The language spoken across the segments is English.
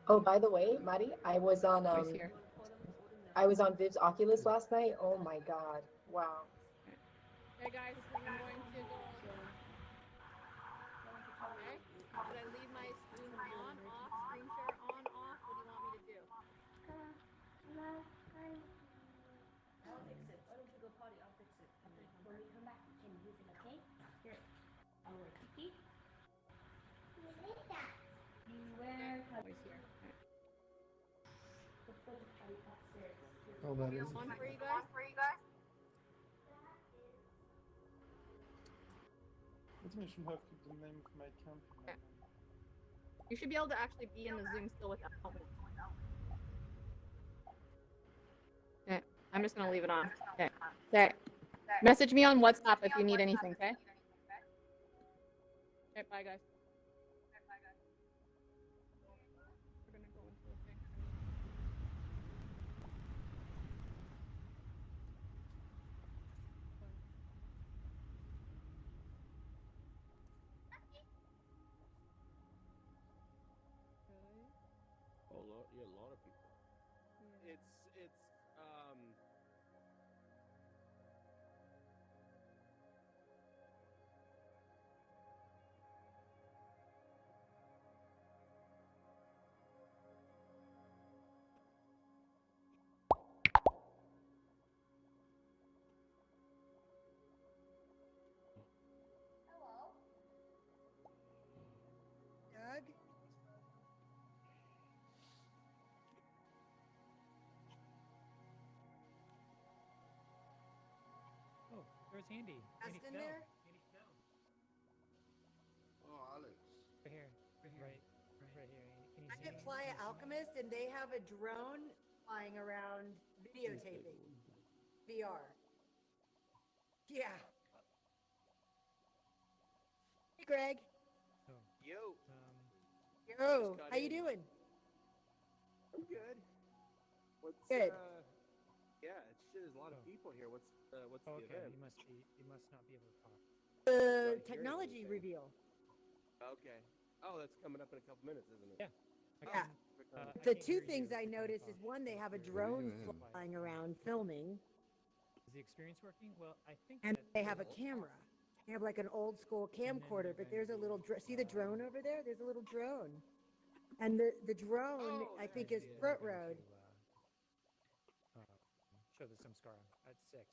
Oh, by the way, Mari, Voice here. I was on Viv's Oculus last night. Oh my God. Wow. Okay, guys, I'm going to go. Okay. Should I leave my screen on, off, screen share on, off? What do you want me to do? I'll fix it. Why don't you go potty? I'll fix it. Okay. When we come back, you can use it, okay? Here. I'll work. Okay? You like that. You Okay. wear potty. Voice here. Okay. Let's go to potty upstairs. Oh, that is. On for you guys? I think I should have the name of my camping. Okay. You should be able to actually be in the Zoom still without me. Okay. I'm just going to leave it on. Okay. Okay. Message me on WhatsApp if you need anything, okay? Okay, bye, guys. We're going to go into the thing. Really? Oh, yeah, a lot of people. Yeah. It's Hello? Doug? Oh, there's Andy. Andy Justin fell. there? Andy fell. oh, Alex. Right here. Right here. Can you I'm see at me? Playa Alchemist and they have a drone flying around videotaping VR. Yeah. Hey, Greg. Oh, Yo, Yo, got how you in. doing? I'm good. What's Good. Yeah, there's a lot of Oh. people here. What's the Okay. event? You must not be able to talk. The Not hearing technology anything. reveal. Okay. Oh, that's coming up in a couple minutes, isn't it? Yeah. I Yeah. can, I The can't two hear things you. I can't noticed talk. is one, they have a You're- drone doing? flying around filming, Is the experience working? Well, I think and that they have a camera. They have like an old school camcorder, but there's a little, see the drone over there? There's a little drone. And the drone, Oh, I there think, I is see it. front road. show the SimScar at 6.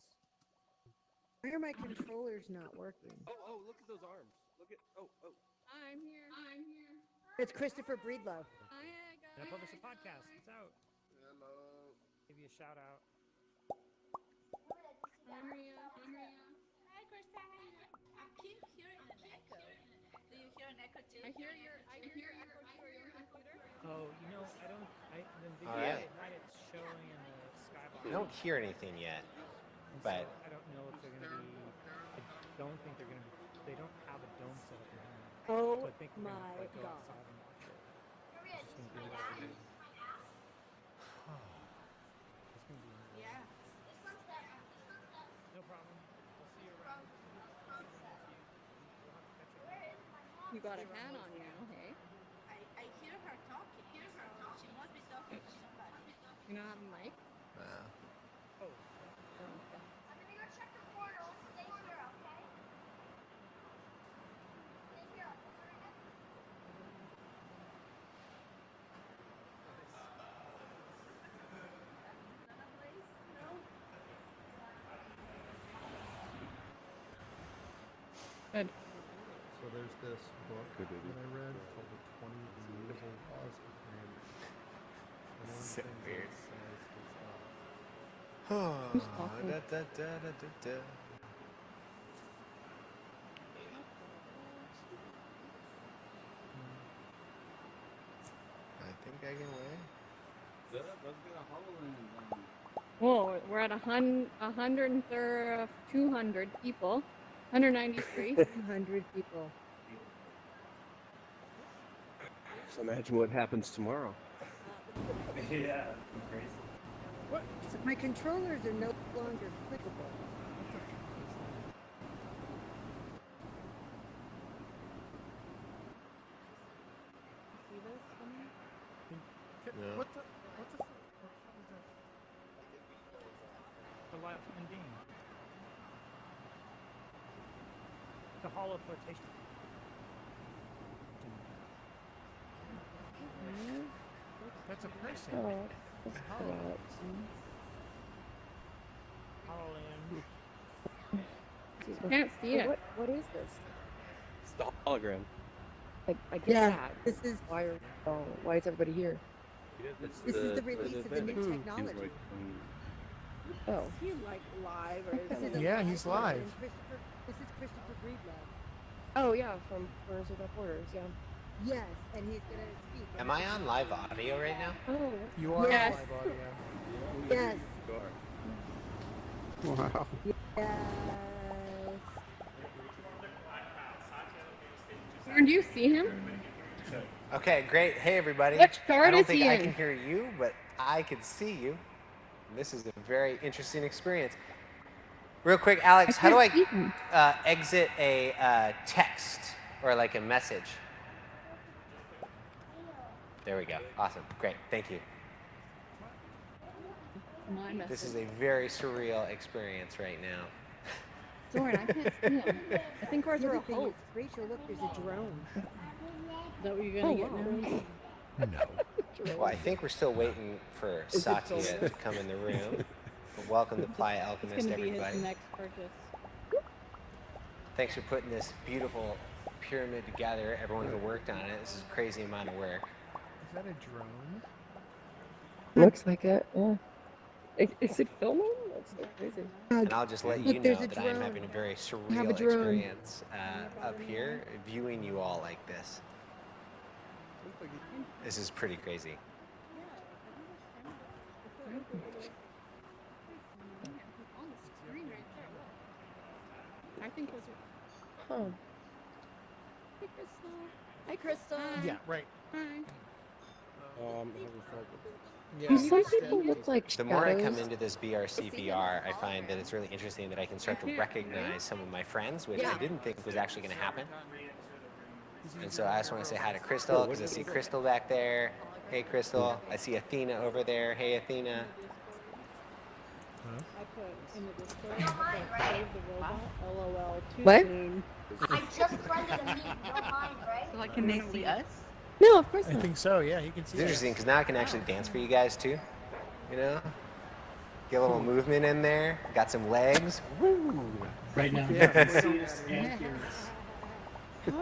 Why are my controllers not working? Oh, look at those arms. Look at I'm here. It's Christopher Breedlove. Hi, And I guys. published a podcast. It's out. Hello. Give you a shout out. I'm here. Hi, Christina. I keep hearing an echo. Do you hear an echo too? I hear your echo through your computer. Oh, the All video right. at night it's showing in the skybox. I don't hear anything yet, And but so I don't know if they're going to be. I don't think they're going to be. They don't have a dome set up in here. Oh So I think we're my going to go God. outside and watch it. It's just going to be interesting. It's going to be interesting. Yeah. No problem. I'll see you around. We'll have to catch up. You got a hat on now, hey? I hear her talking, so she must be talking to somebody. You don't have a mic? Oh, Oh, okay. I'm gonna go check the portal. Stay here, okay? Stay here. Another place? No? Good. So there's this book that I read called The 20 Immutable Laws of Humanity. And one of the So things weird. it says is Who's talking? Da, da, da, da, da, da. I think I can win. Whoa, we're at 200 people. 193. 200 people. Just imagine what happens tomorrow. yeah. Crazy. What? So my controllers are no longer clickable. See this? No. What the fuck is that? The light ending. The hollow flotation. That's a person. Holland. I can't see it. What is this? It's the hologram. I get that. This is why is everybody here? This is the release of the new technology. Oh. Is he like live or is Yeah, he's live. This is Christopher Breedlove. Oh yeah, from Burners Without Borders, yeah. Yes, and he's gonna speak. Am I on live audio right now? Oh. You are Yes. live audio. Yes. Wow. Yes. Aaron, do you see him? Okay, great. Hey, everybody. Which I card don't is think he I in? can hear you, but I can see you. This is a very interesting experience. Real quick, Alex, how do can't see him. I exit a text or like a message? There we go. Awesome. Great. Thank you. My message. This is a very surreal experience right now. Soren, I can't see him. I think we're The other through a thing hole. is, Rachel, look, there's a drone. Is that what you're gonna get now? No. Well, I think we're still waiting for Is it Satya sold? to come in the room. But welcome to Playa Alchemist, everybody. purchase. Thanks for putting this beautiful pyramid together. Everyone who worked on it. This is a crazy amount of work. Is that a drone? Looks like it, yeah. Is it filming? That's so crazy. And I'll just let Look, you know there's a that I am drone. having a very have a surreal drone. experience up here, viewing you all like this. This is pretty crazy. I think those are. Huh. Hey, Crystal. Hi, Crystal. Yeah, right. Hi. Yeah. Some people look like The more I come shadows. into this BRC VR, I find that it's really interesting that I can start to recognize some of my friends, which I didn't think was actually going to happen. And so I just want to say hi to Crystal, because I see Crystal back there. Hey, Crystal. I see Athena over there. Hey, Athena. I put in the Discord, save the robot, LOL, too What? soon. I just blended a meat, don't mind, right? Like, can they see us? No, of course I not. think so. Yeah, he can see It's interesting because now I can actually dance for you guys too. You know, get a little movement in there. Got some legs. Woo! Right now. How is he? How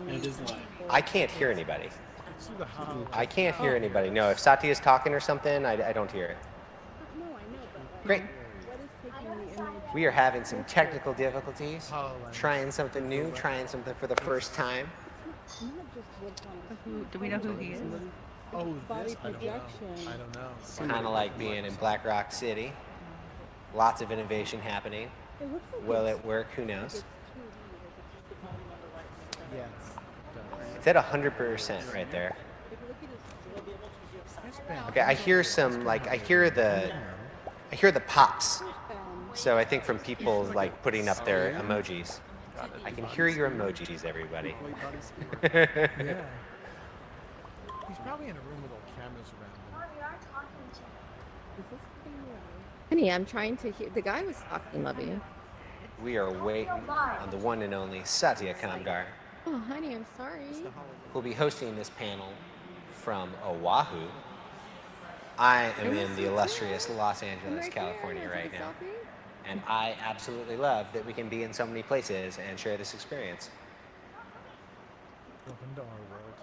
is he seeing? I can't hear anybody. See the hollow. I can't hear anybody. No, if Satya's talking or something, I don't hear it. No, I know, but like, Great. what is taking the image? We are having some technical difficulties. HoloLens. Trying something new. Trying something for the first time. Not just what's on the screen. Do we know who he is? Oh, Body this? I don't know. projection. I don't know. Kind of like being in Black Rock City. Lots of innovation happening. It looks like Will it's, it work? Who knows? it's 2D, like it's just the volume on the right. Yes. It's at 100% right there. If you look at his Okay, I hear some like I hear the pops. So I think from people like putting up their emojis. I can hear your emojis, everybody. Yeah. He's probably in a room with all cameras around him. Oh, you are talking to me. Honey, I'm trying to hear. The guy was talking, Lovey. We are waiting on the one and only Satya Kamdar, Oh, honey, I'm sorry. who'll be hosting this panel from Oahu. I am in the illustrious Los Angeles, California right now. And I absolutely love that we can be in so many places and share this experience. Welcome to our world.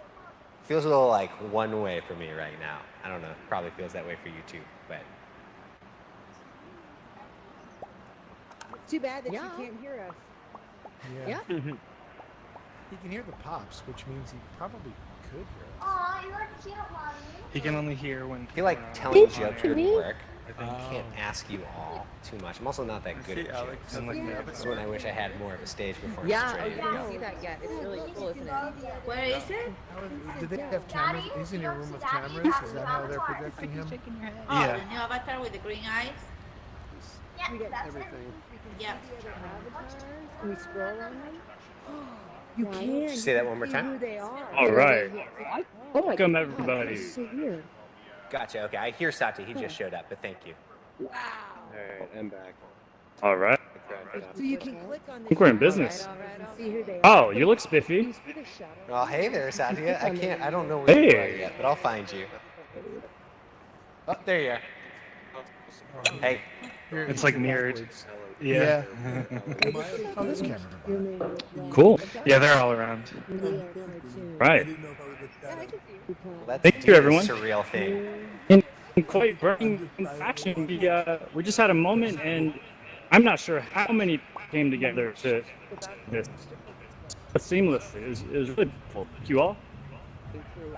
Feels a little like one way for me right now. I don't know, probably feels that way for you too, but Too bad that Yeah. you can't hear us. Yeah. He can hear the pops, which means he probably could hear us. Aw, you're cute, Mommy. He can only hear when I feel like people are telling Thank jokes you, would Jimmy. work. I think Can't ask you all too much. I'm also not that good at Alex jokes. and like Yeah. This is when I wish I had more of a stage performance Yeah, oh, ready you to didn't go. see that yet. It's really cool, isn't it? Where is it? Did they have cameras? He's in your room with cameras? Is that how they're projecting him? Shaking your head. Yeah. Oh, the new avatar with the green eyes? Yeah, We get that's everything. We can Yeah. see the other avatars. Can we scroll on them? You can. Say that one more see time. Who they are. All right. Oh my Welcome, God, everybody. that's so weird. Gotcha. Okay, I hear Satya. He just showed up, but thank you. All right, I'm back. All right. So you can click on I think we're in business. see who they Oh, are. you look spiffy. Well, hey there, Satya. I don't know where you are Hey. yet, but I'll find you. Oh, there you are. Hey. It's like mirrored. Yeah. Oh, this camera. Cool. Yeah, they're all around. Right. Let's Thank do you, this everyone. surreal thing. In quite burning action, we just had a moment, and I'm not sure how many came together to this. But seamlessly, it was really beautiful. Thank you all.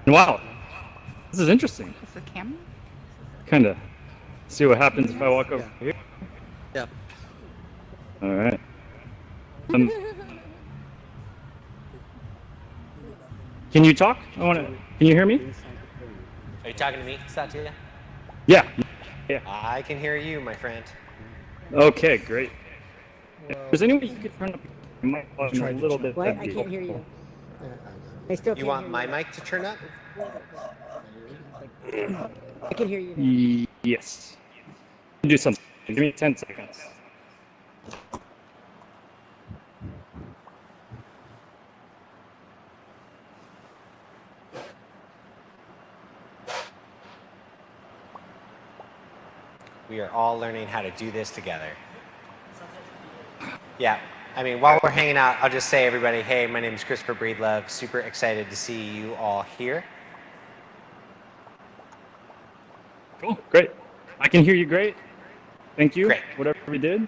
And wow, this is interesting. Is the camera? Kind of see what happens if I walk over here. Yeah. All right. Can you talk? Can you hear me? Are you talking to me, Satya? Yeah. Yeah. I can hear you, my friend. Okay, great. Is any way you could turn up your mic a little bit? What? I can't hear you. I still can't You want hear my you. mic to turn up? I can hear you now. Yes. Do something. Give me 10 seconds. We are all learning how to do this together. Yeah, I mean, while we're hanging out, I'll just say, everybody, hey, my name is Christopher Breedlove. Super excited to see you all here. Cool, great. I can hear you great. Thank you. Great. Whatever we did.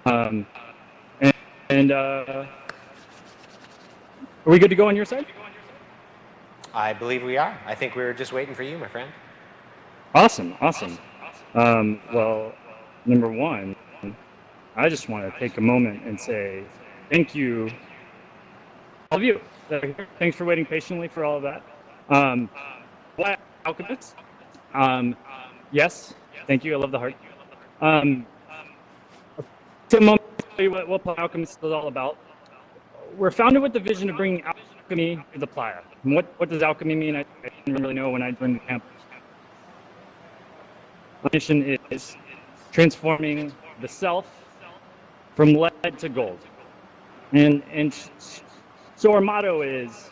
Are we good to go on your side? I believe we are. I think we were just waiting for you, my friend. Awesome, awesome. Well, number one, I just want to take a moment and say thank you, all of you. Thanks for waiting patiently for all of that. Black Alchemist. Yes, thank you. I love the heart. Take a moment to tell you what Black Alchemist is all about. We're founded with the vision of bringing alchemy to the playa. And what does alchemy mean? I didn't really know when I joined the camp. Our mission is transforming the self from lead to gold. And so our motto is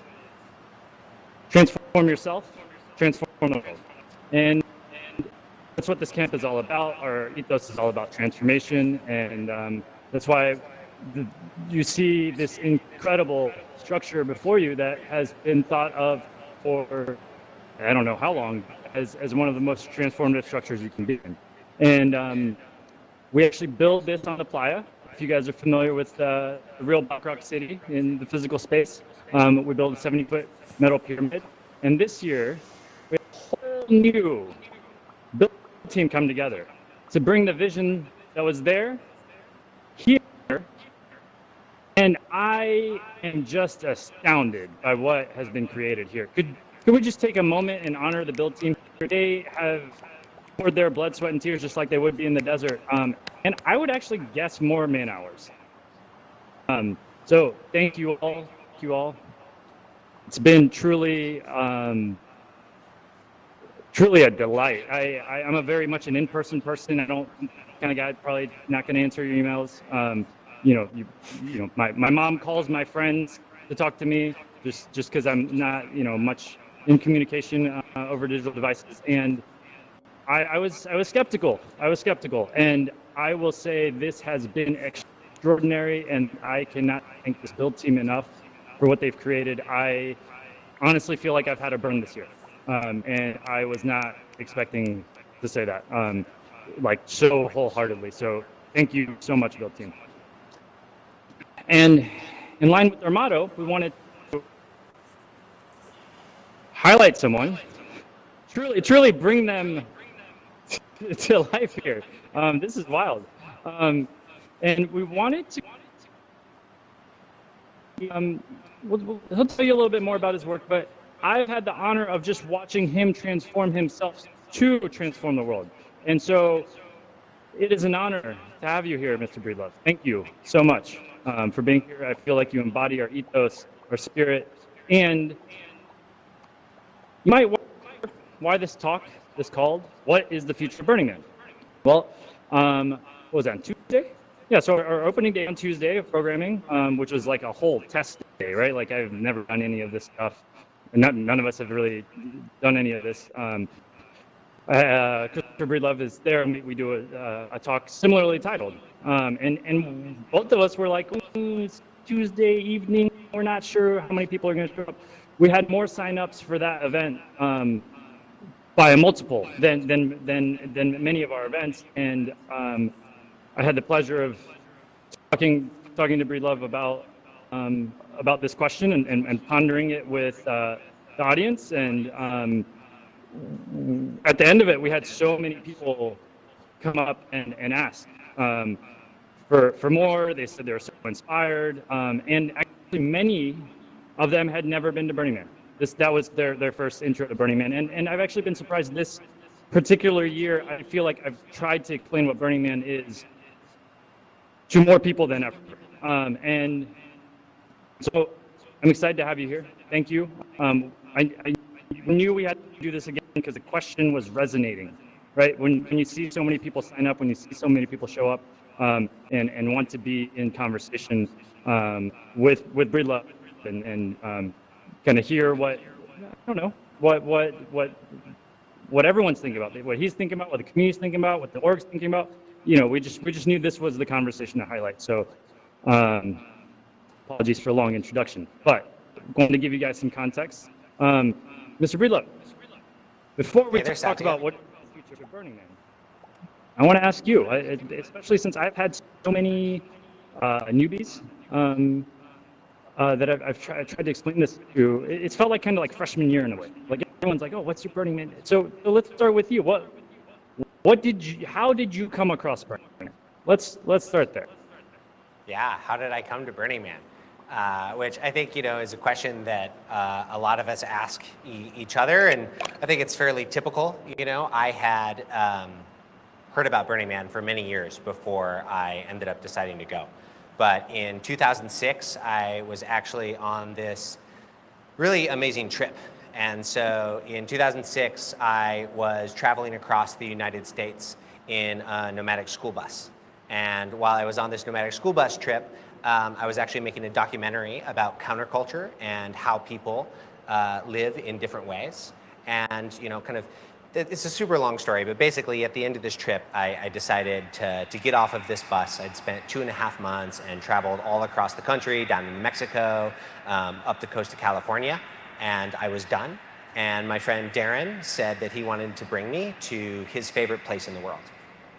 transform yourself, transform the world. And that's what this camp is all about. Our ethos is all about transformation. And that's why you see this incredible structure before you that has been thought of for, I don't know how long, as one of the most transformative structures you can be in. And we actually build this on the playa. If you guys are familiar with the real Blackrock City in the physical space, we built a 70-foot metal pyramid. And this year, we have a whole new build team come together to bring the vision that was there here. And I am just astounded by what has been created here. Could we just take a moment and honor the build team? They have poured their blood, sweat, and tears just like they would be in the desert. And I would actually guess more man hours. So thank you all. Thank you all. It's been truly a delight. I'm a very much an in-person person. I don't kind of guy probably not going to answer your emails. My mom calls my friends to talk to me just because I'm not much in communication over digital devices. And I was skeptical. And I will say this has been extraordinary, and I cannot thank this build team enough for what they've created. I honestly feel like I've had a burn this year, and I was not expecting to say that so wholeheartedly. So thank you so much, build team. And in line with our motto, we wanted to highlight someone, truly bring them to life here. This is wild. And we wanted to, he'll tell you a little bit more about his work, but I've had the honor of just watching him transform himself to transform the world. And so it is an honor to have you here, Mr. Breedlove. Thank you so much. for being here. I feel like you embody our ethos, our spirit, and you might wonder why this talk is called "What is the Future of Burning Man?" Well, what was that, on Tuesday? Yeah, so our opening day on Tuesday of programming, which was like a whole test day, right? Like I've never done any of this stuff, and none of us have really done any of this. Christopher Breedlove is there, and we do a talk similarly titled. And both of us were like, it's Tuesday evening, we're not sure how many people are going to show up. We had more signups for that event by a multiple than many of our events, and I had the pleasure of talking to Breedlove about this question and pondering it with the audience. And at the end of it, we had so many people come up and ask for more. They said they were so inspired, and actually many of them had never been to Burning Man. That was their first intro to Burning Man, and I've actually been surprised this particular year. I feel like I've tried to explain what Burning Man is to more people than ever, and so I'm excited to have you here. Thank you. I knew we had to do this again because the question was resonating, right? When you see so many people sign up, when you see so many people show up and want to be in conversation with Breedlove and kind of hear what, I don't know, what everyone's thinking about, what he's thinking about, what the community's thinking about, what the org's thinking about. You know, we just knew this was the conversation to highlight. So apologies for a long introduction, but I'm going to give you guys some context. Mr. Breedlove, before we talk about what is the future of Burning Man, I want to ask you, especially since I've had so many newbies that I've tried to explain this to, it's felt like kind of like freshman year in a way. Like everyone's like, oh, what's your Burning Man? So let's start with you. How did you come across Burning Man? Let's start there. Yeah, how did I come to Burning Man? Which I think, is a question that a lot of us ask each other, and I think it's fairly typical. I had heard about Burning Man for many years before I ended up deciding to go. But in 2006, I was actually on this really amazing trip. And so in 2006, I was traveling across the United States in a nomadic school bus. And while I was on this nomadic school bus trip, I was actually making a documentary about counterculture and how people live in different ways. And, it's a super long story, but basically at the end of this trip, I decided to get off of this bus. I'd spent 2.5 months and traveled all across the country, down in Mexico, up the coast of California, and I was done. And my friend Darren said that he wanted to bring me to his favorite place in the world.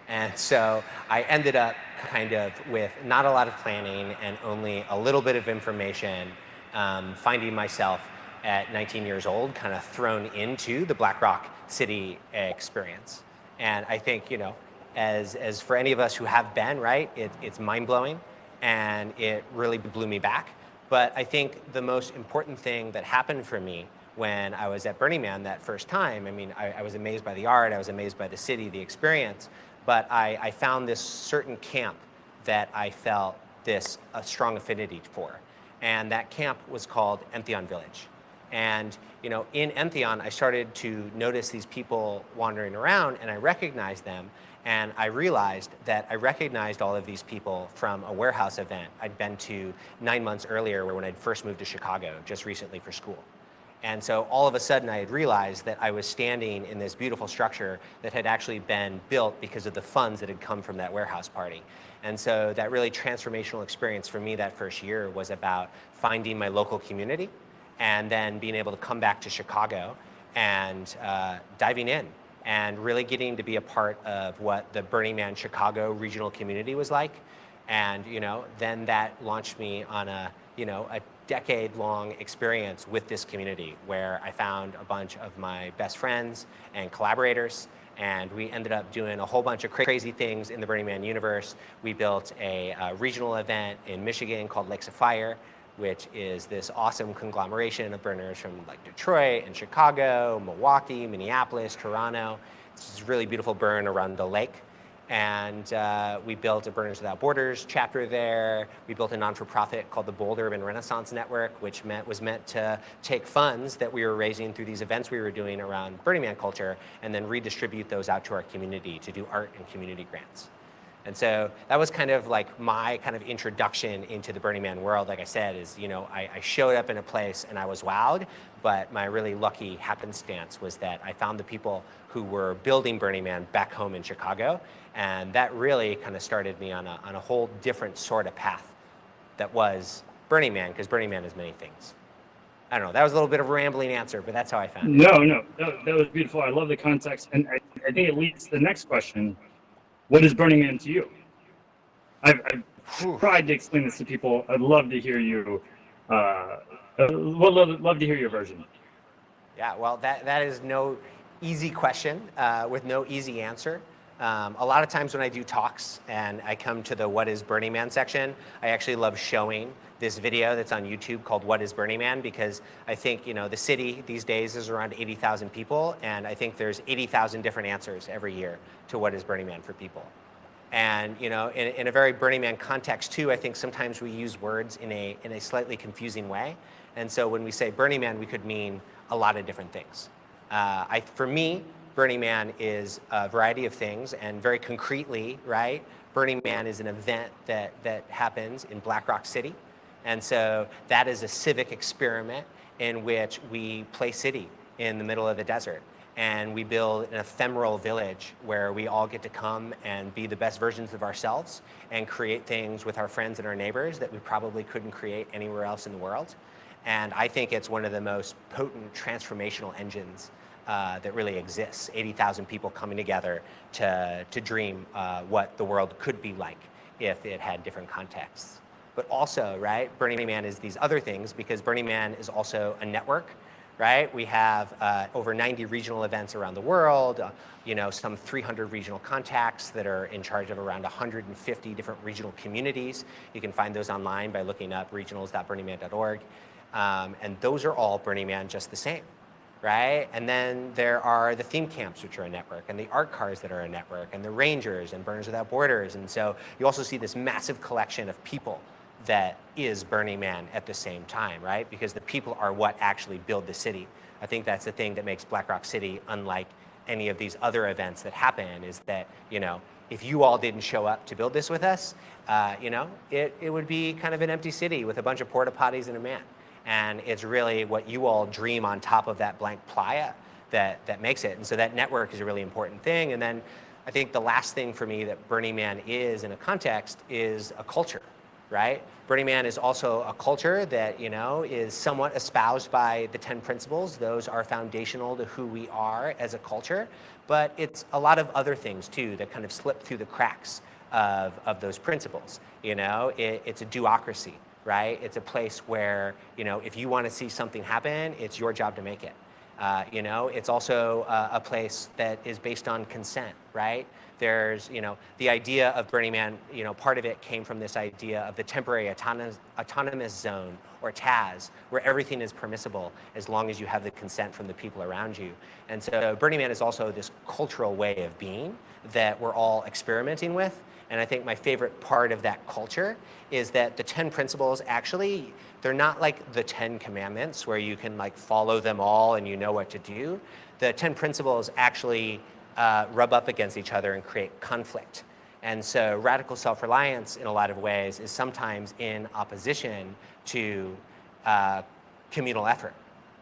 And so I ended up kind of with not a lot of planning and only a little bit of information, finding myself at 19 years old, kind of thrown into the Black Rock City experience. And I think, as for any of us who have been, right, it's mind-blowing, and it really blew me back. But I think the most important thing that happened for me when I was at Burning Man that first time, I was amazed by the art, I was amazed by the city, the experience, but I found this certain camp that I felt a strong affinity for. And that camp was called Entheon Village. And in Entheon, I started to notice these people wandering around, and I recognized them. And I realized that I recognized all of these people from a warehouse event I'd been to 9 months earlier when I'd first moved to Chicago, just recently for school. And so all of a sudden I had realized that I was standing in this beautiful structure that had actually been built because of the funds that had come from that warehouse party. And so that really transformational experience for me that first year was about finding my local community and then being able to come back to Chicago and diving in and really getting to be a part of what the Burning Man Chicago regional community was like. And then that launched me on a decade-long experience with this community where I found a bunch of my best friends and collaborators, and we ended up doing a whole bunch of crazy things in the Burning Man universe. We built a regional event in Michigan called Lakes of Fire, which is this awesome conglomeration of burners from like Detroit and Chicago, Milwaukee, Minneapolis, Toronto. It's this really beautiful burn around the lake. And we built a Burners Without Borders chapter there. We built a non-for-profit called the Boulder Urban Renaissance Network, which was meant to take funds that we were raising through these events we were doing around Burning Man culture and then redistribute those out to our community to do art and community grants. And so that was kind of like my kind of introduction into the Burning Man world. Like I said, is, you know, I showed up in a place and I was wowed, but my really lucky happenstance was that I found the people who were building Burning Man back home in Chicago. And that really kind of started me on a whole different sort of path that was Burning Man, because Burning Man is many things. I don't know, that was a little bit of a rambling answer, but that's how I found it. No, that was beautiful. I love the context. And I think it leads to the next question. What is Burning Man to you? I've tried to explain this to people. I'd love to hear you. Love to hear your version. Yeah, well, that is no easy question with no easy answer. A lot of times when I do talks and I come to the What is Burning Man section, I actually love showing this video that's on YouTube called What is Burning Man, because I think, you know, the city these days is around 80,000 people, and I think there's 80,000 different answers every year to what is Burning Man for people. And, you know, in a very Burning Man context too, I think sometimes we use words in a slightly confusing way. And so when we say Burning Man, we could mean a lot of different things. For me, Burning Man is a variety of things, and very concretely, right, Burning Man is an event that happens in Black Rock City. And so that is a civic experiment in which we play city in the middle of the desert. And we build an ephemeral village where we all get to come and be the best versions of ourselves and create things with our friends and our neighbors that we probably couldn't create anywhere else in the world. And I think it's one of the most potent transformational engines that really exists. 80,000 people coming together to dream what the world could be like if it had different contexts. But also, right, Burning Man is these other things, because Burning Man is also a network, right? We have over 90 regional events around the world, you know, some 300 regional contacts that are in charge of around 150 different regional communities. You can find those online by looking up regionals.burningman.org. And those are all Burning Man just the same, right? And then there are the theme camps, which are a network, and the art cars that are a network, and the rangers and Burners Without Borders. And so you also see this massive collection of people that is Burning Man at the same time, right? Because the people are what actually build the city. I think that's the thing that makes Black Rock City unlike any of these other events that happen, is that, you know, if you all didn't show up to build this with us, you know, it would be kind of an empty city with a bunch of porta potties and a man. And it's really what you all dream on top of that blank playa that makes it. And so that network is a really important thing. And then I think the last thing for me that Burning Man is in a context is a culture, right? Burning Man is also a culture that, you know, is somewhat espoused by the 10 principles. Those are foundational to who we are as a culture, but it's a lot of other things too that kind of slip through the cracks of those principles. You know, it's a duocracy, right? It's a place where, you know, if you want to see something happen, it's your job to make it. You know, it's also a place that is based on consent, right? There's, you know, the idea of Burning Man, you know, part of it came from this idea of the temporary autonomous zone, or TAZ, where everything is permissible as long as you have the consent from the people around you. And so Burning Man is also this cultural way of being that we're all experimenting with. And I think my favorite part of that culture is that the 10 principles actually, they're not like the 10 commandments where you can like follow them all and you know what to do. The 10 principles actually rub up against each other and create conflict. And so radical self-reliance in a lot of ways is sometimes in opposition to communal effort,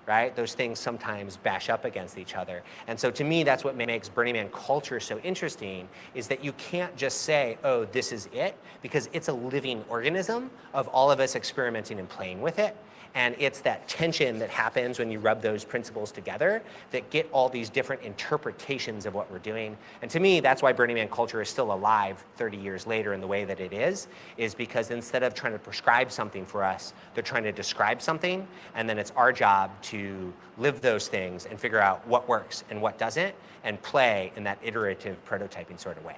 right? Those things sometimes bash up against each other. And so to me, that's what makes Burning Man culture so interesting, is that you can't just say, oh, this is it, because it's a living organism of all of us experimenting and playing with it. And it's that tension that happens when you rub those principles together that get all these different interpretations of what we're doing. And to me, that's why Burning Man culture is still alive 30 years later in the way that it is because instead of trying to prescribe something for us, they're trying to describe something, and then it's our job to live those things and figure out what works and what doesn't, and play in that iterative prototyping sort of way.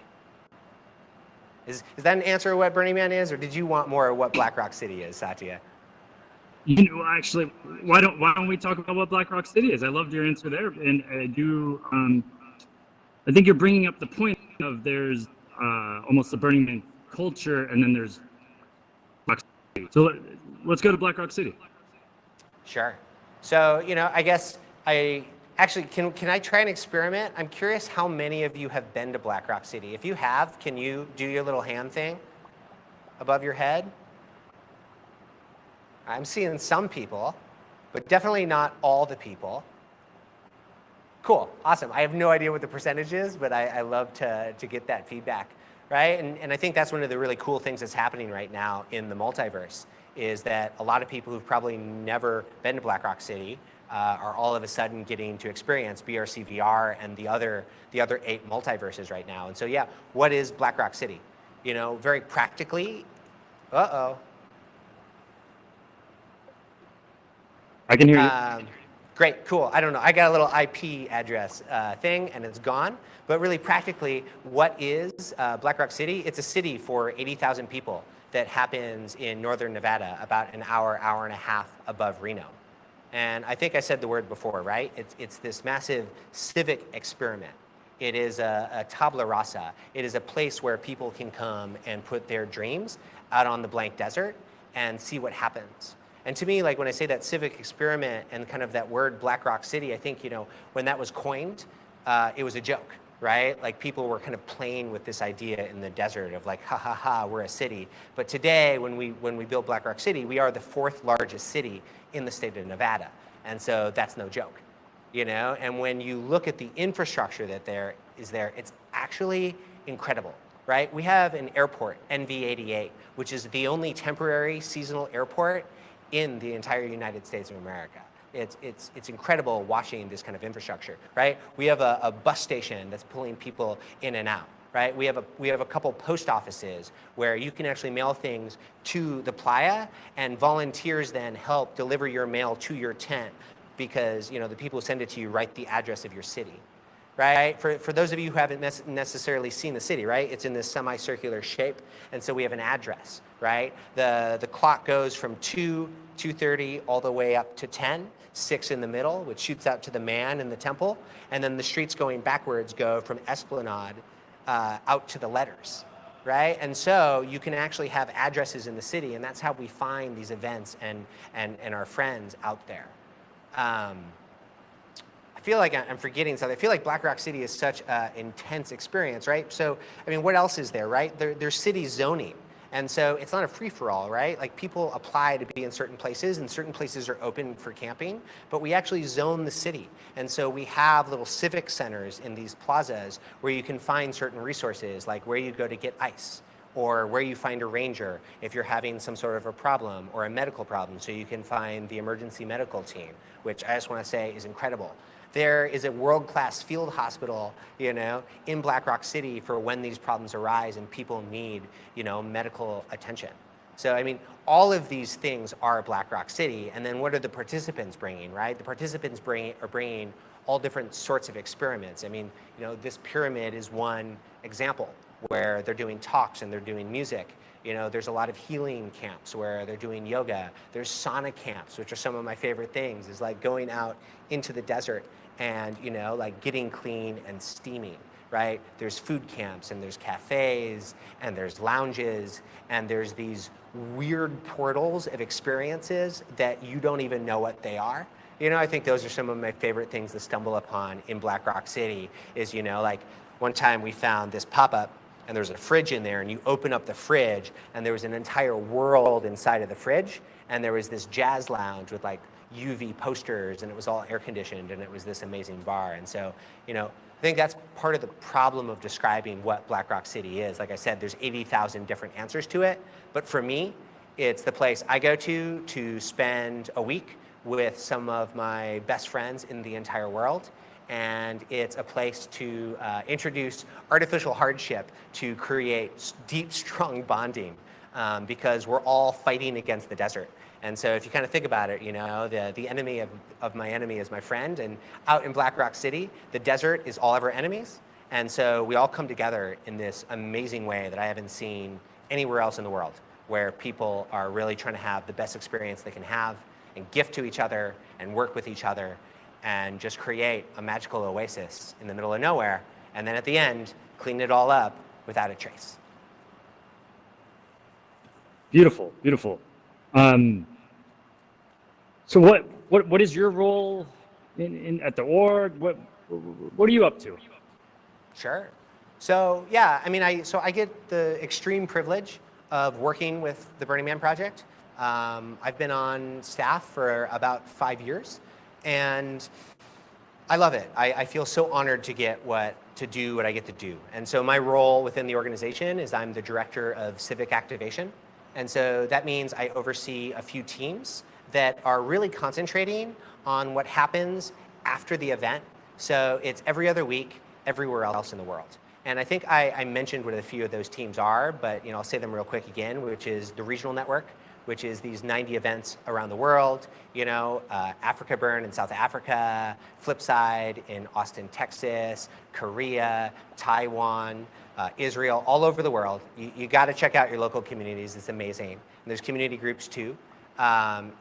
Is that an answer to what Burning Man is, or did you want more of what Black Rock City is, Satya? You know, actually, why don't we talk about what Black Rock City is? I loved your answer there, and I think you're bringing up the point of there's almost the Burning Man culture, and then there's Black City. So let's go to Black Rock City. Sure. So, I guess I actually, can I try an experiment? I'm curious how many of you have been to Black Rock City. If you have, can you do your little hand thing above your head? I'm seeing some people, but definitely not all the people. Cool, awesome. I have no idea what the percentage is, but I love to get that feedback, right? And I think that's one of the really cool things that's happening right now in the multiverse, is that a lot of people who've probably never been to Black Rock City are all of a sudden getting to experience BRC VR and the other 8 multiverses right now. And so, yeah, what is Black Rock City? Very practically, I can hear you. Great, cool. I don't know. I got a little IP address thing, and it's gone. But really, practically, what is Black Rock City? It's a city for 80,000 people that happens in northern Nevada, about an hour and a half above Reno. And I think I said the word before, right? It's this massive civic experiment. It is a tabula rasa. It is a place where people can come and put their dreams out on the blank desert and see what happens. And to me, like when I say that civic experiment and kind of that word Black Rock City, I think, when that was coined, it was a joke, right? Like people were kind of playing with this idea in the desert of like, ha ha ha, we're a city. But today, when we build Black Rock City, we are the 4th largest city in the state of Nevada. And so that's no joke, And when you look at the infrastructure that there is there, it's actually incredible, right? We have an airport, NV88, which is the only temporary seasonal airport in the entire United States of America. It's incredible watching this kind of infrastructure, right? We have a bus station that's pulling people in and out, right? We have a couple post offices where you can actually mail things to the playa, and volunteers then help deliver your mail to your tent because the people who send it to you write the address of your city, right? For those of you who haven't necessarily seen the city, right? It's in this semicircular shape, and so we have an address, right? The clock goes from 2:30 all the way up to 10, 6 in the middle, which shoots out to the man in the temple, and then the streets going backwards go from Esplanade out to the letters, right? And so you can actually have addresses in the city, and that's how we find these events and our friends out there. I feel like I'm forgetting something. I feel like Black Rock City is such an intense experience, right? So, what else is there, right? There's city zoning. And so it's not a free-for-all, right? Like people apply to be in certain places, and certain places are open for camping, but we actually zone the city. And so we have little civic centers in these plazas where you can find certain resources, like where you go to get ice, or where you find a ranger if you're having some sort of a problem or a medical problem, so you can find the emergency medical team, which I just want to say is incredible. There is a world-class field hospital, in Black Rock City for when these problems arise and people need, medical attention. So, all of these things are Black Rock City. And then what are the participants bringing, right? The participants are bringing all different sorts of experiments. This pyramid is one example where they're doing talks and they're doing music. There's a lot of healing camps where they're doing yoga. There's sauna camps, which are some of my favorite things, is like going out into the desert and, like getting clean and steaming, right? There's food camps and there's cafes and there's lounges and there's these weird portals of experiences that you don't even know what they are. I think those are some of my favorite things to stumble upon in Black Rock City is, like one time we found this pop-up and there's a fridge in there, and you open up the fridge and there was an entire world inside of the fridge, and there was this jazz lounge with like UV posters, and it was all air conditioned, and it was this amazing bar. And so, I think that's part of the problem of describing what Black Rock City is. Like I said, there's 80,000 different answers to it, but for me, it's the place I go to spend a week with some of my best friends in the entire world. And it's a place to introduce artificial hardship to create deep, strong bonding because we're all fighting against the desert. And so if you kind of think about it, the enemy of my enemy is my friend. And out in Black Rock City, the desert is all of our enemies. And so we all come together in this amazing way that I haven't seen anywhere else in the world, where people are really trying to have the best experience they can have and gift to each other and work with each other and just create a magical oasis in the middle of nowhere. And then at the end, clean it all up without a trace. Beautiful, beautiful. So what is your role in at the org? What are you up to? Sure. So yeah, I mean, I get the extreme privilege of working with the Burning Man project. I've been on staff for about 5 years, and I love it. I feel so honored to do what I get to do. And so my role within the organization is I'm the director of civic activation. And so that means I oversee a few teams that are really concentrating on what happens after the event. So it's every other week, everywhere else in the world. And I think I mentioned what a few of those teams are, but I'll say them real quick again, which is the regional network, which is these 90 events around the world, Africa Burn in South Africa, Flipside in Austin, Texas, Korea, Taiwan, Israel, all over the world. You got to check out your local communities. It's amazing. And there's community groups too.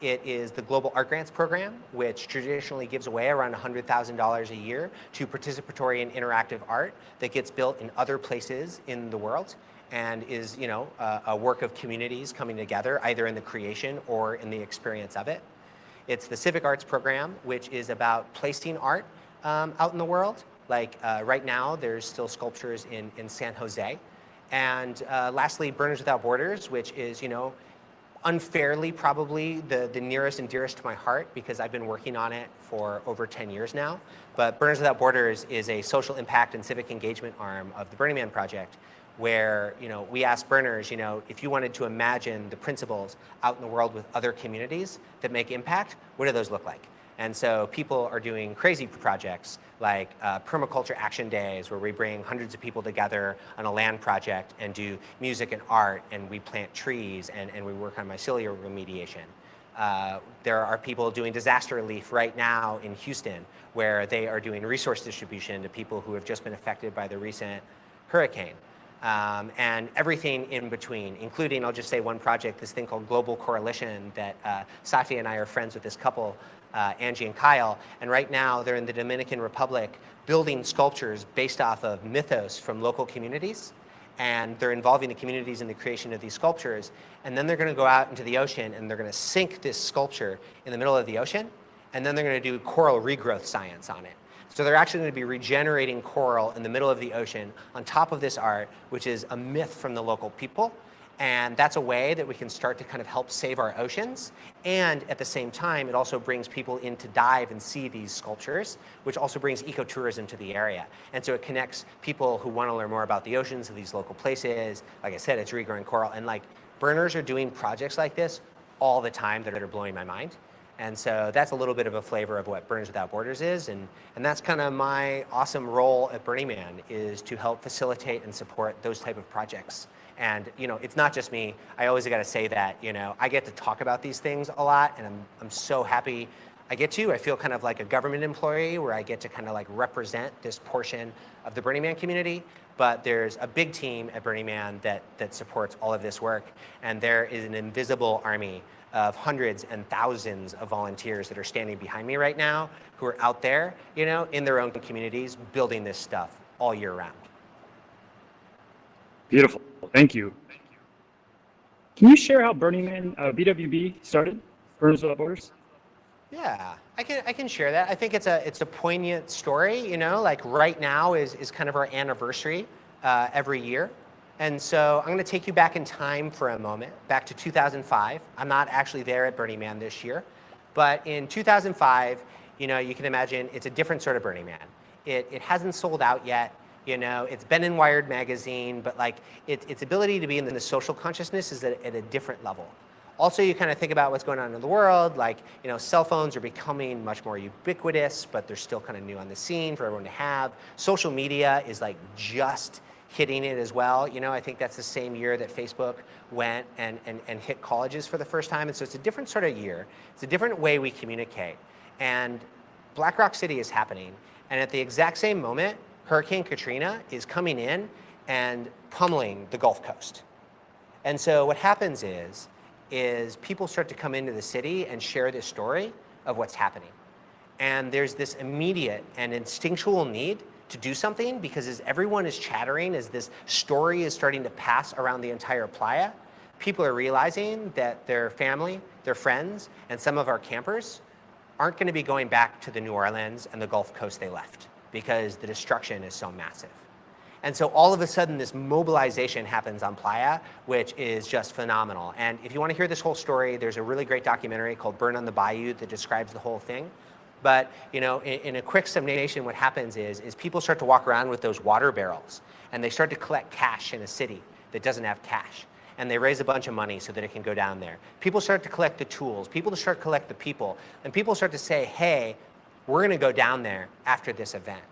It is the Global Art Grants Program, which traditionally gives away around $100,000 a year to participatory and interactive art that gets built in other places in the world and is, a work of communities coming together, either in the creation or in the experience of it. It's the Civic Arts Program, which is about placing art out in the world. Like right now, there's still sculptures in San Jose. And lastly, Burners Without Borders, which is, unfairly probably the nearest and dearest to my heart because I've been working on it for over 10 years now. But Burners Without Borders is a social impact and civic engagement arm of the Burning Man Project, where we ask burners, if you wanted to imagine the principles out in the world with other communities that make impact, what do those look like? And so people are doing crazy projects like permaculture action days, where we bring hundreds of people together on a land project and do music and art, and we plant trees, and we work on mycelial remediation. There are people doing disaster relief right now in Houston, where they are doing resource distribution to people who have just been affected by the recent hurricane. And everything in between, including, I'll just say one project, this thing called Global Coalition that Satya and I are friends with this couple, Angie and Kyle, and right now they're in the Dominican Republic building sculptures based off of mythos from local communities, and they're involving the communities in the creation of these sculptures, and then they're going to go out into the ocean and they're going to sink this sculpture in the middle of the ocean, and then they're going to do coral regrowth science on it. So they're actually going to be regenerating coral in the middle of the ocean on top of this art, which is a myth from the local people. And that's a way that we can start to kind of help save our oceans. And at the same time, it also brings people in to dive and see these sculptures, which also brings ecotourism to the area. And so it connects people who want to learn more about the oceans of these local places. Like I said, it's regrowing coral. And burners are doing projects like this all the time that are blowing my mind. And so that's a little bit of a flavor of what Burners Without Borders is. And that's kind of my awesome role at Burning Man, is to help facilitate and support those type of projects. And it's not just me. I always got to say that, I get to talk about these things a lot, and I'm so happy I get to. I feel kind of like a government employee where I get to kind of represent this portion of the Burning Man community. But there's a big team at Burning Man that supports all of this work. And there is an invisible army of hundreds and thousands of volunteers that are standing behind me right now, who are out there, in their own communities, building this stuff all year round. Beautiful. Thank you. Can you share how Burning Man, BWB started, Burners Without Borders? Yeah, I can share that. I think it's a poignant story. Right now is kind of our anniversary every year. And so I'm going to take you back in time for a moment, back to 2005. I'm not actually there at Burning Man this year, but in 2005, you can imagine it's a different sort of Burning Man. It hasn't sold out yet. It's been in Wired magazine, but its ability to be in the social consciousness is at a different level. Also, you kind of think about what's going on in the world, cell phones are becoming much more ubiquitous, but they're still kind of new on the scene for everyone to have. Social media is just hitting it as well. I think that's the same year that Facebook went and hit colleges for the first time. And so it's a different sort of year. It's a different way we communicate. And Black Rock City is happening. And at the exact same moment, Hurricane Katrina is coming in and pummeling the Gulf Coast. And so what happens is people start to come into the city and share this story of what's happening. And there's this immediate and instinctual need to do something, because as everyone is chattering, as this story is starting to pass around the entire playa, people are realizing that their family, their friends, and some of our campers aren't going to be going back to the New Orleans and the Gulf Coast they left, because the destruction is so massive. And so all of a sudden, this mobilization happens on Playa, which is just phenomenal. And if you want to hear this whole story, there's a really great documentary called Burn on the Bayou that describes the whole thing. But in a quick summation, what happens is people start to walk around with those water barrels, and they start to collect cash in a city that doesn't have cash. And they raise a bunch of money so that it can go down there. People start to collect the tools. People start to collect the people. And people start to say, hey, we're going to go down there after this event.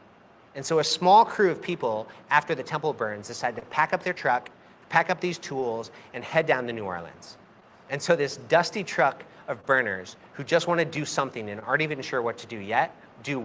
And so a small crew of people, after the temple burns, decide to pack up their truck, pack up these tools, and head down to New Orleans. And so this dusty truck of burners who just want to do something and aren't even sure what to do yet, they're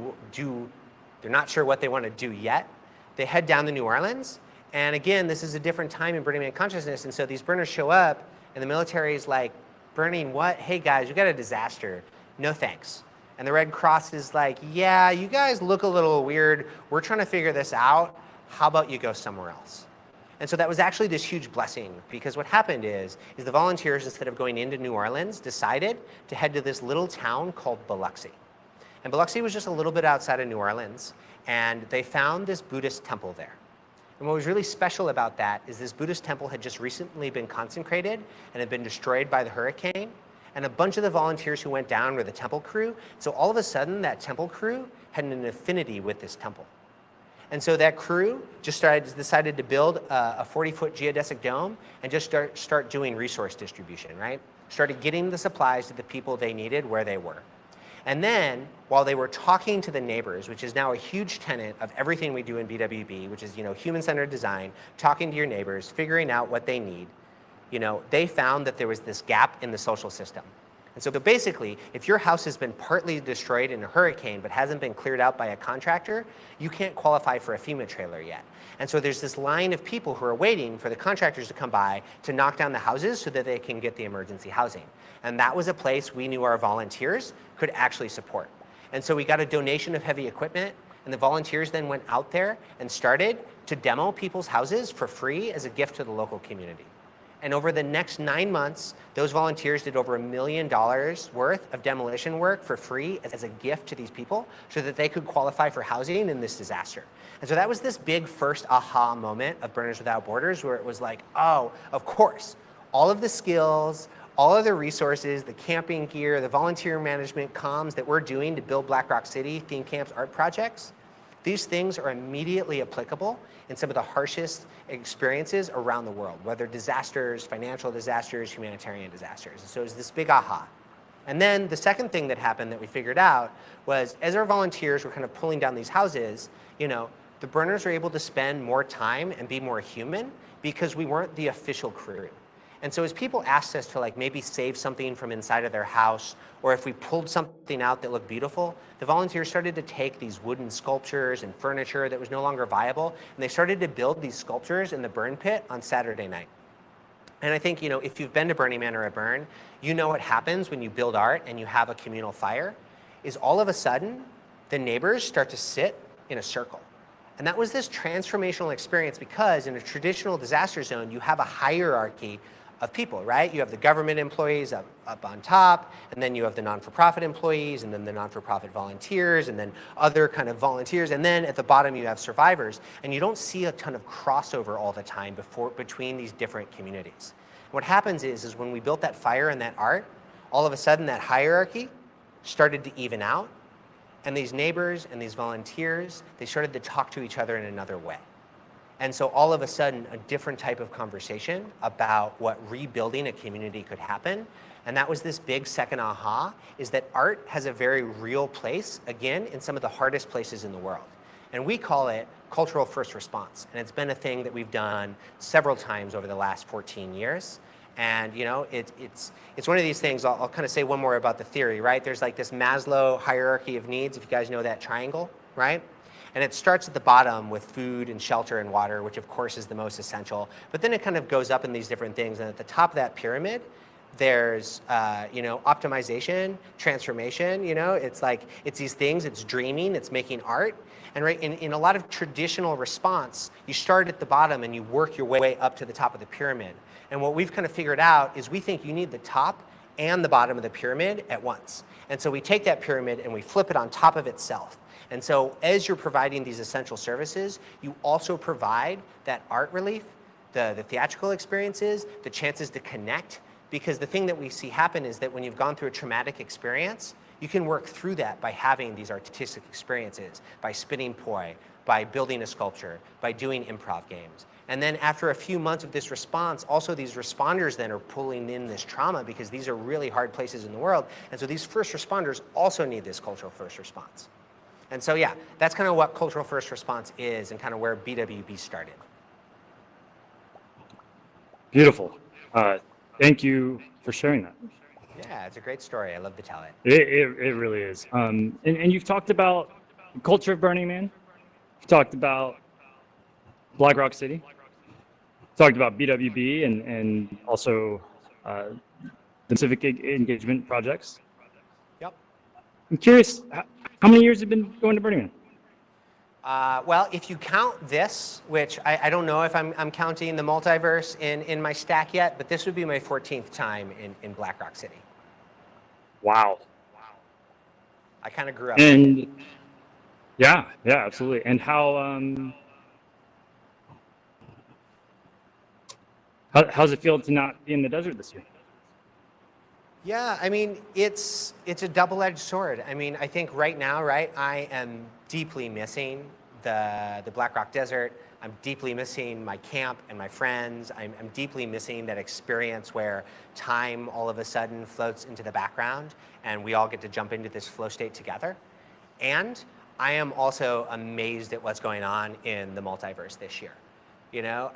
not sure what they want to do yet, they head down to New Orleans. And again, this is a different time in Burning Man consciousness. And so these burners show up, and the military is like, burning what? Hey guys, we got a disaster. No thanks. And the Red Cross is like, yeah, you guys look a little weird. We're trying to figure this out. How about you go somewhere else? And so that was actually this huge blessing, because what happened is the volunteers, instead of going into New Orleans, decided to head to this little town called Biloxi. And Biloxi was just a little bit outside of New Orleans, and they found this Buddhist temple there. And what was really special about that is this Buddhist temple had just recently been consecrated and had been destroyed by the hurricane. And a bunch of the volunteers who went down were the temple crew. So all of a sudden, that temple crew had an affinity with this temple. And so that crew just decided to build a 40-foot geodesic dome and just start doing resource distribution, right? Started getting the supplies to the people they needed where they were. And then, while they were talking to the neighbors, which is now a huge tenet of everything we do in BWB, which is human-centered design, talking to your neighbors, figuring out what they need, they found that there was this gap in the social system. And so basically, if your house has been partly destroyed in a hurricane but hasn't been cleared out by a contractor, you can't qualify for a FEMA trailer yet. And so there's this line of people who are waiting for the contractors to come by to knock down the houses so that they can get the emergency housing. And that was a place we knew our volunteers could actually support. And so we got a donation of heavy equipment, and the volunteers then went out there and started to demo people's houses for free as a gift to the local community. And over the next 9 months, those volunteers did over $1 million worth of demolition work for free as a gift to these people so that they could qualify for housing in this disaster. And so that was this big first aha moment of Burners Without Borders, where it was like, oh, of course, all of the skills, all of the resources, the camping gear, the volunteer management comms that we're doing to build Black Rock City, theme camps, art projects, these things are immediately applicable in some of the harshest experiences around the world, whether disasters, financial disasters, humanitarian disasters. And so it was this big aha. And then the second thing that happened that we figured out was, as our volunteers were kind of pulling down these houses, the burners were able to spend more time and be more human because we weren't the official crew. And so as people asked us to maybe save something from inside of their house, or if we pulled something out that looked beautiful, the volunteers started to take these wooden sculptures and furniture that was no longer viable, and they started to build these sculptures in the burn pit on Saturday night. And I think, if you've been to Burning Man or a burn, you know what happens when you build art and you have a communal fire, is all of a sudden, the neighbors start to sit in a circle. And that was this transformational experience, because in a traditional disaster zone, you have a hierarchy of people, right? You have the government employees up on top, and then you have the non-for-profit employees, and then the non-for-profit volunteers, and then other kind of volunteers, and then at the bottom you have survivors. And you don't see a ton of crossover all the time between these different communities. What happens is when we built that fire and that art, all of a sudden that hierarchy started to even out, and these neighbors and these volunteers, they started to talk to each other in another way. And so all of a sudden, a different type of conversation about what rebuilding a community could happen. And that was this big second aha, is that art has a very real place, again, in some of the hardest places in the world. And we call it cultural first response. And it's been a thing that we've done several times over the last 14 years. And it's one of these things, I'll kind of say one more about the theory, right? There's this Maslow hierarchy of needs, if you guys know that triangle, right? And it starts at the bottom with food and shelter and water, which of course is the most essential. But then it kind of goes up in these different things. And at the top of that pyramid, there's optimization, transformation. It's like it's these things. It's dreaming. It's making art. And right in a lot of traditional response, you start at the bottom and you work your way up to the top of the pyramid. And what we've kind of figured out is we think you need the top and the bottom of the pyramid at once. And so we take that pyramid and we flip it on top of itself. And so as you're providing these essential services, you also provide that art relief, the theatrical experiences, the chances to connect. Because the thing that we see happen is that when you've gone through a traumatic experience, you can work through that by having these artistic experiences, by spinning poi, by building a sculpture, by doing improv games. And then after a few months of this response, also these responders then are pulling in this trauma because these are really hard places in the world. And so these first responders also need this cultural first response. And so yeah, that's kind of what cultural first response is and kind of where BWB started. Beautiful. Thank you for sharing that. Yeah, it's a great story. I love to tell it. It really is. And you've talked about the culture of Burning Man. You've talked about Black Rock City. Talked about BWB and also the civic engagement projects. Yep. I'm curious, how many years have you been going to Burning Man? Well, if you count this, which I don't know if I'm counting the multiverse in my stack yet, but this would be my 14th time in Black Rock City. Wow. I kind of grew up. And yeah, absolutely. And how's it feel to not be in the desert this year? Yeah, I mean, it's a double-edged sword. I mean, I think right now, right, I am deeply missing the Black Rock Desert. I'm deeply missing my camp and my friends. I'm deeply missing that experience where time all of a sudden floats into the background and we all get to jump into this flow state together. And I am also amazed at what's going on in the multiverse this year.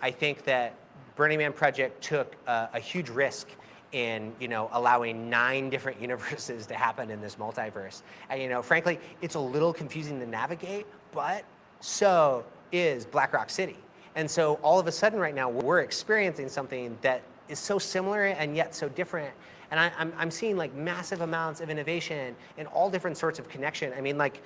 I think that Burning Man Project took a huge risk in allowing 9 different universes to happen in this multiverse. And frankly, it's a little confusing to navigate, but so is Black Rock City. And so all of a sudden right now we're experiencing something that is so similar and yet so different. And I'm seeing like massive amounts of innovation and all different sorts of connection. I mean, like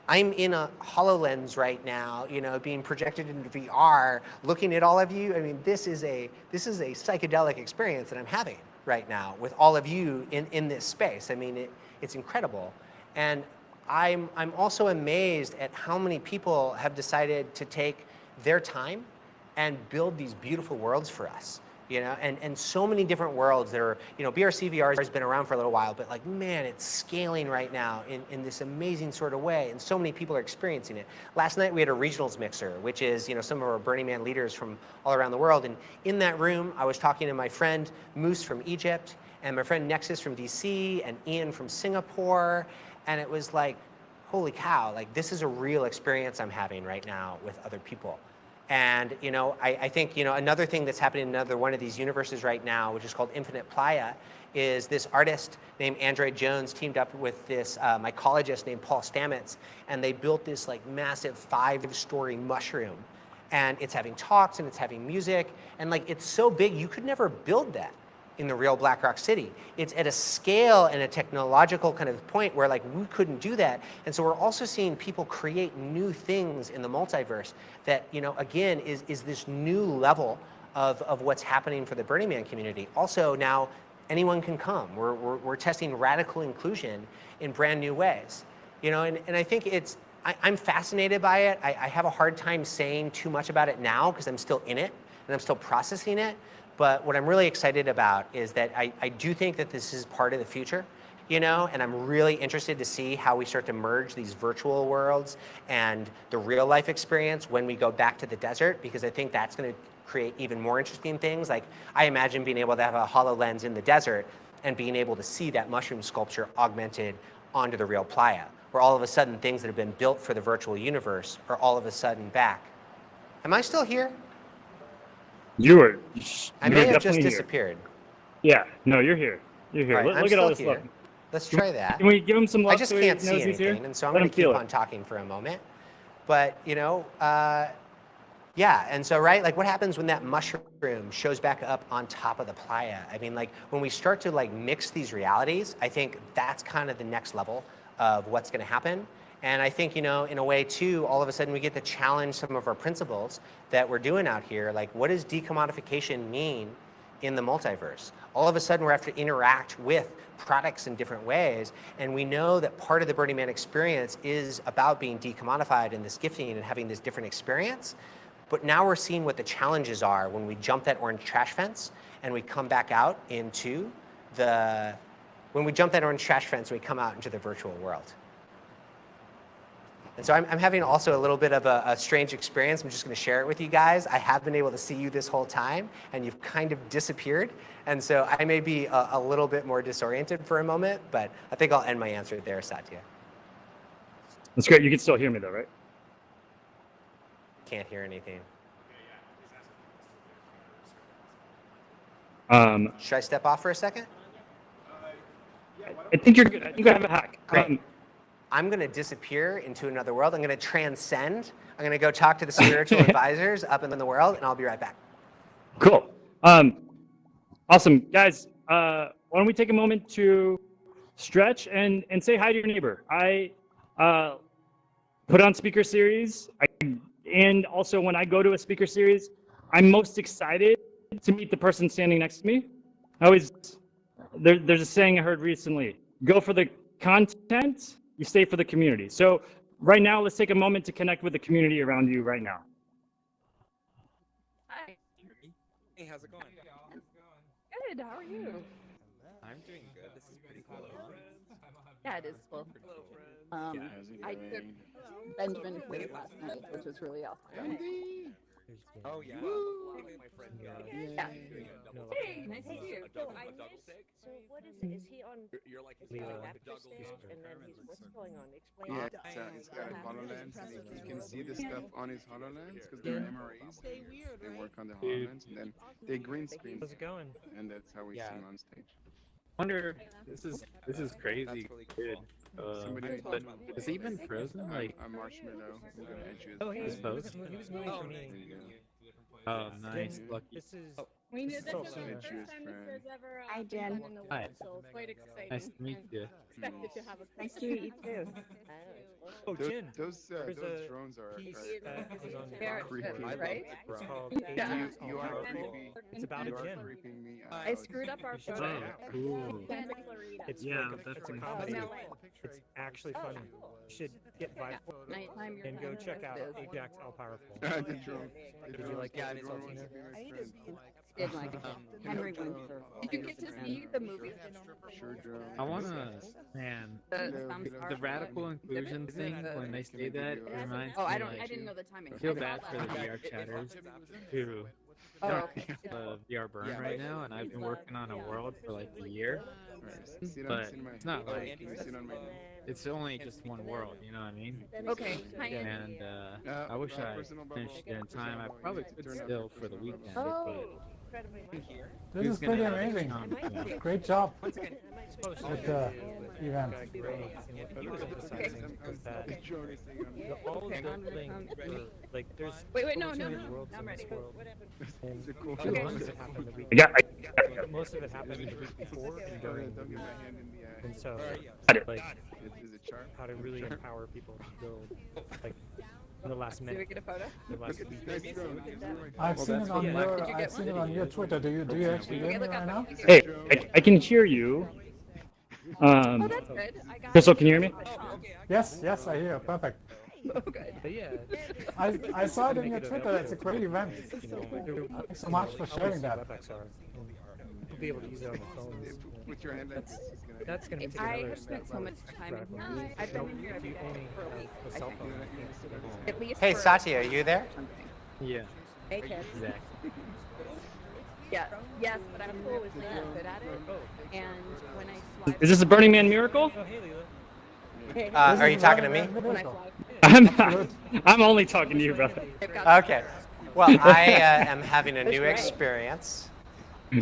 I'm in a HoloLens right now, being projected into VR, looking at all of you. I mean, this is a psychedelic experience that I'm having right now with all of you in this space. I mean, it's incredible. And I'm also amazed at how many people have decided to take their time and build these beautiful worlds for us. And so many different worlds that are, BRC VR has been around for a little while, but like, man, it's scaling right now in this amazing sort of way, and so many people are experiencing it. Last night we had a regionals mixer, which is, some of our Burning Man leaders from all around the world, and in that room I was talking to my friend Moose from Egypt, and my friend Nexus from DC, and Ian from Singapore, and it was like, holy cow, like this is a real experience I'm having right now with other people. And I think another thing that's happening in another one of these universes right now, which is called Infinite Playa, is this artist named Android Jones teamed up with this mycologist named Paul Stamets, and they built this like massive 5-story mushroom, and it's having talks and it's having music, and like it's so big you could never build that in the real Black Rock City. It's at a scale and a technological kind of point where like we couldn't do that. And so we're also seeing people create new things in the multiverse that, again, is this new level of what's happening for the Burning Man community. Also now anyone can come. We're testing radical inclusion in brand new ways. And I think I'm fascinated by it. I have a hard time saying too much about it now because I'm still in it and I'm still processing it. But what I'm really excited about is that I do think that this is part of the future, and I'm really interested to see how we start to merge these virtual worlds and the real life experience when we go back to the desert, because I think that's going to create even more interesting things. Like I imagine being able to have a HoloLens in the desert and being able to see that mushroom sculpture augmented onto the real playa, where all of a sudden things that have been built for the virtual universe are all of a sudden back. Am I still here? I may have just disappeared. Yeah, no, you're here. You're here. Right, Look at all this here. love. Let's try that. Can we give him some love? I just can't see anything, and so I'm going to keep on talking for a moment. But Yeah, and so, right, like what happens when that mushroom shows back up on top of the playa? I mean, like when we start to like mix these realities, I think that's kind of the next level of what's gonna happen. And I think, you know, in a way too, all of a sudden we get to challenge some of our principles that we're doing out here. Like what does decommodification mean in the multiverse? All of a sudden we have to interact with products in different ways. And we know that part of the Burning Man experience is about being decommodified and this gifting and having this different experience. But now we're seeing what the challenges are when we jump that orange trash fence and we come back out into the, when we jump that orange trash fence, we come out into the virtual world. And so I'm having also a little bit of a strange experience. I'm just going to share it with you guys. I have been able to see you this whole time, and you've kind of disappeared. And so I may be a little bit more disoriented for a moment, but I think I'll end my answer there, Satya. That's great. You can still hear me though, right? Can't hear anything. Should I step off for a second? I think you're good. I think I have a hack. Great. I'm going to disappear into another world. I'm going to transcend. I'm going to go talk to the spiritual advisors up in the world, and I'll be right back. Cool. Awesome. Guys, why don't we take a moment to stretch and say hi to your neighbor. I put on speaker series, and also when I go to a speaker series, I'm most excited to meet the person standing next to me. There's a saying I heard recently, go for the content, you stay for the community. So right now, let's take a moment to connect with the community around you right now. Hi. Hey, how's it going? Good. How are you? I'm doing good. This is pretty cool. Yeah, it is cool. I took Benjamin quiz last night, which was really awesome. Oh yeah. My friend. Yeah. Hey, nice to see you. So what is it? Is he on? You're like after stage, and then he's what's going on? Explain. Yeah, it's got a HoloLens. You can see the stuff on his HoloLens because they're MREs. They work on the HoloLens, and then they green screen. How's it going? And that's how we see him on stage. Wonder, this is crazy good. But is he even frozen? Like I'm Marshmallow. I'm gonna edge you. Oh, he was moving Oh, for me. oh, nice. Lucky. This is. We knew this so was the soon. first time this was ever Hi, Jen. in the Hi. world, so quite exciting. Nice to meet you. Expected to have a Nice to meet you too. Oh, Jen. Those There's a drones are piece that was on Very creepy. good, right? It's called Yeah. Agents You All are Powerful. creepy. It's about a You are Jen. creeping me out. I screwed up our You should photo. check it out. Cool. Santa Clarita. It's Yeah, like that's it's a a comedy. No. It's actually funny. You should get by Nighttime, you're and go kind of check out this. Ajax All Powerful. The drone. Did you like the it? drone wants to be my friend. Did like it. Henry Winsor. Did you get to see the movie? Sure, drone. I wanna, man, The thumbs the up radical and inclusion exhibit? thing when they say that it reminds Oh, me I like, didn't know the timing. I feel I saw bad that. for the VR chatters who Oh, don't okay. VR burn right now, and I've been working on a world for like a year, but it's not like it's only just one world, you know what I mean? Okay. Hi. And I wish I finished it in time. I probably could still for the weekend, Oh. but This is pretty amazing. Great job with the event. He was emphasizing that all of the things were like there's Wait, no, worlds I'm in ready. this world. And Okay. most of it happened the week most of it happened the week before and during the week. And so like how to really empower people to build like in the last minute. Did we get a photo? The last week. I've seen it on your I've seen it on your Twitter. Do you actually hear me right now? Hey, I can hear you. Oh, that's good. I got Crystal, can you hear me? Yes, I hear. Perfect. Oh, good. But yeah. I saw it in your Twitter. It's a great event. Thanks so much for sharing that. We'll be able to use it on the phones. With your hand, That's going to take I another have spent so much time in here. radical I've been in here if you only for a week. have a I cell think. phone, you can't see everything. At least Hey, for Satya, are you there? yeah, Hey, kids. exactly. Yeah. Yes, but I'm cool with not good at it. And when I slide. Is this a Burning Man miracle? Oh, hey, Leela. Hey, Are you talking to me? when I fly. I'm only talking to you, brother. They've got Okay. Well, I am having a new experience.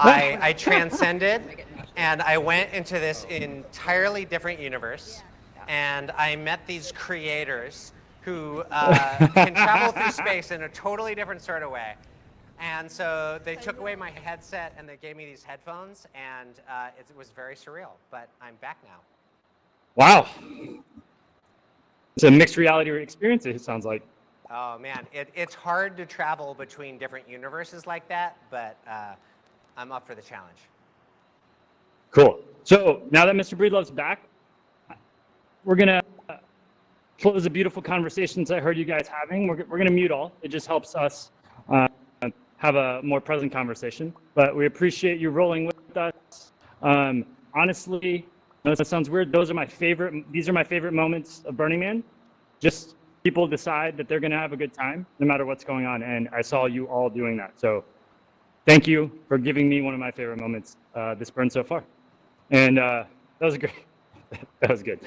I transcended and I went into this entirely different universe and I met these creators who can travel through space in a totally different sort of way. And so they took away my headset and they gave me these headphones, and it was very surreal, but I'm back now. Wow. It's a mixed reality experience, it sounds like. Oh man, it's hard to travel between different universes like that, but I'm up for the challenge. Cool. So now that Mr. Breedlove's back, we're gonna close the beautiful conversations I heard you guys having. We're gonna mute all. It just helps us have a more present conversation. But we appreciate you rolling with us. Honestly, I know that sounds weird. These are my favorite moments of Burning Man. Just people decide that they're gonna have a good time no matter what's going on, and I saw you all doing that. So thank you for giving me one of my favorite moments this burn so far. And that was great. That was good.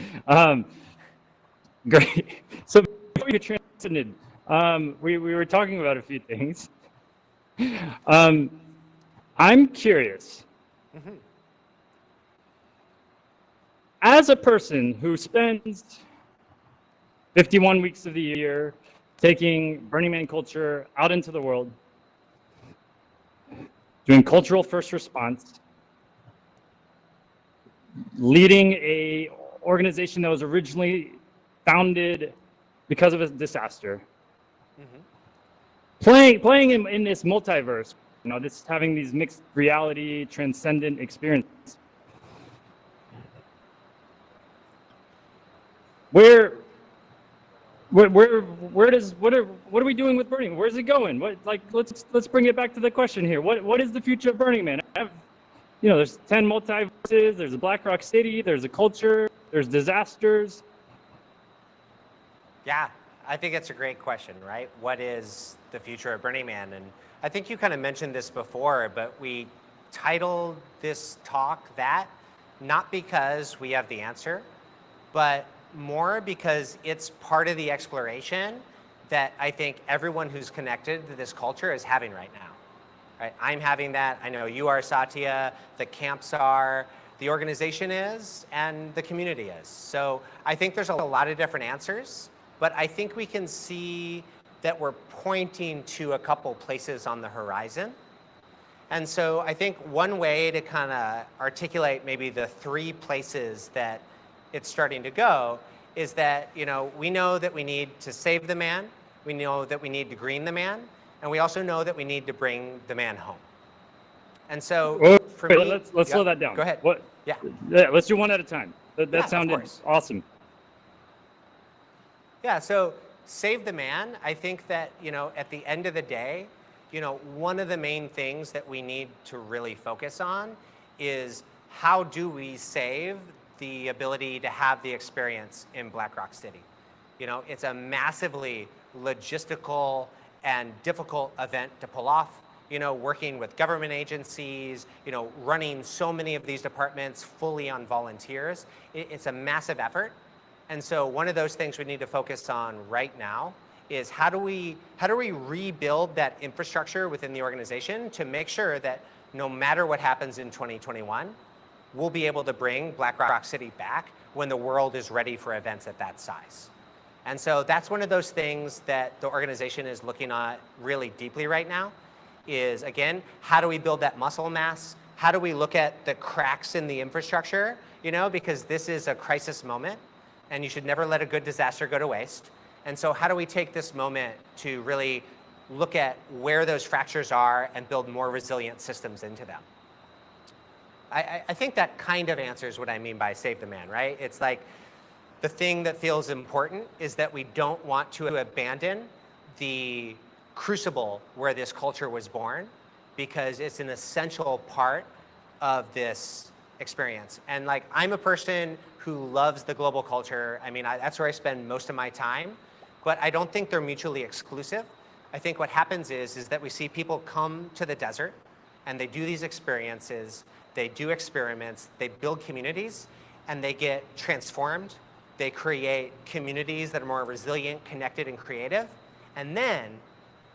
Great. So before you transcended, we were talking about a few things. I'm curious. Mm-hmm. As a person who spends 51 weeks of the year taking Burning Man culture out into the world, doing cultural first response, leading a organization that was originally founded because of a disaster, playing in this multiverse, this having these mixed reality, transcendent experiences. What are we doing with Burning? Where's it going? Let's bring it back to the question here. What is the future of Burning Man? There's 10 multiverses, there's a Black Rock City, there's a culture, there's disasters. Yeah, I think it's a great question, right? What is the future of Burning Man? And I think you kind of mentioned this before, but we titled this talk that, not because we have the answer, but more because it's part of the exploration that I think everyone who's connected to this culture is having right now. Right? I'm having that. I know you are, Satya, the camps are, the organization is, and the community is. So I think there's a lot of different answers, but I think we can see that we're pointing to a couple places on the horizon. And so I think one way to kind of articulate maybe the 3 places that it's starting to go is that, we know that we need to save the man, we know that we need to green the man, and we also know that we need to bring the man home. And so for me, let's slow that down. Go ahead. Yeah, let's do one at a time. That sounded awesome. Yeah, so save the man, I think that, at the end of the day, one of the main things that we need to really focus on is how do we save the ability to have the experience in Black Rock City. It's a massively logistical and difficult event to pull off, working with government agencies, running so many of these departments fully on volunteers. It's a massive effort. And so one of those things we need to focus on right now is how do we rebuild that infrastructure within the organization to make sure that no matter what happens in 2021, we'll be able to bring Black Rock City back when the world is ready for events at that size. And so that's one of those things that the organization is looking at really deeply right now is, again, how do we build that muscle mass? How do we look at the cracks in the infrastructure? Because this is a crisis moment and you should never let a good disaster go to waste. And so how do we take this moment to really look at where those fractures are and build more resilient systems into them? I think that kind of answers what I mean by save the man, right? It's like the thing that feels important is that we don't want to abandon the crucible where this culture was born because it's an essential part of this experience. And I'm a person who loves the global culture. That's where I spend most of my time, but I don't think they're mutually exclusive. I think what happens is that we see people come to the desert and they do these experiences, they do experiments, they build communities, and they get transformed. They create communities that are more resilient, connected, and creative. And then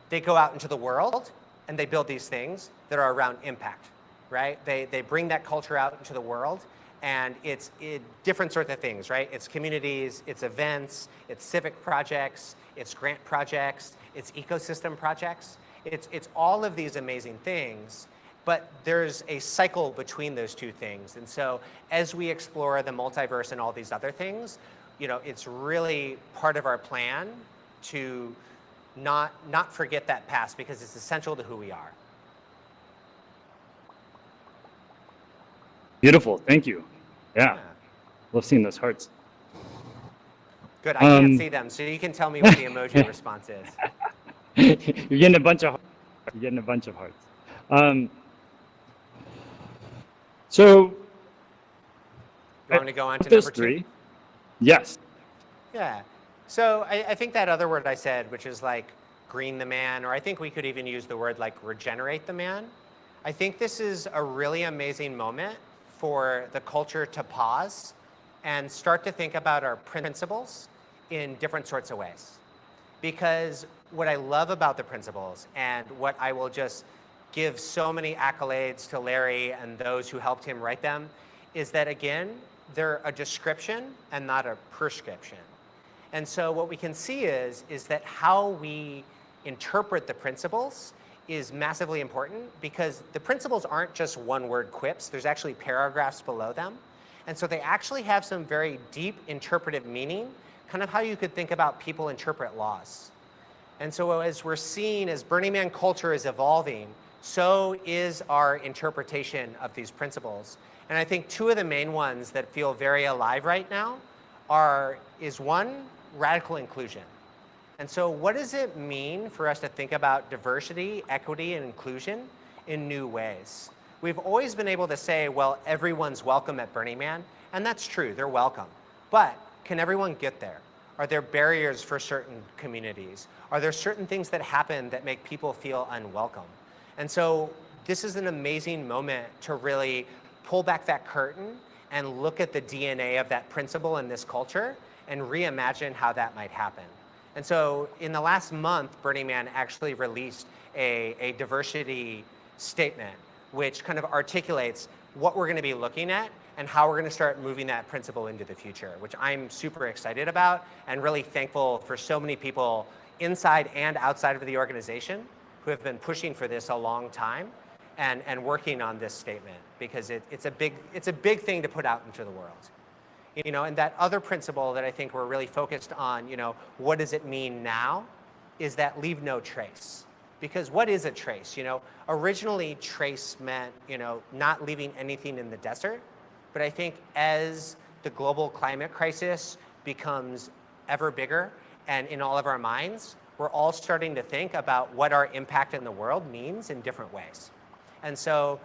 they go out into the world and they build these things that are around impact, right? They bring that culture out into the world And it's different sorts of things, right? It's communities, it's events, it's civic projects, it's grant projects, it's ecosystem projects. It's all of these amazing things, but there's a cycle between those two things. And so as we explore the multiverse and all these other things, it's really part of our plan to not forget that past, because it's essential to who we are. Beautiful, thank you. Yeah, love seeing those hearts. Good, I can't see them, so you can tell me what the emoji response is. You're getting a bunch of hearts. You're getting a bunch of hearts. So, you want me to go on to number 2? Yes. Yeah. So I think that other word I said, which is like green the man, or I think we could even use the word like regenerate the man. I think this is a really amazing moment for the culture to pause and start to think about our principles in different sorts of ways. Because what I love about the principles, and what I will just give so many accolades to Larry and those who helped him write them, is that again, they're a description and not a prescription. And so what we can see is that how we interpret the principles is massively important, because the principles aren't just one-word quips. There's actually paragraphs below them. And so they actually have some very deep interpretive meaning, kind of how you could think about people interpret laws. And so as we're seeing, as Burning Man culture is evolving, so is our interpretation of these principles. And I think two of the main ones that feel very alive right now is one, radical inclusion. And so what does it mean for us to think about diversity, equity, and inclusion in new ways? We've always been able to say, well, everyone's welcome at Burning Man, and that's true, they're welcome. But can everyone get there? Are there barriers for certain communities? Are there certain things that happen that make people feel unwelcome? And so this is an amazing moment to really pull back that curtain and look at the DNA of that principle in this culture and reimagine how that might happen. And so in the last month, Burning Man actually released a diversity statement, which kind of articulates what we're going to be looking at and how we're going to start moving that principle into the future, which I'm super excited about and really thankful for so many people inside and outside of the organization who have been pushing for this a long time and working on this statement, because it's a big thing to put out into the world. And that other principle that I think we're really focused on, what does it mean now, is that leave no trace. Because what is a trace? Originally trace meant, not leaving anything in the desert. But I think as the global climate crisis becomes ever bigger and in all of our minds, we're all starting to think about what our impact in the world means in different ways. And so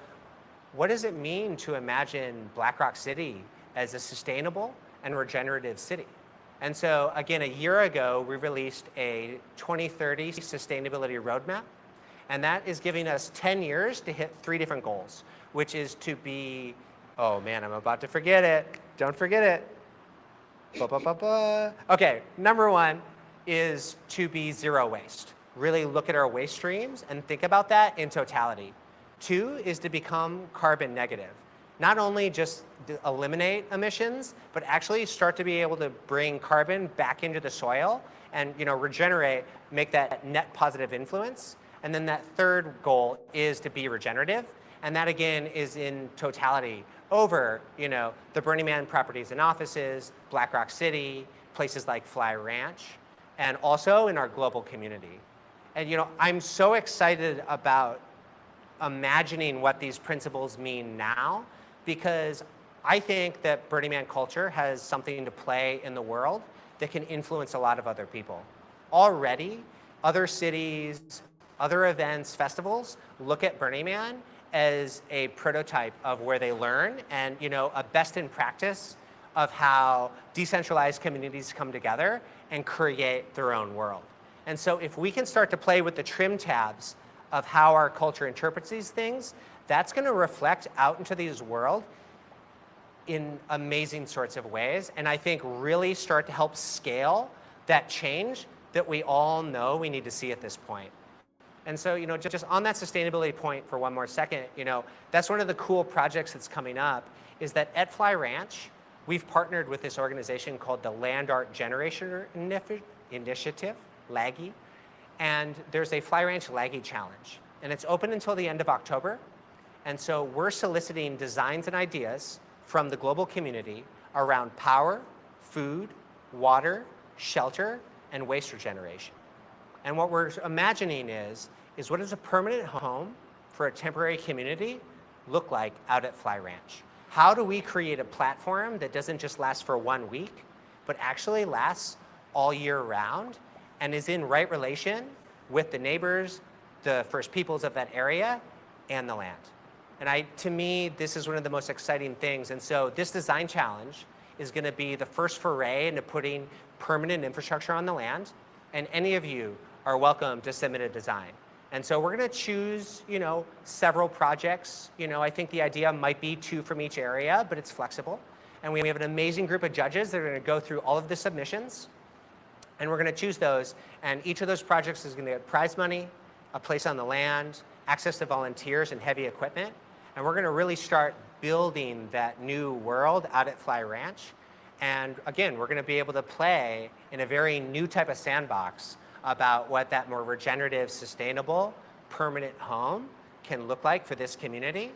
what does it mean to imagine Black Rock City as a sustainable and regenerative city? And so again, a year ago, we released a 2030 sustainability roadmap. And that is giving us 10 years to hit 3 different goals, which is to be, oh man, I'm about to forget it. Don't forget it. Okay, number 1 is to be zero waste. Really look at our waste streams and think about that in totality. 2 is to become carbon negative. Not only just eliminate emissions, but actually start to be able to bring carbon back into the soil and regenerate, make that net positive influence. And then that 3rd goal is to be regenerative. And that again is in totality over the Burning Man properties and offices, Black Rock City, places like Fly Ranch, and also in our global community. And I'm so excited about imagining what these principles mean now, because I think that Burning Man culture has something to play in the world that can influence a lot of other people. Already, other cities, other events, festivals look at Burning Man as a prototype of where they learn and a best in practice of how decentralized communities come together and create their own world. And so if we can start to play with the trim tabs of how our culture interprets these things, that's going to reflect out into this world in amazing sorts of ways, and I think really start to help scale that change that we all know we need to see at this point. And so, just on that sustainability point for one more second, that's one of the cool projects that's coming up is that at Fly Ranch, we've partnered with this organization called the Land Art Generation Initiative, LAGI, and there's a Fly Ranch LAGI Challenge, and it's open until the end of October, and so we're soliciting designs and ideas from the global community around power, food, water, shelter, and waste regeneration. And what we're imagining is what does a permanent home for a temporary community look like out at Fly Ranch? How do we create a platform that doesn't just last for 1 week, but actually lasts all year round and is in right relation with the neighbors, the First Peoples of that area, and the land? And to me, this is one of the most exciting things. And so this design challenge is going to be the first foray into putting permanent infrastructure on the land. And any of you are welcome to submit a design. And so we're going to choose, several projects. I think the idea might be 2 from each area, but it's flexible. And we have an amazing group of judges that are going to go through all of the submissions. And we're going to choose those. And each of those projects is going to get prize money, a place on the land, access to volunteers and heavy equipment. And we're going to really start building that new world out at Fly Ranch. And again, we're going to be able to play in a very new type of sandbox about what that more regenerative, sustainable, permanent home can look like for this community.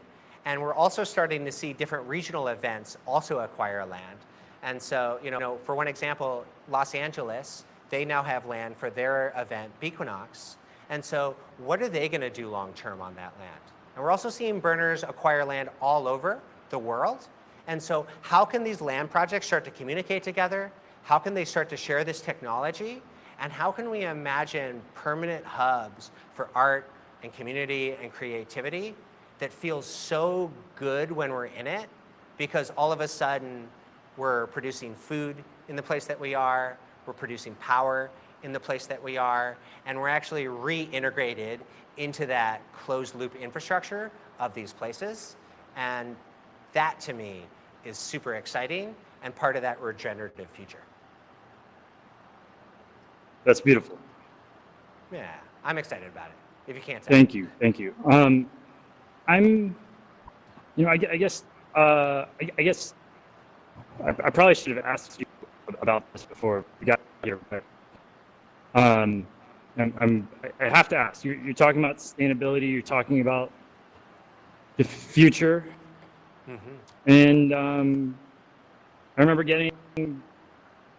And we're also starting to see different regional events also acquire land. And so, for one example, Los Angeles, they now have land for their event, Bequinox. And so what are they going to do long term on that land? And we're also seeing burners acquire land all over the world. And so how can these land projects start to communicate together? How can they start to share this technology? And how can we imagine permanent hubs for art and community and creativity that feels so good when we're in it? Because all of a sudden, we're producing food in the place that we are, we're producing power in the place that we are, and we're actually reintegrated into that closed loop infrastructure of these places. And that, to me, is super exciting and part of that regenerative future. That's beautiful. Yeah, I'm excited about it, if you can't tell. Thank you. I guess I probably should have asked you about this before we got here, but I have to ask. You're talking about sustainability. You're talking about the future, and I remember getting an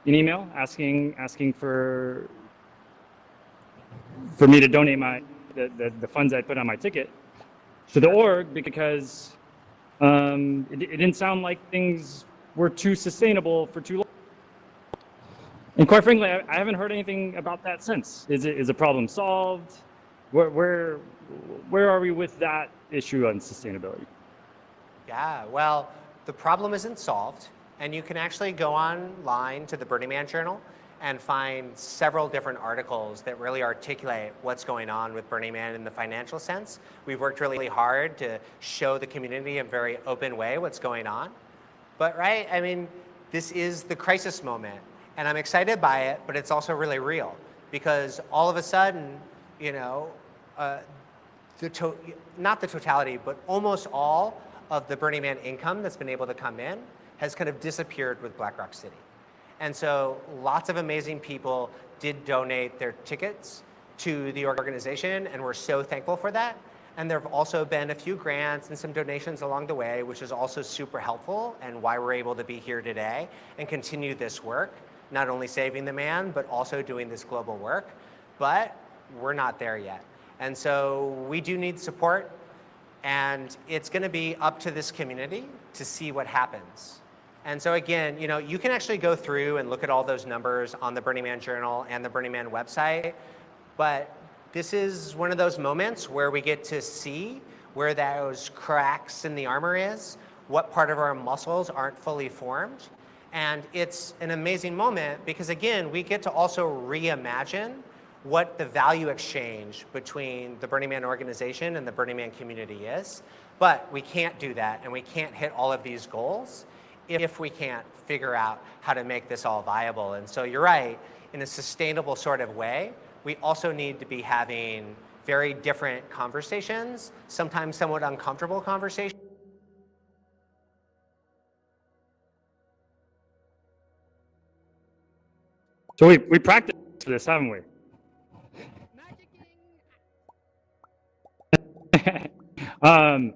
email asking for me to donate the funds I put on my ticket to the org because it didn't sound like things were too sustainable for too long. And quite frankly, I haven't heard anything about that since. Is the problem solved? Where are we with that issue on sustainability? Yeah, well, the problem isn't solved, and you can actually go online to the Burning Man Journal and find several different articles that really articulate what's going on with Burning Man in the financial sense. We've worked really hard to show the community in a very open way what's going on. But this is the crisis moment, and I'm excited by it, but it's also really real because all of a sudden, not the totality, but almost all of the Burning Man income that's been able to come in has kind of disappeared with Black Rock City. And so lots of amazing people did donate their tickets to the organization, and we're so thankful for that. And there have also been a few grants and some donations along the way, which is also super helpful and why we're able to be here today and continue this work, not only saving the man, but also doing this global work. But we're not there yet. And so we do need support, and it's going to be up to this community to see what happens. And so again, you can actually go through and look at all those numbers on the Burning Man Journal and the Burning Man website, but this is one of those moments where we get to see where those cracks in the armor is, what part of our muscles aren't fully formed. And it's an amazing moment because again, we get to also reimagine what the value exchange between the Burning Man organization and the Burning Man community is. But we can't do that, and we can't hit all of these goals if we can't figure out how to make this all viable. And so you're right, in a sustainable sort of way, we also need to be having very different conversations, sometimes somewhat uncomfortable conversations. So we practiced this, haven't we? I'm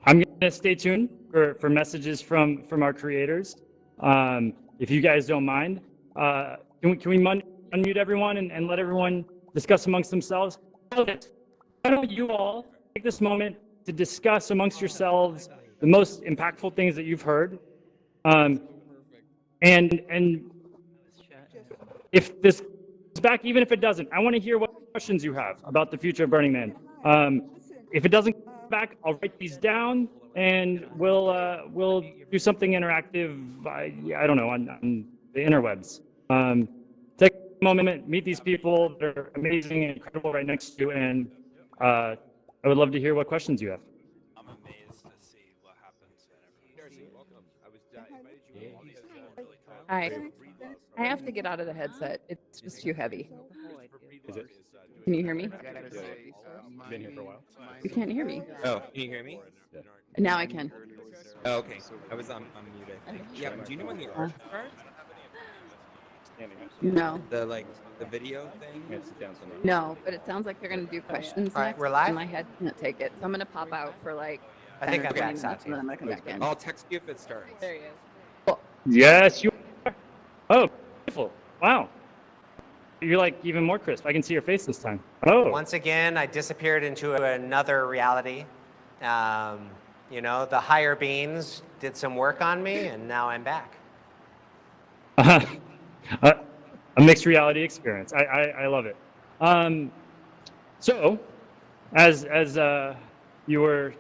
gonna stay tuned for messages from our creators. If you guys don't mind, can we unmute everyone and let everyone discuss amongst themselves? Why don't you all take this moment to discuss amongst yourselves the most impactful things that you've heard, and if this comes back, even if it doesn't, I want to hear what questions you have about the future of Burning Man. If it doesn't come back, I'll write these down and we'll do something interactive. I don't know, on the interwebs. Take a moment, meet these people. They're amazing and incredible right next to you, and I would love to hear what questions you have. I'm amazed to see what happens whenever. Welcome. I was invited you all because Hi. I have to get out of the headset. It's just too heavy. Is it? Can you hear me? Been here for a while. You can't hear me. Oh, can you hear me? Now I can. Oh, okay. I was on mute, I think. Yeah, do you know when the art starts? No. The video thing? No, but it sounds like they're going to do questions All right, next. we're live? And my head can't take it. So I'm going to pop out for like I think 10 or I'm 20 back, minutes and then I'm going to come back in. I'll text you if it starts. There he is. Yes, you are. Oh, beautiful. Wow. You're like even more crisp. I can see your face this time. Oh. Once again, I disappeared into another reality. You know, the higher beings did some work on me, and now I'm back. A mixed reality experience. I love it. So, as you were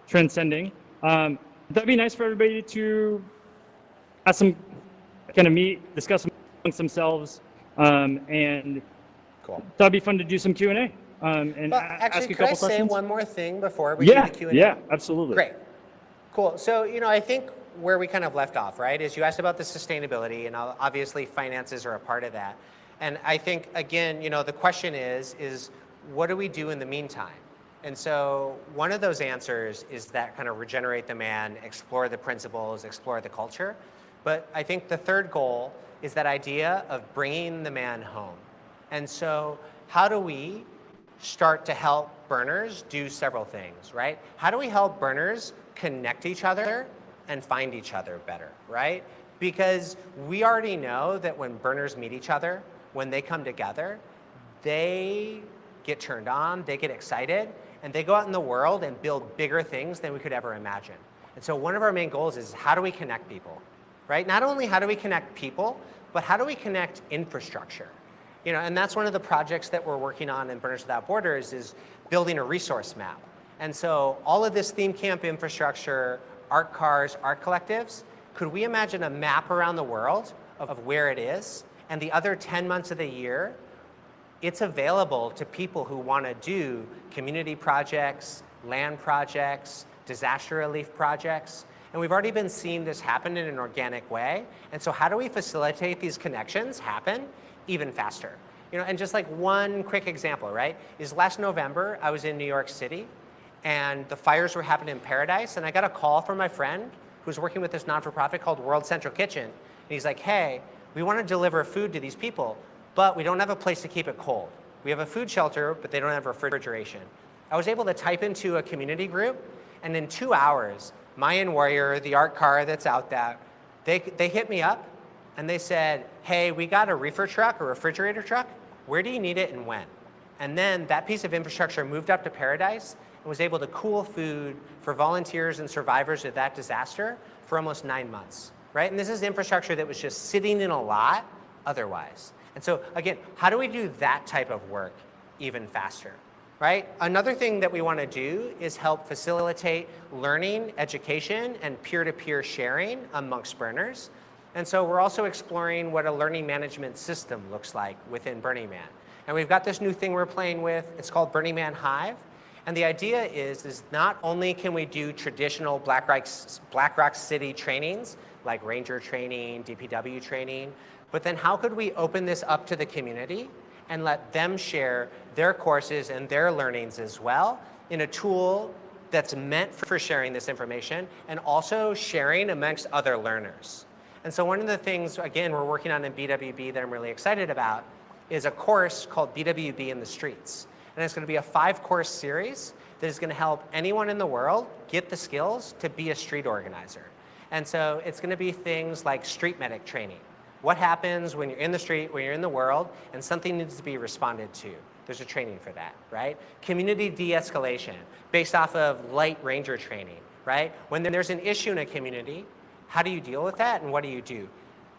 transcending, that'd be nice for everybody to have some kind of meet, discuss amongst themselves, and cool. That'd be fun to do some Q&A. And Well, ask actually, a could couple I say questions. one more thing before we do the Q&A? Yeah, absolutely. Great. Cool. So, you know, I think where we kind of left off, right, is you asked about the sustainability, and obviously finances are a part of that. And I think, again, you know, the question is what do we do in the meantime? And so one of those answers is that kind of regenerate the man, explore the principles, explore the culture. But I think the third goal is that idea of bringing the man home. And so how do we start to help burners do several things, right? How do we help burners connect each other and find each other better, right? Because we already know that when burners meet each other, when they come together, they get turned on, they get excited, and they go out in the world and build bigger things than we could ever imagine. And so one of our main goals is how do we connect people, right? Not only how do we connect people, but how do we connect infrastructure? You know, and that's one of the projects that we're working on in Burners Without Borders is building a resource map. And so all of this theme camp infrastructure, art cars, art collectives, could we imagine a map around the world of where it is? And the other 10 months of the year, it's available to people who want to do community projects, land projects, disaster relief projects. And we've already been seeing this happen in an organic way. And so how do we facilitate these connections happen even faster? You know, and just like one quick example, right, is last November, I was in New York City, and the fires were happening in Paradise, and I got a call from my friend who's working with this non-for-profit called World Central Kitchen. And he's like, hey, we want to deliver food to these people, but we don't have a place to keep it cold. We have a food shelter, but they don't have refrigeration. I was able to type into a community group, and in 2 hours, Mayan Warrior, the art car that's out there, they hit me up, and they said, hey, we got a reefer truck, a refrigerator truck. Where do you need it and when? And then that piece of infrastructure moved up to Paradise and was able to cool food for volunteers and survivors of that disaster for almost 9 months, right? And this is infrastructure that was just sitting in a lot otherwise. And so again, how do we do that type of work even faster, right? Another thing that we want to do is help facilitate learning, education, and peer-to-peer sharing amongst burners. And so we're also exploring what a learning management system looks like within Burning Man. And we've got this new thing we're playing with. It's called Burning Man Hive. And the idea is not only can we do traditional Black Rock City trainings, like ranger training, DPW training, but then how could we open this up to the community and let them share their courses and their learnings as well in a tool that's meant for sharing this information and also sharing amongst other learners. And so one of the things, again, we're working on in BWB that I'm really excited about is a course called BWB in the Streets. And it's going to be a 5-course series that is going to help anyone in the world get the skills to be a street organizer. And so it's going to be things like street medic training. What happens when you're in the street, when you're in the world, and something needs to be responded to? There's a training for that, right? Community de-escalation based off of light ranger training, right? When there's an issue in a community, how do you deal with that and what do you do?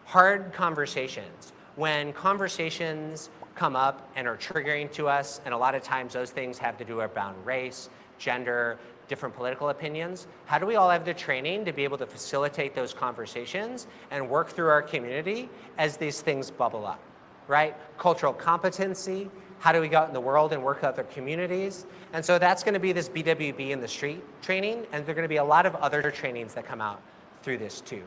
Hard conversations. When conversations come up and are triggering to us, and a lot of times those things have to do around race, gender, different political opinions, how do we all have the training to be able to facilitate those conversations and work through our community as these things bubble up, right? Cultural competency, how do we go out in the world and work with other communities? And so that's gonna be this BWB in the street training, and there are gonna be a lot of other trainings that come out through this too.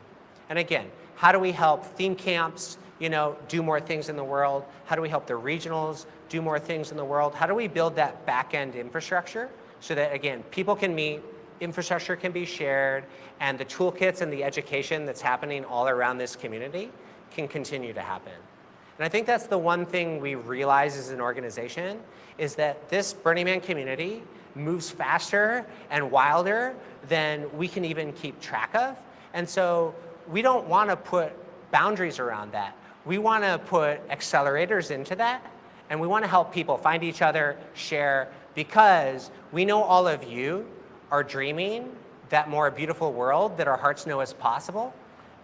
And again, how do we help theme camps, do more things in the world? How do we help the regionals do more things in the world? How do we build that back-end infrastructure so that, again, people can meet, infrastructure can be shared, and the toolkits and the education that's happening all around this community can continue to happen. And I think that's the one thing we realize as an organization is that this Burning Man community moves faster and wilder than we can even keep track of. And so we don't want to put boundaries around that. We want to put accelerators into that, and we want to help people find each other, share, because we know all of you are dreaming that more beautiful world that our hearts know is possible,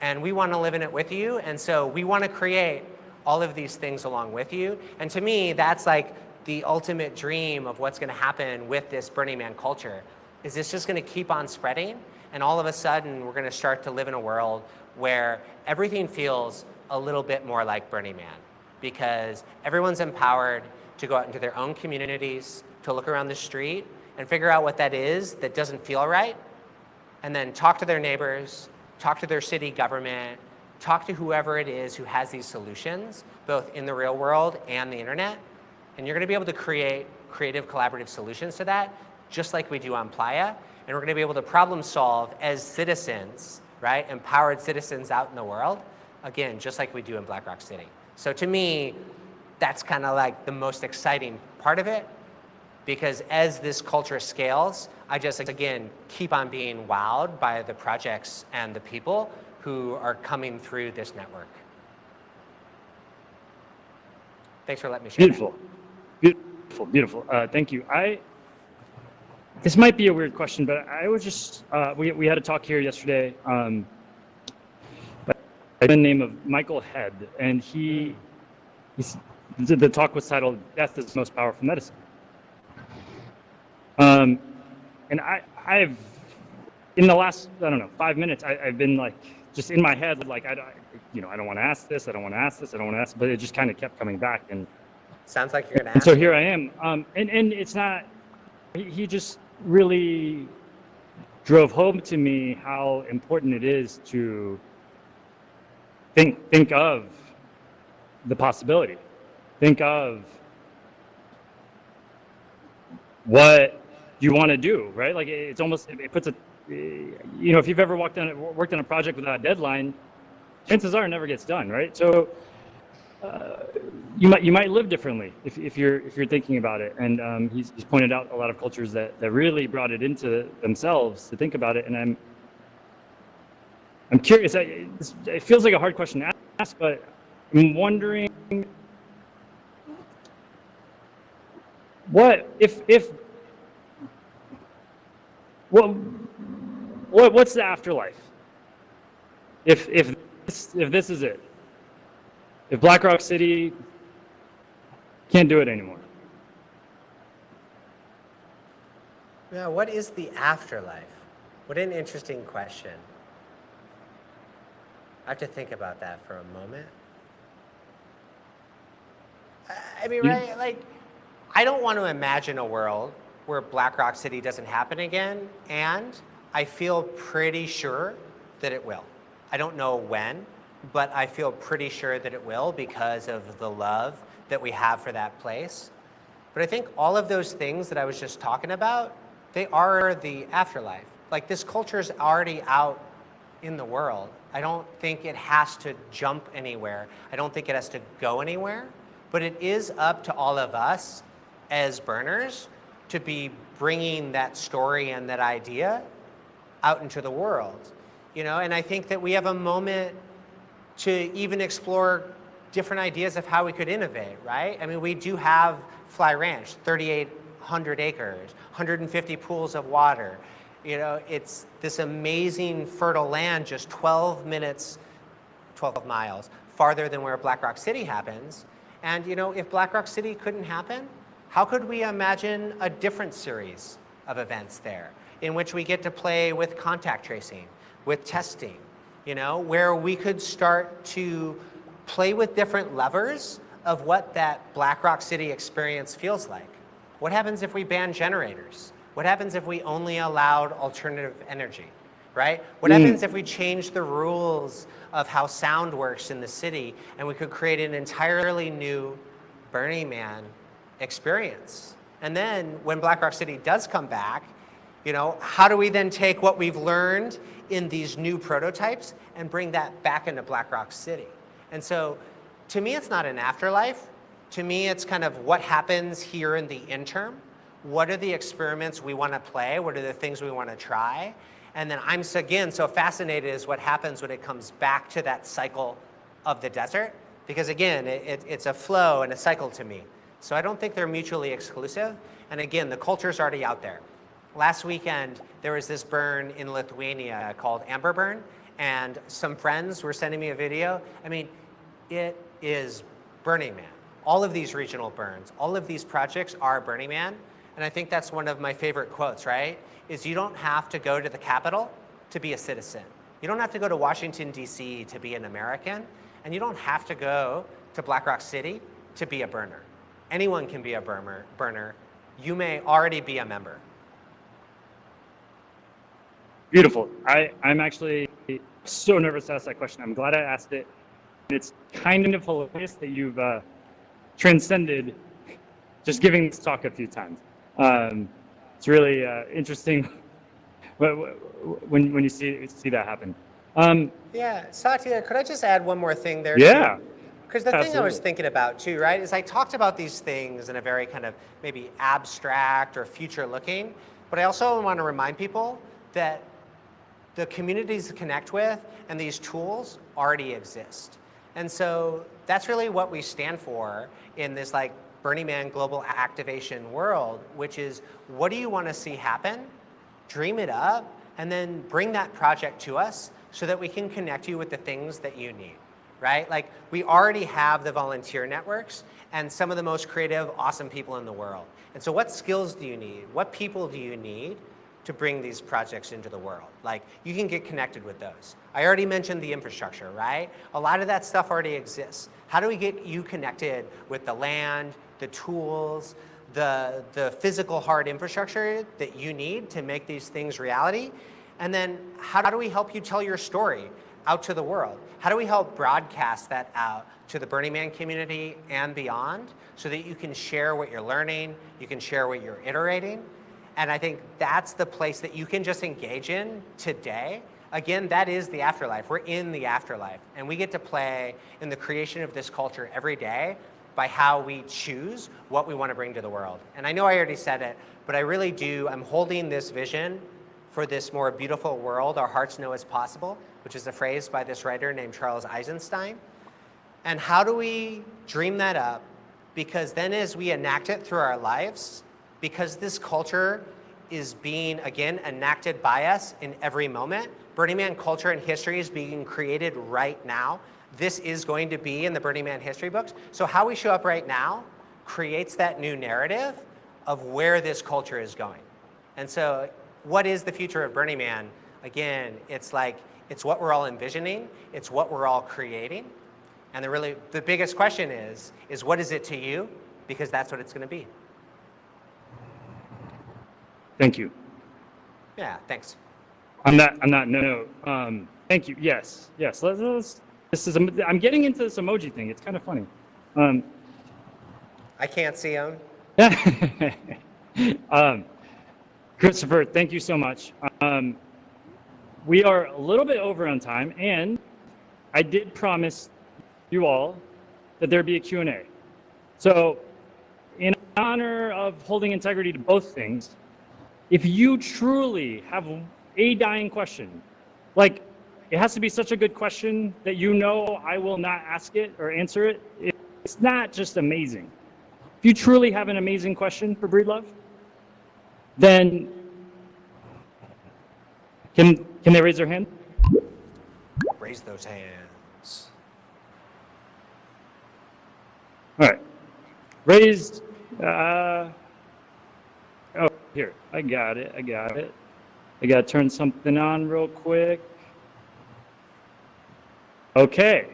and we want to live in it with you, and so we want to create all of these things along with you. And to me, that's like the ultimate dream of what's going to happen with this Burning Man culture. Is this just going to keep on spreading? And all of a sudden, we're going to start to live in a world where everything feels a little bit more like Burning Man, because everyone's empowered to go out into their own communities, to look around the street and figure out what that is that doesn't feel right, and then talk to their neighbors, talk to their city government, talk to whoever it is who has these solutions, both in the real world and the internet. And you're going to be able to create creative collaborative solutions to that, just like we do on Playa. And we're going to be able to problem solve as citizens, right? Empowered citizens out in the world, again, just like we do in Black Rock City. So to me, that's kind of like the most exciting part of it, because as this culture scales, I just, again, keep on being wowed by the projects and the people who are coming through this network. Thanks for letting me share. Beautiful, beautiful, beautiful. Thank you. This might be a weird question, but I was just, we had a talk here yesterday by the name of Michael Head, and the talk was titled "Death is the Most Powerful Medicine." And I've, in the last, 5 minutes, I've been like, just in my head, like, I don't want to ask this, I don't want to ask this, I don't want to ask, but it just kind of kept coming back. And sounds like you're gonna ask. And so here I am. And it's not, he just really drove home to me how important it is to think of the possibility. Think of what you want to do, right? Like it's almost, it puts a, if you've ever worked on a project without a deadline, chances are it never gets done, right? So you might live differently if you're thinking about it. And he's pointed out a lot of cultures that really brought it into themselves to think about it. And I'm curious. It feels like a hard question to ask, but I'm wondering what's the afterlife? If this is it, if Black Rock City can't do it anymore. Yeah, what is the afterlife? What an interesting question. I have to think about that for a moment. I mean, right, like, I don't want to imagine a world where Black Rock City doesn't happen again, and I feel pretty sure that it will. I don't know when, but I feel pretty sure that it will because of the love that we have for that place. But I think all of those things that I was just talking about, they are the afterlife. Like, this culture is already out in the world. I don't think it has to jump anywhere. I don't think it has to go anywhere. But it is up to all of us as burners to be bringing that story and that idea out into the world. You know, and I think that we have a moment to even explore different ideas of how we could innovate, right? I mean, we do have Fly Ranch, 3,800 acres, 150 pools of water. You know, it's this amazing fertile land just 12 miles farther than where Black Rock City happens. And you know, if Black Rock City couldn't happen, how could we imagine a different series of events there in which we get to play with contact tracing, with testing, you know, where we could start to play with different levers of what that Black Rock City experience feels like. What happens if we ban generators? What happens if we only allowed alternative energy, right? What happens if we change the rules of how sound works in the city and we could create an entirely new Burning Man experience? And then when Black Rock City does come back, you know, how do we then take what we've learned in these new prototypes and bring that back into Black Rock City? And so to me, it's not an afterlife. To me, it's kind of what happens here in the interim. What are the experiments we want to play? What are the things we want to try? And then I'm, again, so fascinated is what happens when it comes back to that cycle of the desert. Because again, it's a flow and a cycle to me. So I don't think they're mutually exclusive. And again, the culture's already out there. Last weekend, there was this burn in Lithuania called Amber Burn. And some friends were sending me a video. I mean, it is Burning Man. All of these regional burns, all of these projects are Burning Man. And I think that's one of my favorite quotes, right? Is you don't have to go to the Capitol to be a citizen. You don't have to go to Washington, D.C. to be an American. And you don't have to go to Black Rock City to be a burner. Anyone can be a burner. You may already be a member. Beautiful. I'm actually so nervous to ask that question. I'm glad I asked it. It's kind of hilarious that you've transcended just giving this talk a few times. It's really interesting when you see that happen. Yeah, Satya, could I just add one more thing there? Yeah. Because the thing I was thinking about too, right, is I talked about these things in a very kind of maybe abstract or future looking, but I also want to remind people that the communities to connect with and these tools already exist. And so that's really what we stand for in this like Burning Man global activation world, which is what do you want to see happen? Dream it up and then bring that project to us so that we can connect you with the things that you need, right? Like we already have the volunteer networks and some of the most creative, awesome people in the world. And so what skills do you need? What people do you need to bring these projects into the world? Like you can get connected with those. I already mentioned the infrastructure, right? A lot of that stuff already exists. How do we get you connected with the land, the tools, the physical hard infrastructure that you need to make these things reality? And then how do we help you tell your story out to the world? How do we help broadcast that out to the Burning Man community and beyond so that you can share what you're learning, you can share what you're iterating? And I think that's the place that you can just engage in today. Again, that is the afterlife. We're in the afterlife. And we get to play in the creation of this culture every day by how we choose what we want to bring to the world. And I know I already said it, but I really do. I'm holding this vision for this more beautiful world our hearts know is possible, which is a phrase by this writer named Charles Eisenstein. And how do we dream that up? Because then as we enact it through our lives, because this culture is being, again, enacted by us in every moment, Burning Man culture and history is being created right now. This is going to be in the Burning Man history books. So how we show up right now creates that new narrative of where this culture is going. And so what is the future of Burning Man? Again, it's what we're all envisioning. It's what we're all creating. And the biggest question is what is it to you? Because that's what it's going to be. Thank you. Yeah, thanks. On that note, thank you. Yes. I'm getting into this emoji thing. It's kind of funny. I can't see them. Christopher, thank you so much. we are a little bit over on time, and I did promise you all that there'd be a Q&A. So in honor of holding integrity to both things, if you truly have a dying question, like it has to be such a good question that you know I will not ask it or answer it. It's not just amazing. If you truly have an amazing question for Breedlove, then can they raise their hand? Raise those hands. All right. Raised. Oh, here. I got it. I got to turn something on real quick. Okay.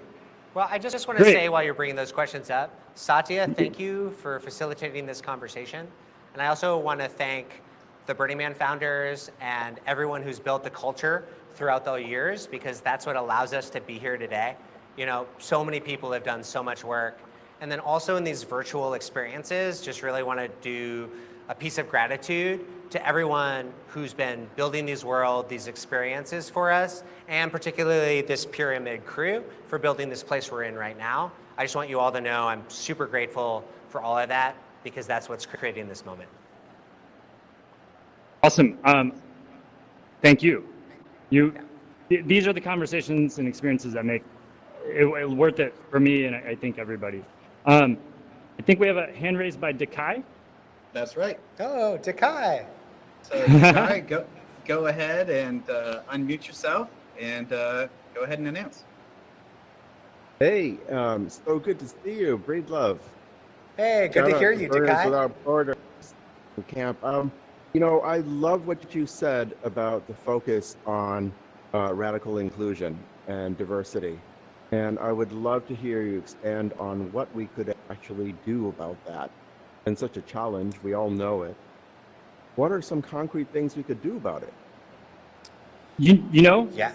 Well, I just want to Great. say while you're bringing those questions up, Satya, thank you for facilitating this conversation. And I also want to thank the Burning Man founders and everyone who's built the culture throughout the years, because that's what allows us to be here today. You know, so many people have done so much work. And then also in these virtual experiences, just really want to do a piece of gratitude to everyone who's been building these experiences for us, and particularly this Pyramid crew for building this place we're in right now. I just want you all to know I'm super grateful for all of that, because that's what's creating this moment. Awesome. Thank you. These are the conversations and experiences that make it worth it for me, and I think everybody. I think we have a hand raised by Dekai. That's right. Oh, Dekai. So Dekai, go ahead and unmute yourself and go ahead and announce. Hey, so good to see you, Breedlove. Hey, good to hear you, Dekai. Without Borders camp. You know, I love what you said about the focus on radical inclusion and diversity. And I would love to hear you expand on what we could actually do about that. And such a challenge, we all know it. What are some concrete things we could do about it? You know? Yeah.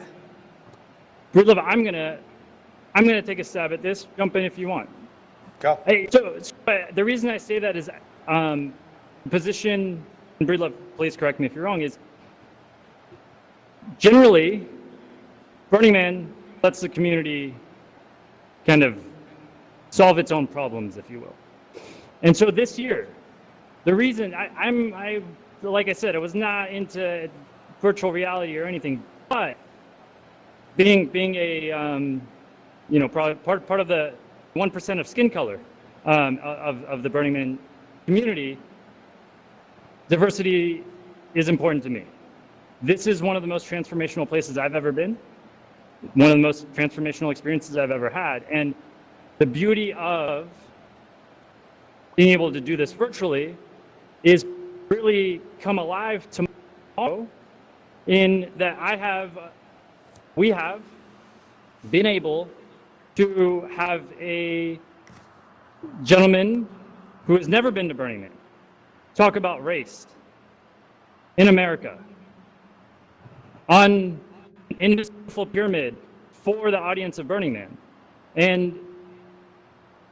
Breedlove, I'm gonna take a stab at this. Jump in if you want. Go. Hey, so the reason I say that is position, and Breedlove, please correct me if you're wrong, is generally Burning Man lets the community kind of solve its own problems, if you will. And so this year, the reason I like I said, I was not into virtual reality or anything, but being a you know, part of the 1% of skin color of the Burning Man community, diversity is important to me. This is one of the most transformational places I've ever been, one of the most transformational experiences I've ever had. And the beauty of being able to do this virtually is really come alive tomorrow, in that we have been able to have a gentleman who has never been to Burning Man talk about race in America in this beautiful pyramid for the audience of Burning Man. And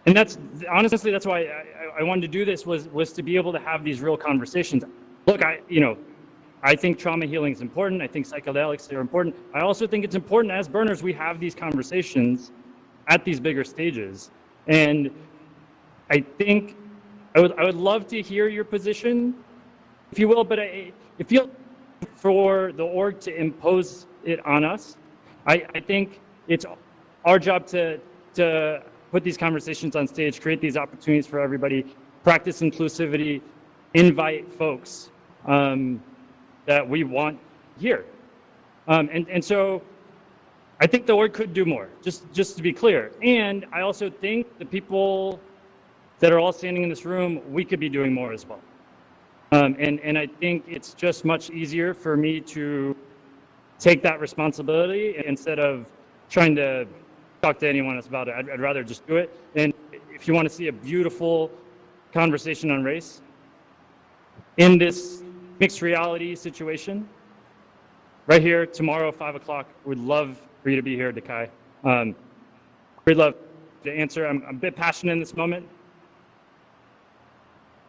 that's honestly, that's why I wanted to do this, was to be able to have these real conversations. Look, I think trauma healing is important. I think psychedelics are important. I also think it's important as burners we have these conversations at these bigger stages. And I think I would love to hear your position, if you will, but it feels for the org to impose it on us. I think it's our job to put these conversations on stage, create these opportunities for everybody, practice inclusivity, invite folks that we want here. And so I think the org could do more, just to be clear. And I also think the people that are all standing in this room, we could be doing more as well. And I think it's just much easier for me to take that responsibility instead of trying to talk to anyone else about it. I'd rather just do it. And if you want to see a beautiful conversation on race in this mixed reality situation, right here tomorrow, 5 o'clock, we'd love for you to be here, Dekai. We'd love to answer. I'm a bit passionate in this moment.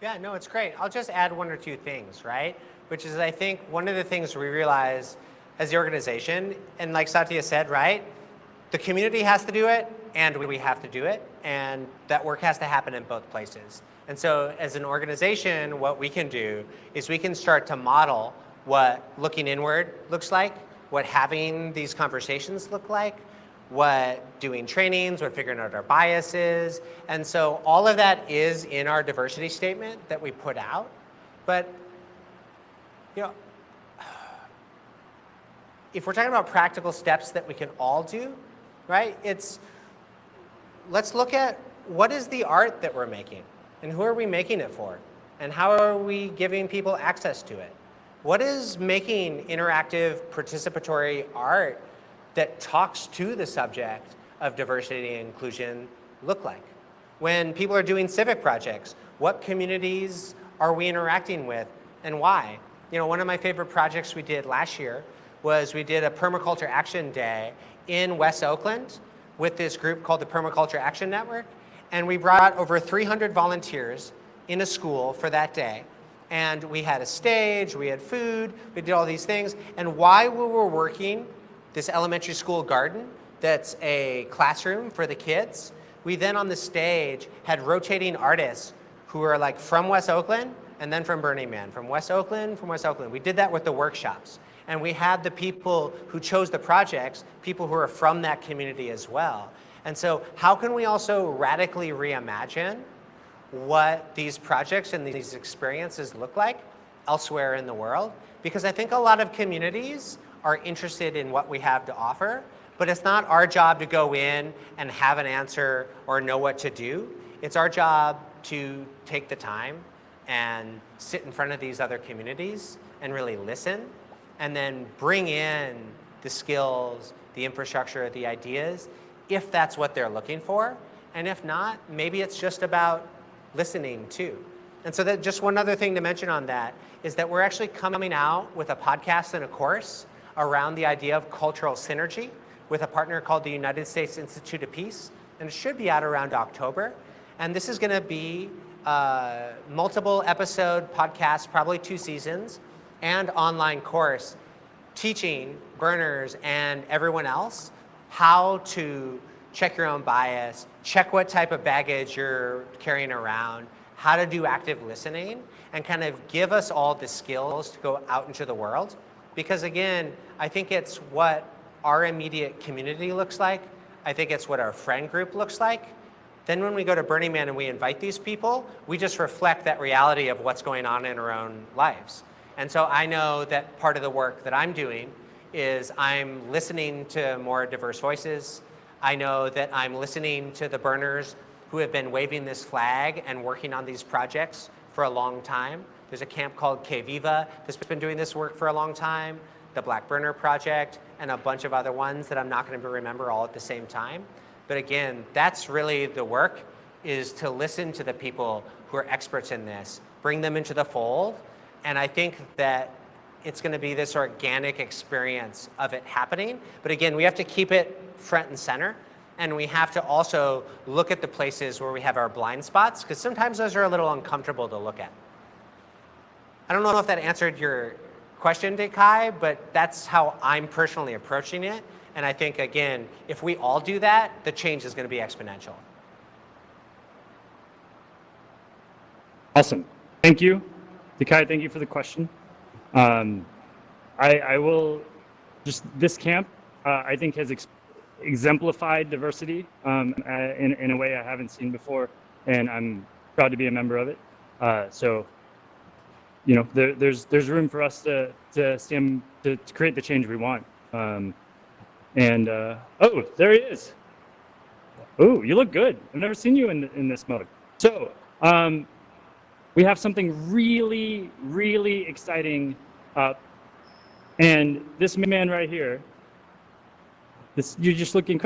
Yeah, no, it's great. I'll just add one or two things, right? Which is, I think one of the things we realize as the organization. And like Satya said, right, the community has to do it and we have to do it. And that work has to happen in both places. And so as an organization, what we can do is we can start to model what looking inward looks like, what having these conversations look like, what doing trainings, what figuring out our biases. And so all of that is in our diversity statement that we put out. But, you know, if we're talking about practical steps that we can all do, right, let's look at what is the art that we're making and who are we making it for and how are we giving people access to it? What is making interactive participatory art that talks to the subject of diversity and inclusion look like? When people are doing civic projects, what communities are we interacting with and why? You know, one of my favorite projects we did last year was we did a permaculture action day in West Oakland with this group called the Permaculture Action Network. And we brought over 300 volunteers in a school for that day. And we had a stage, we had food, we did all these things. And while we were working this elementary school garden that's a classroom for the kids, we then on the stage had rotating artists who are like from West Oakland and then from Burning Man, from West Oakland, from West Oakland. We did that with the workshops. And we had the people who chose the projects, people who are from that community as well. And so how can we also radically reimagine what these projects and these experiences look like elsewhere in the world? Because I think a lot of communities are interested in what we have to offer, but it's not our job to go in and have an answer or know what to do. It's our job to take the time and sit in front of these other communities and really listen, and then bring in the skills, the infrastructure, the ideas, if that's what they're looking for. And if not, maybe it's just about listening too. And so that just one other thing to mention on that is that we're actually coming out with a podcast and a course around the idea of cultural synergy with a partner called the United States Institute of Peace. And it should be out around October. And this is gonna be a multiple episode podcast, probably 2 seasons, and online course teaching burners and everyone else how to check your own bias, check what type of baggage you're carrying around, how to do active listening, and kind of give us all the skills to go out into the world. Because again, I think it's what our immediate community looks like. I think it's what our friend group looks like. Then when we go to Burning Man and we invite these people, we just reflect that reality of what's going on in our own lives. And so I know that part of the work that I'm doing is I'm listening to more diverse voices. I know that I'm listening to the burners who have been waving this flag and working on these projects for a long time. There's a camp called Que Viva that's been doing this work for a long time, the Black Burner Project, and a bunch of other ones that I'm not going to remember all at the same time. But again, that's really the work, is to listen to the people who are experts in this, bring them into the fold. And I think that it's going to be this organic experience of it happening. But again, we have to keep it front and center. And we have to also look at the places where we have our blind spots, because sometimes those are a little uncomfortable to look at. I don't know if that answered your question, Dekai, but that's how I'm personally approaching it. And I think, again, if we all do that, the change is going to be exponential. Awesome. Thank you. Dekai, thank you for the question. I will just, this camp, I think has exemplified diversity in a way I haven't seen before, and I'm proud to be a member of it. So, you know, there's room for us to create the change we want. Oh, there he is. Oh, you look good. I've never seen you in this mode. So, we have something really, really exciting up, and this man right here, you're just looking,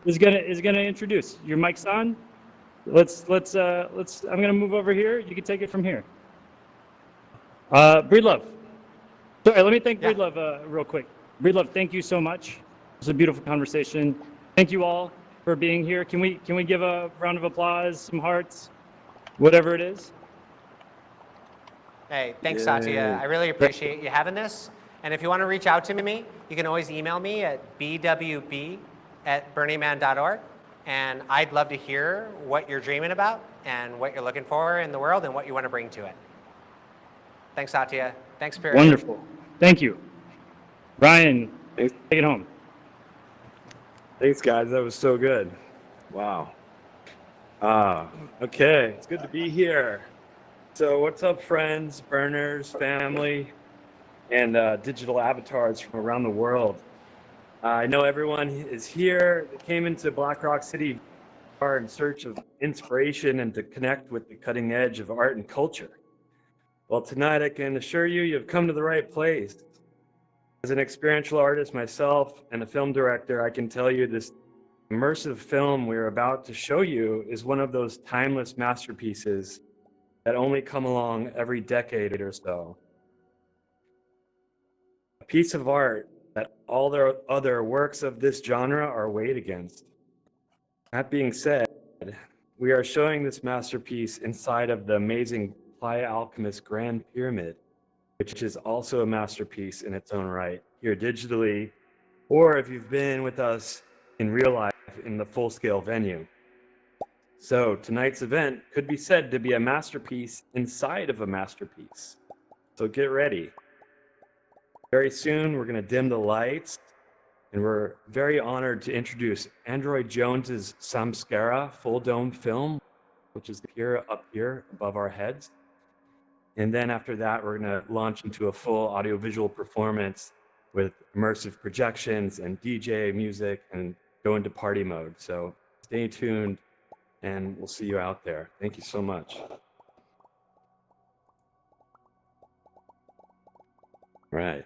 is gonna introduce. Your mic's on. Let's. I'm gonna move over here. You can take it from here. Breedlove. Sorry, let me thank Breedlove real quick. Breedlove, thank you so much. It was a beautiful conversation. Thank you all for being here. Can we give a round of applause, some hearts, whatever it is? Hey, thanks, Satya. I really appreciate you having this. And if you want to reach out to me, you can always email me at bwb@burningman.org. And I'd love to hear what you're dreaming about and what you're looking for in the world and what you want to bring to it. Thanks, Satya. Thanks, Spirit. Wonderful. Thank you. Ryan, take it home. Thanks, guys. That was so good. Wow. Okay. It's good to be here. So what's up, friends, burners, family, and digital avatars from around the world? I know everyone is here that came into Black Rock City in search of inspiration and to connect with the cutting edge of art and culture. Well, tonight I can assure you, you've come to the right place. As an experiential artist myself and a film director, I can tell you this immersive film we're about to show you is one of those timeless masterpieces that only come along every decade or so. A piece of art that all their other works of this genre are weighed against. That being said, we are showing this masterpiece inside of the amazing PlayAlchemist Grand Pyramid, which is also a masterpiece in its own right, here digitally, or if you've been with us in real life in the full-scale venue. So tonight's event could be said to be a masterpiece inside of a masterpiece. So get ready. Very soon, we're going to dim the lights, and we're very honored to introduce Android Jones's Samskara full dome film, which is here up here above our heads. And then after that, we're going to launch into a full audiovisual performance with immersive projections and DJ music and go into party mode. So stay tuned, and we'll see you out there. Thank you so much. All right.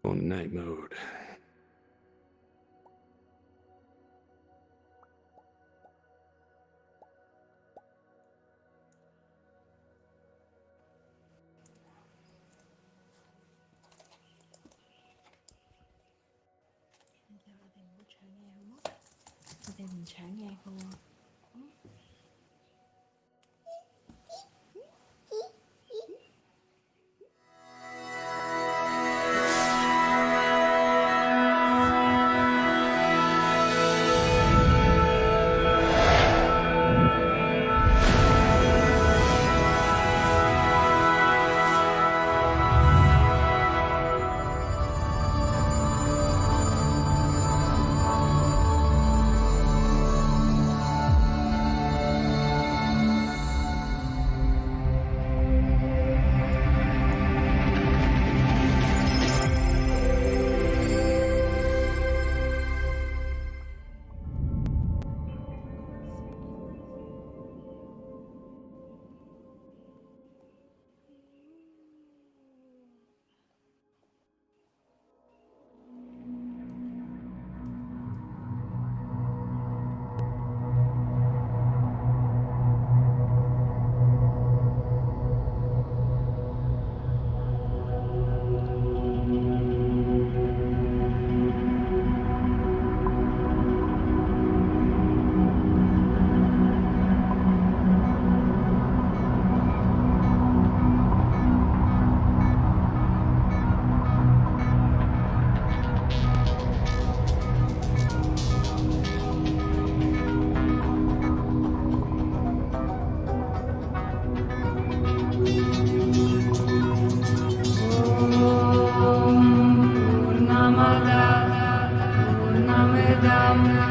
On night mode. Purnamidam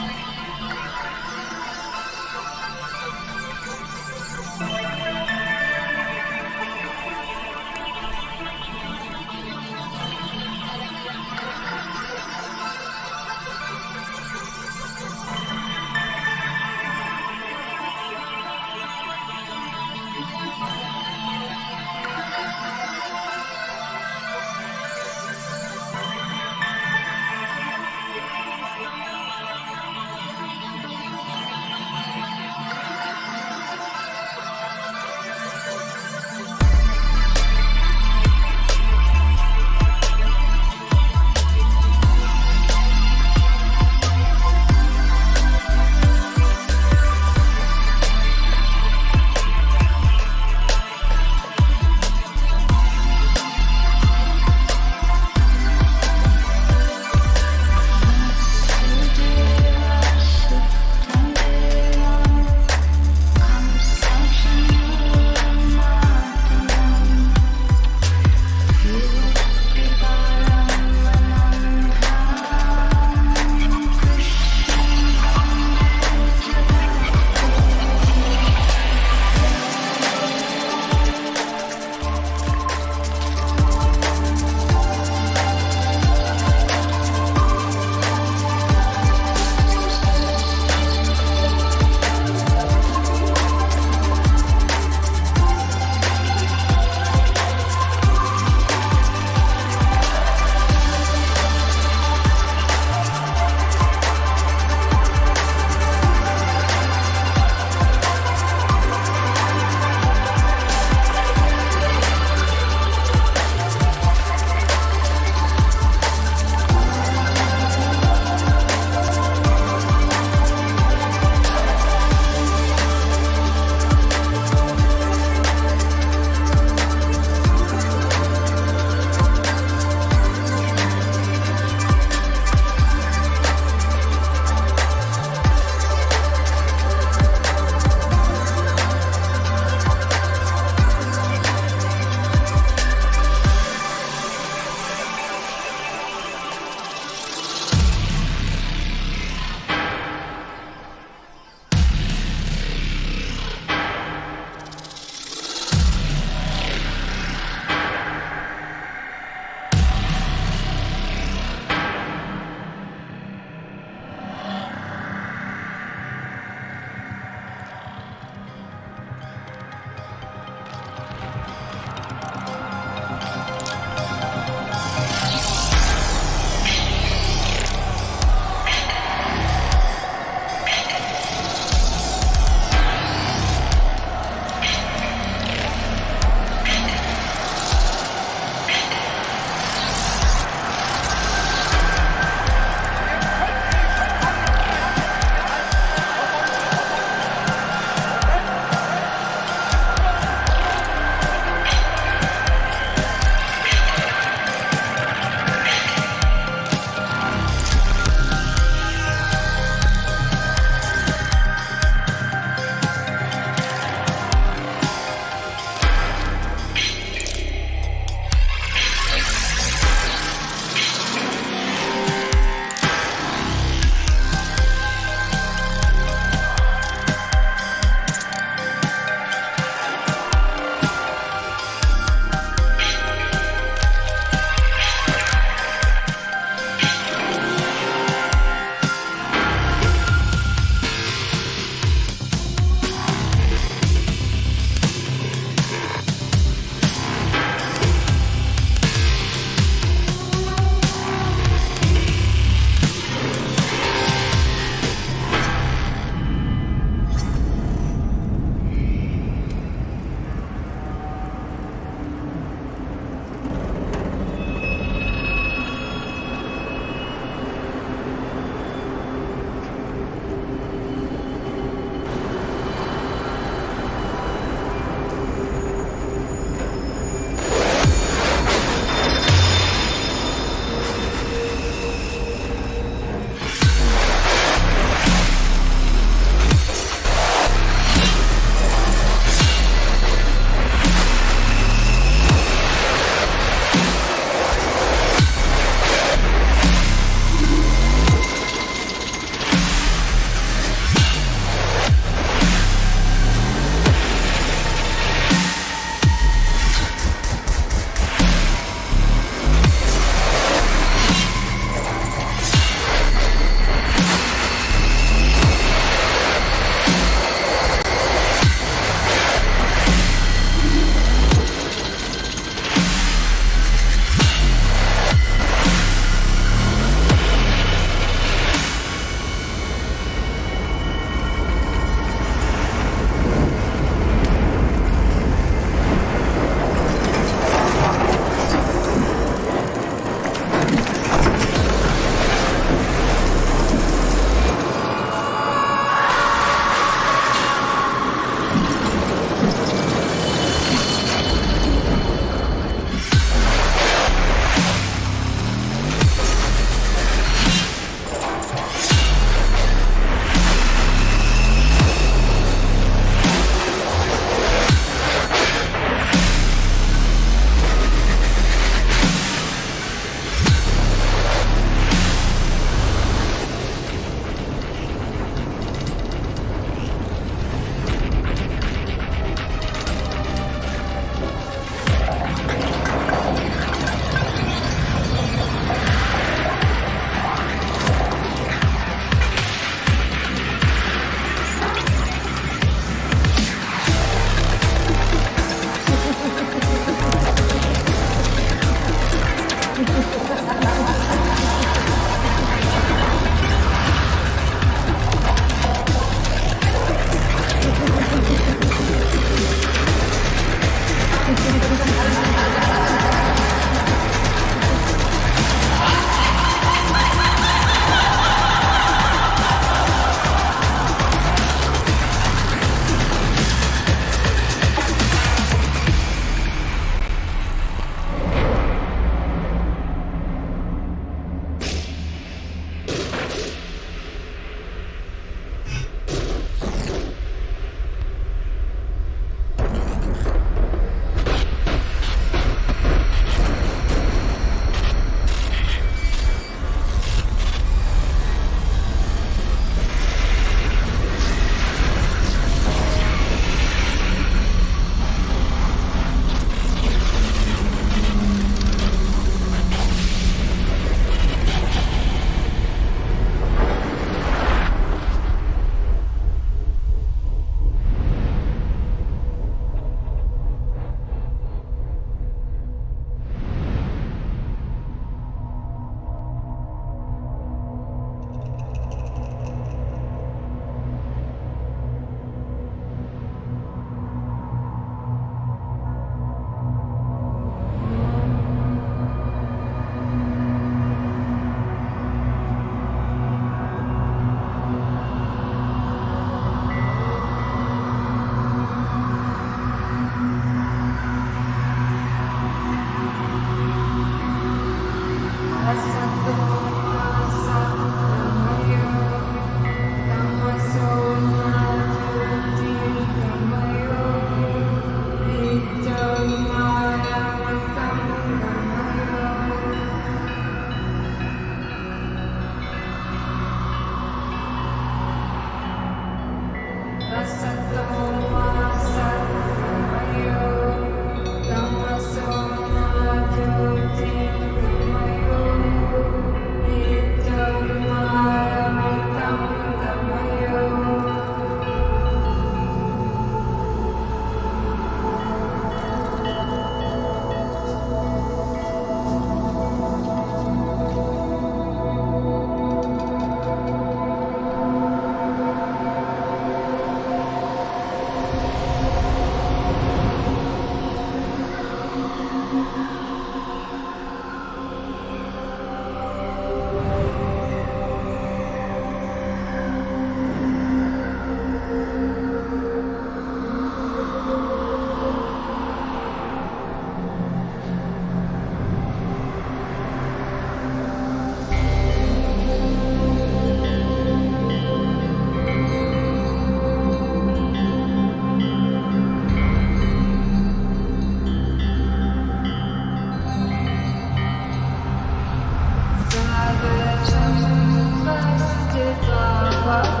Bye.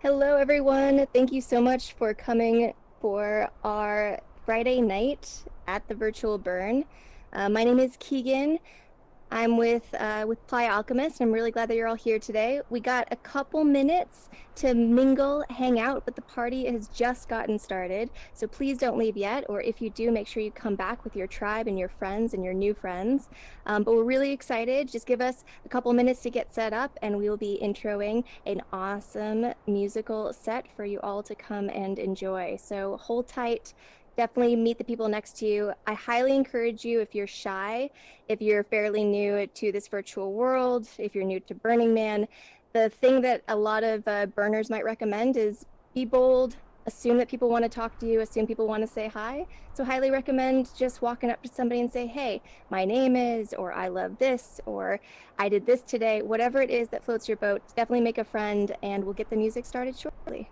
Hello, everyone. Thank you so much for coming for our Friday night at the Virtual Burn. My name is Keegan. I'm with PlayAlchemist. I'm really glad that you're all here today. We got a couple minutes to mingle, hang out, but the party has just gotten started. So please don't leave yet, or if you do, make sure you come back with your tribe and your friends and your new friends. But we're really excited. Just give us a couple minutes to get set up, and we will be introing an awesome musical set for you all to come and enjoy. So hold tight. Definitely meet the people next to you. I highly encourage you, if you're shy, if you're fairly new to this virtual world, if you're new to Burning Man, the thing that a lot of burners might recommend is be bold, assume that people want to talk to you, assume people want to say hi. So highly recommend just walking up to somebody and say, hey, my name is, or I love this, or I did this today. Whatever it is that floats your boat, definitely make a friend, and we'll get the music started shortly.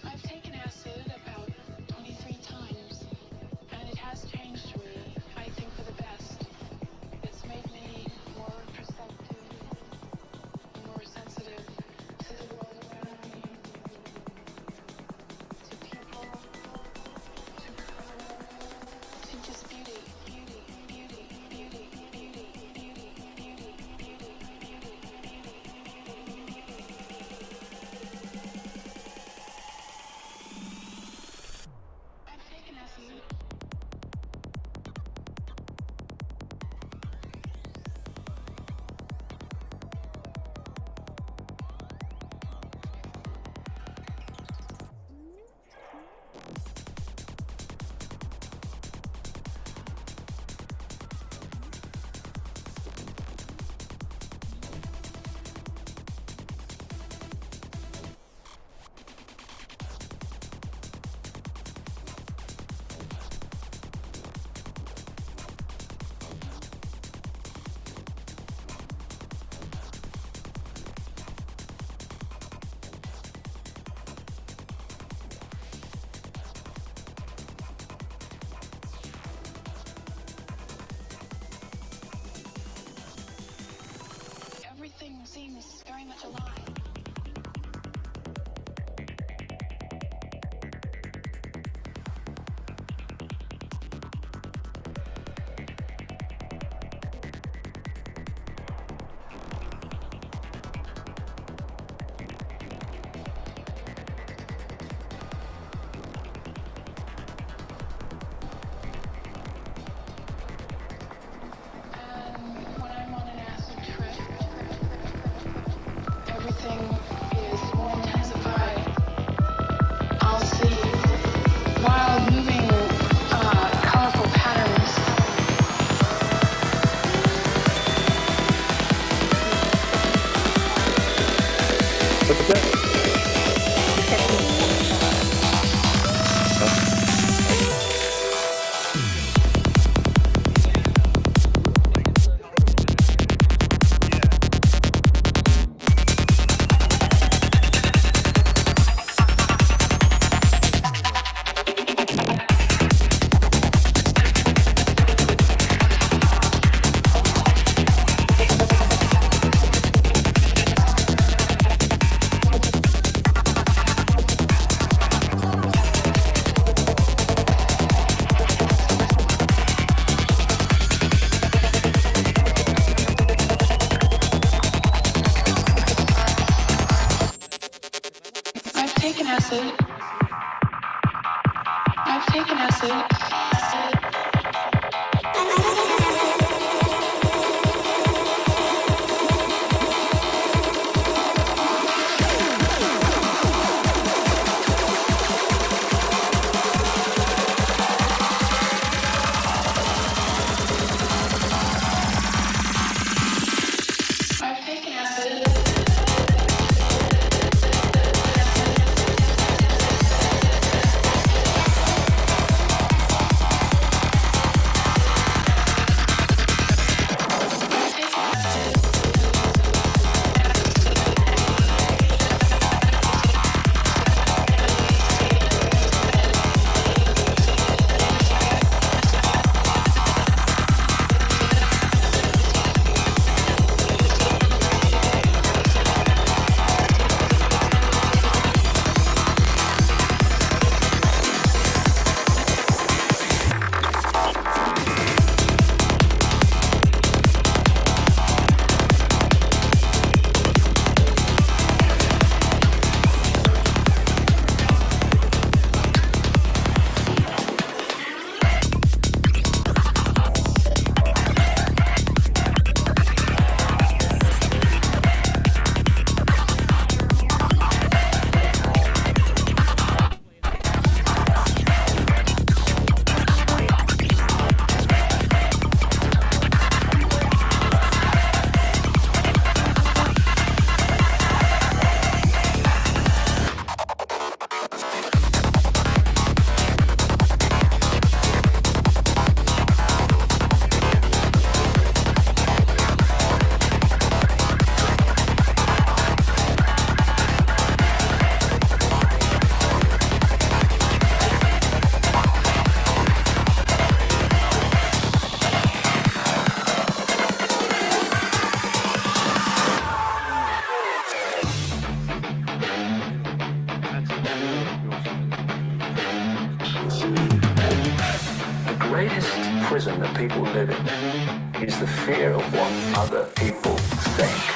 I've taken acid about 23 times, and it has changed me, I think, for the best. It's made me more perceptive, more sensitive to the world around me, to people, to color, to just beauty, beauty, beauty, beauty, beauty, beauty, beauty, beauty, beauty, I've taken acid. Everything seems very much alive. And when I'm on an acid trip, everything is more intensified. I'll see wild, moving, colorful patterns. What's that? acid. I've taken acid. I've taken acid. The greatest prison that people live in is the fear of what other people think.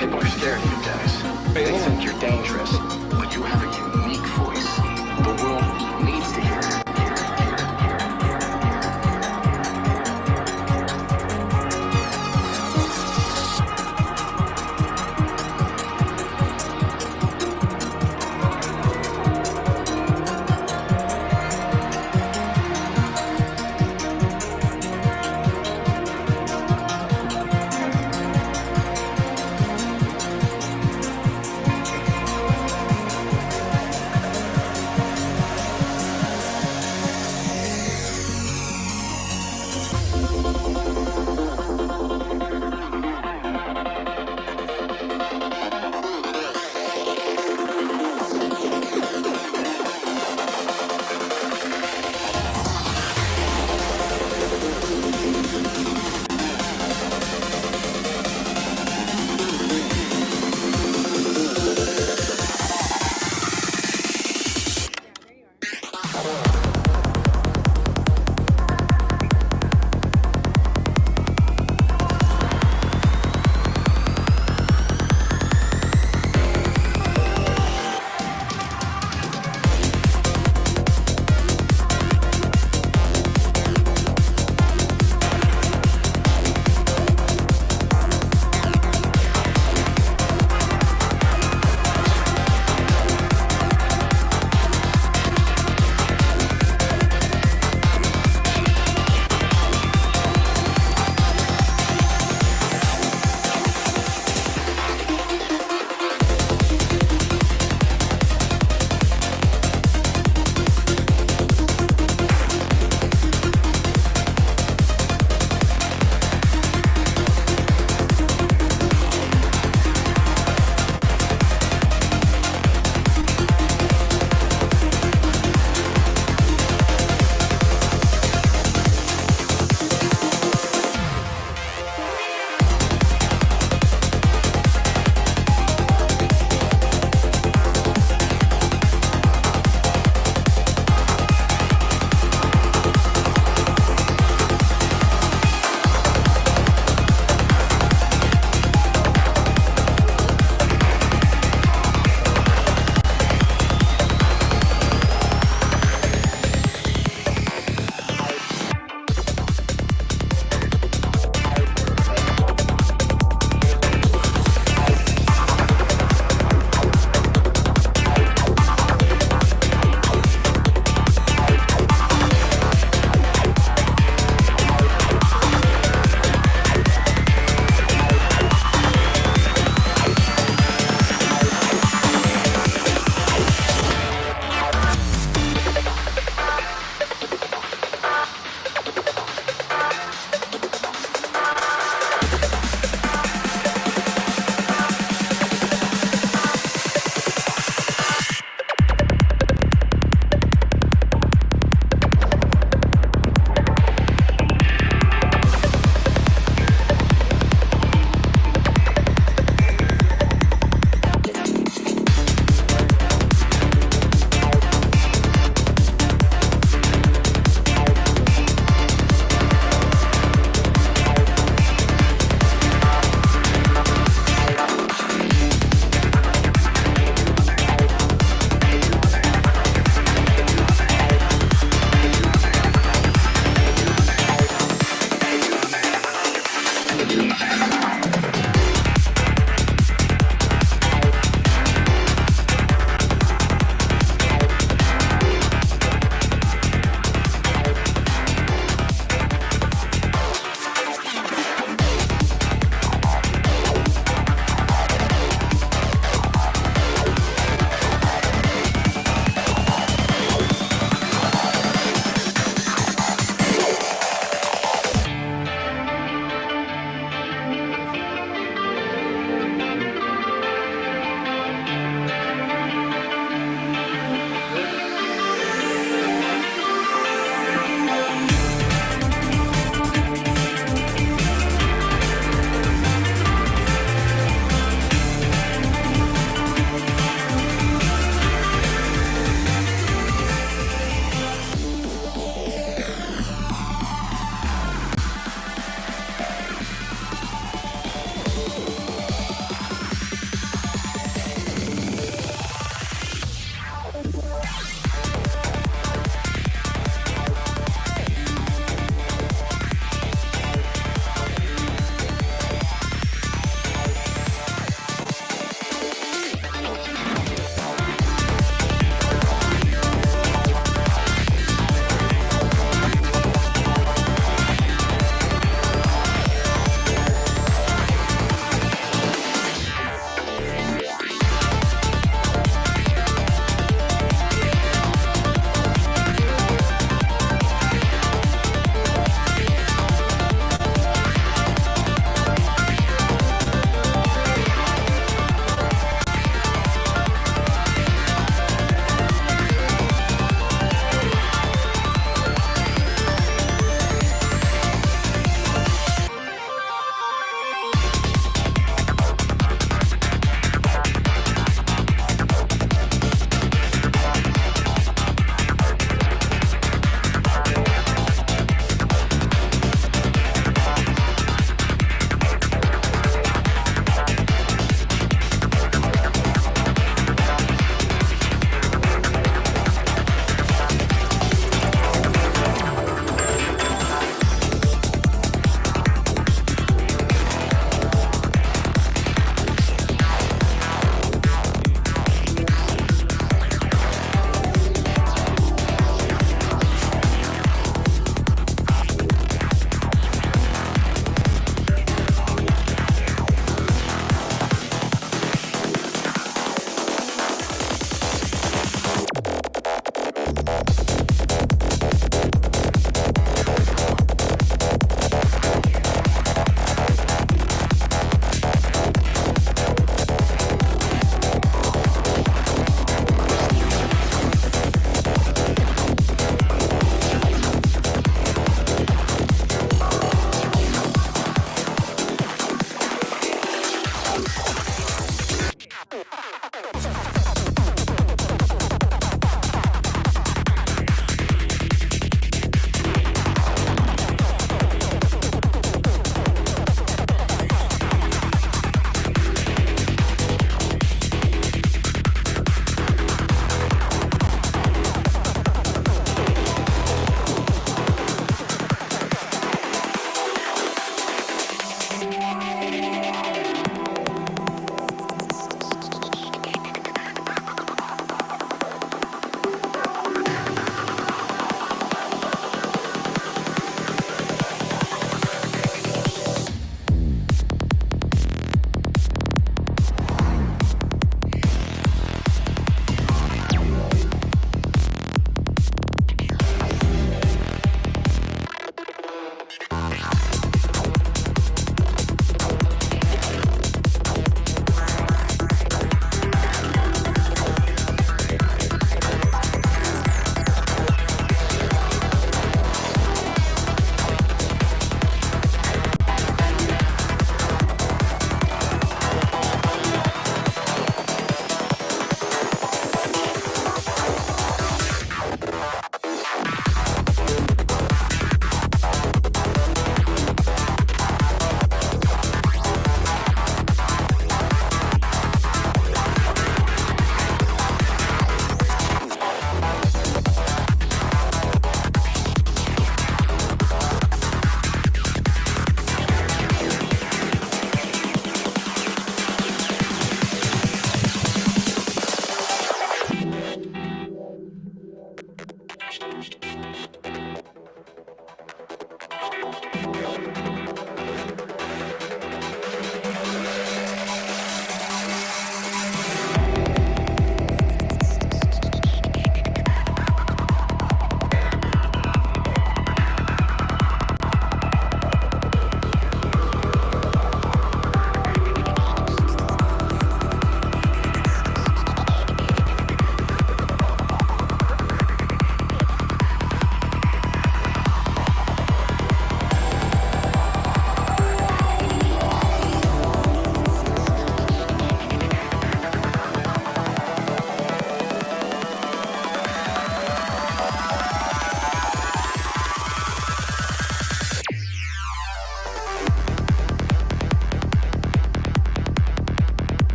People are scared of you guys. They think you're dangerous, but you have a unique voice. The world needs to hear it.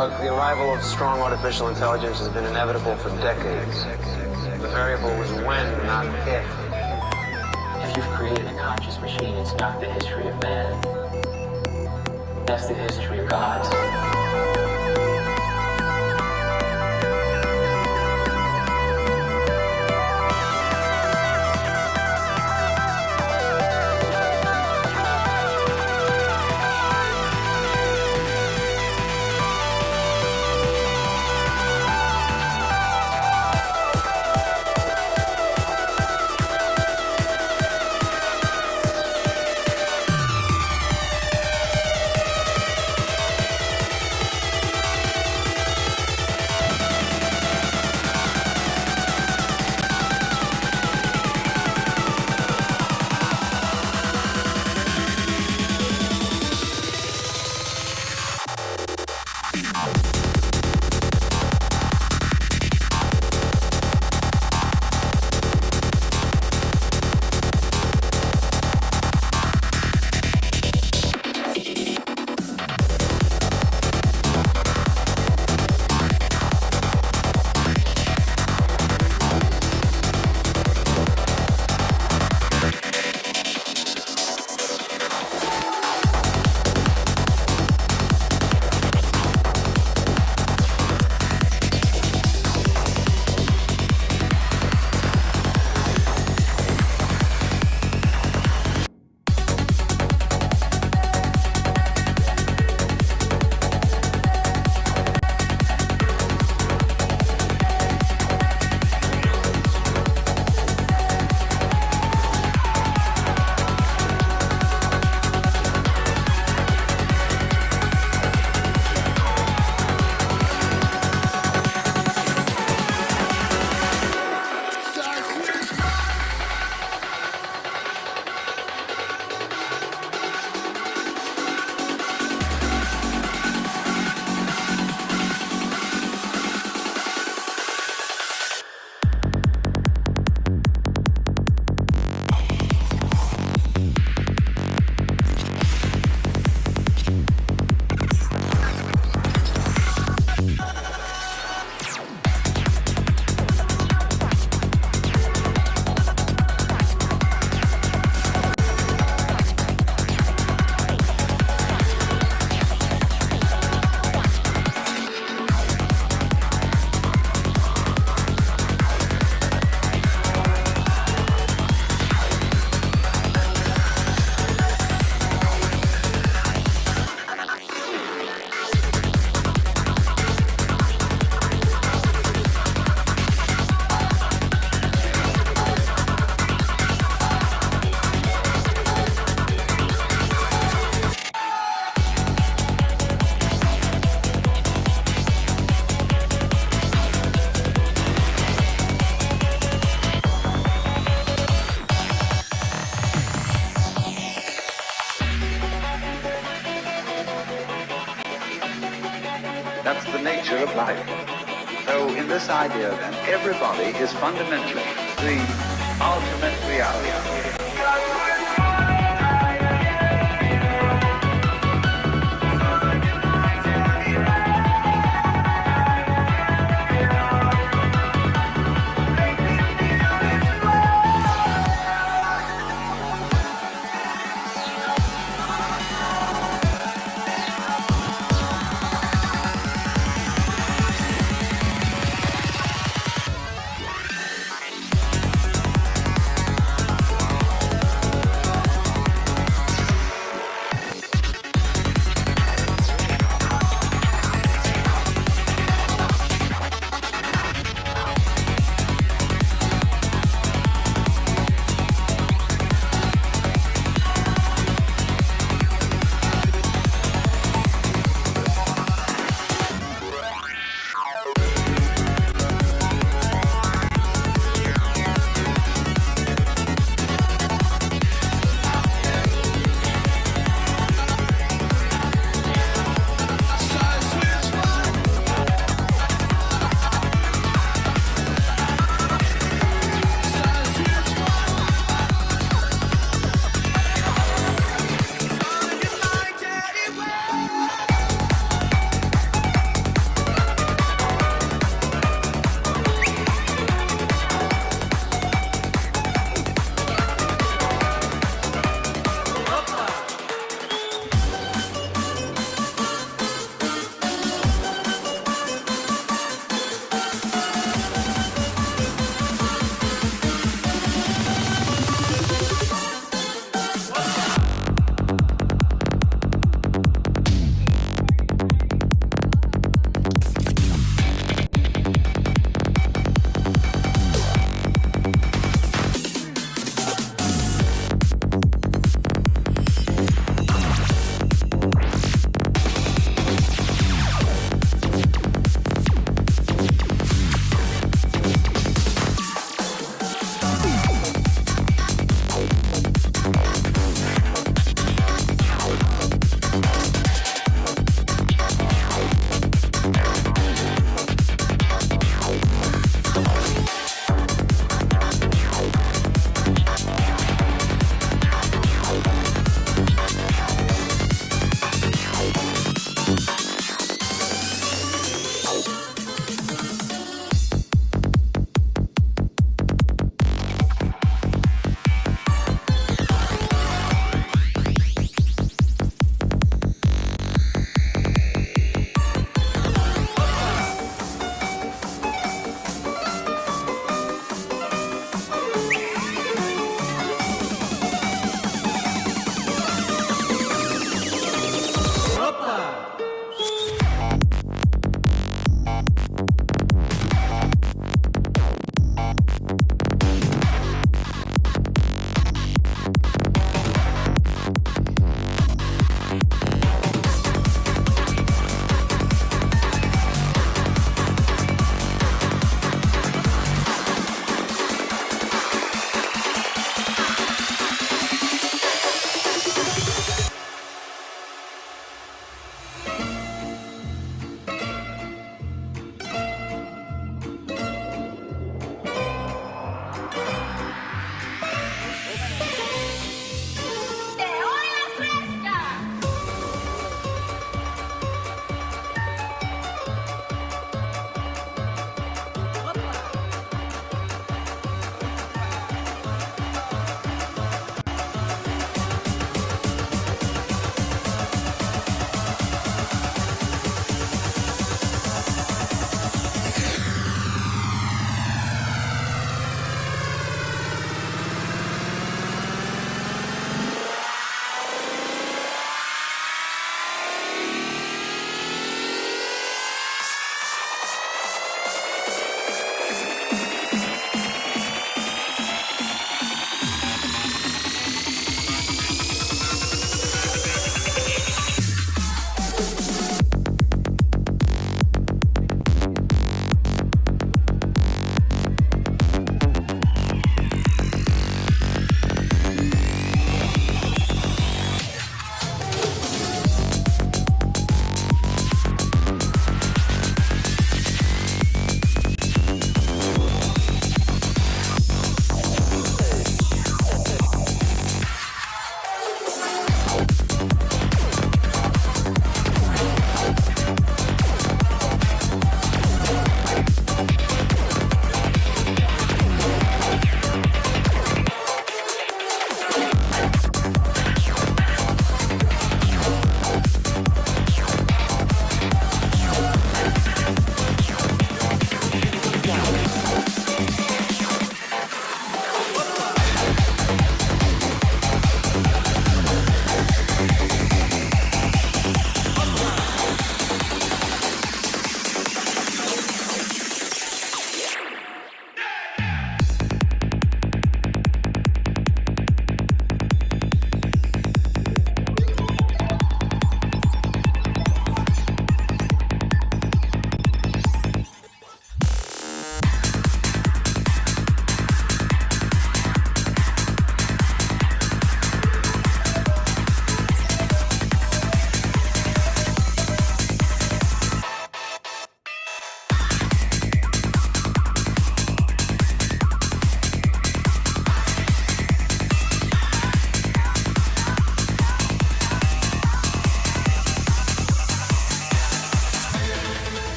Look, the arrival of strong artificial intelligence has been inevitable for decades. The variable was when, not if. If you've created a conscious machine, it's not the history of man. That's the history of gods. That's the nature of life. So in this idea then, everybody is fundamentally the ultimate reality.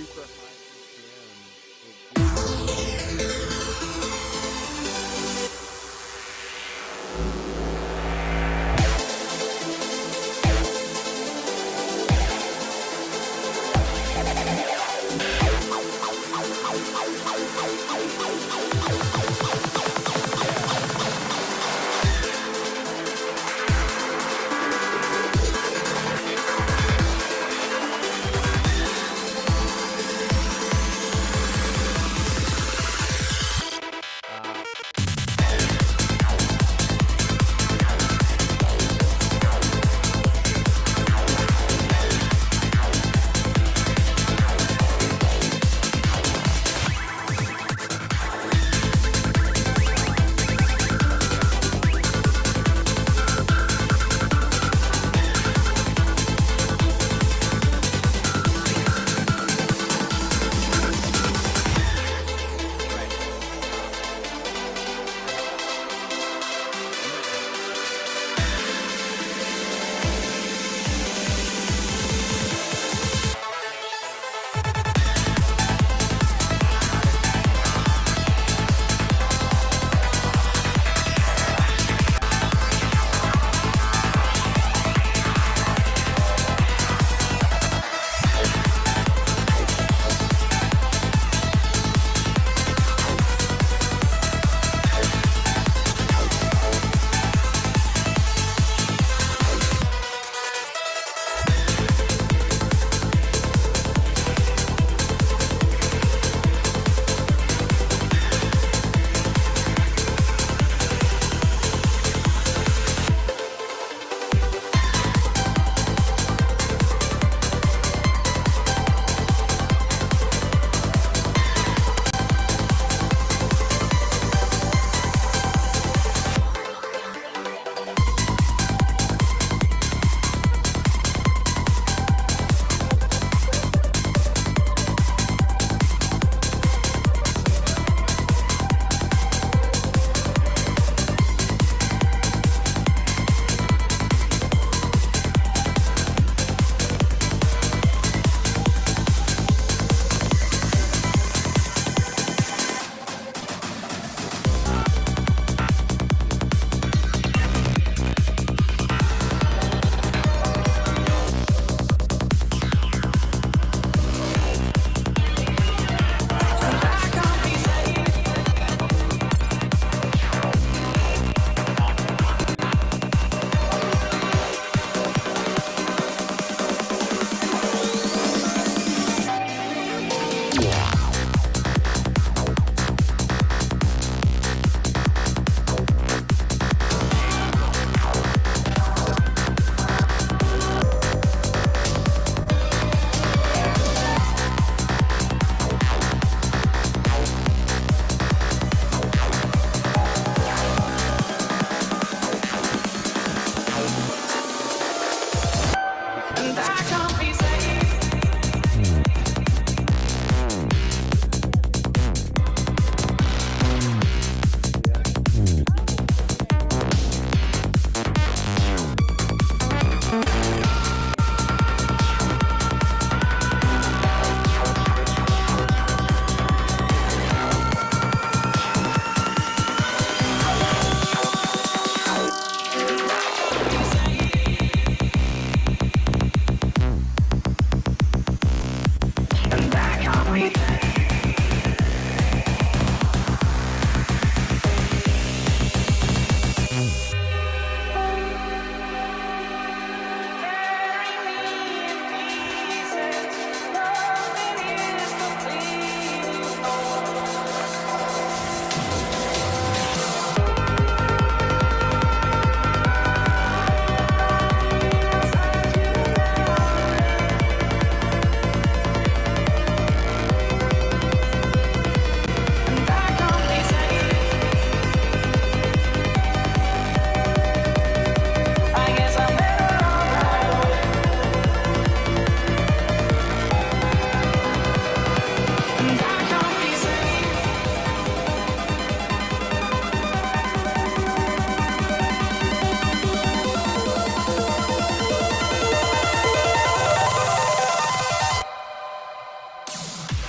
super high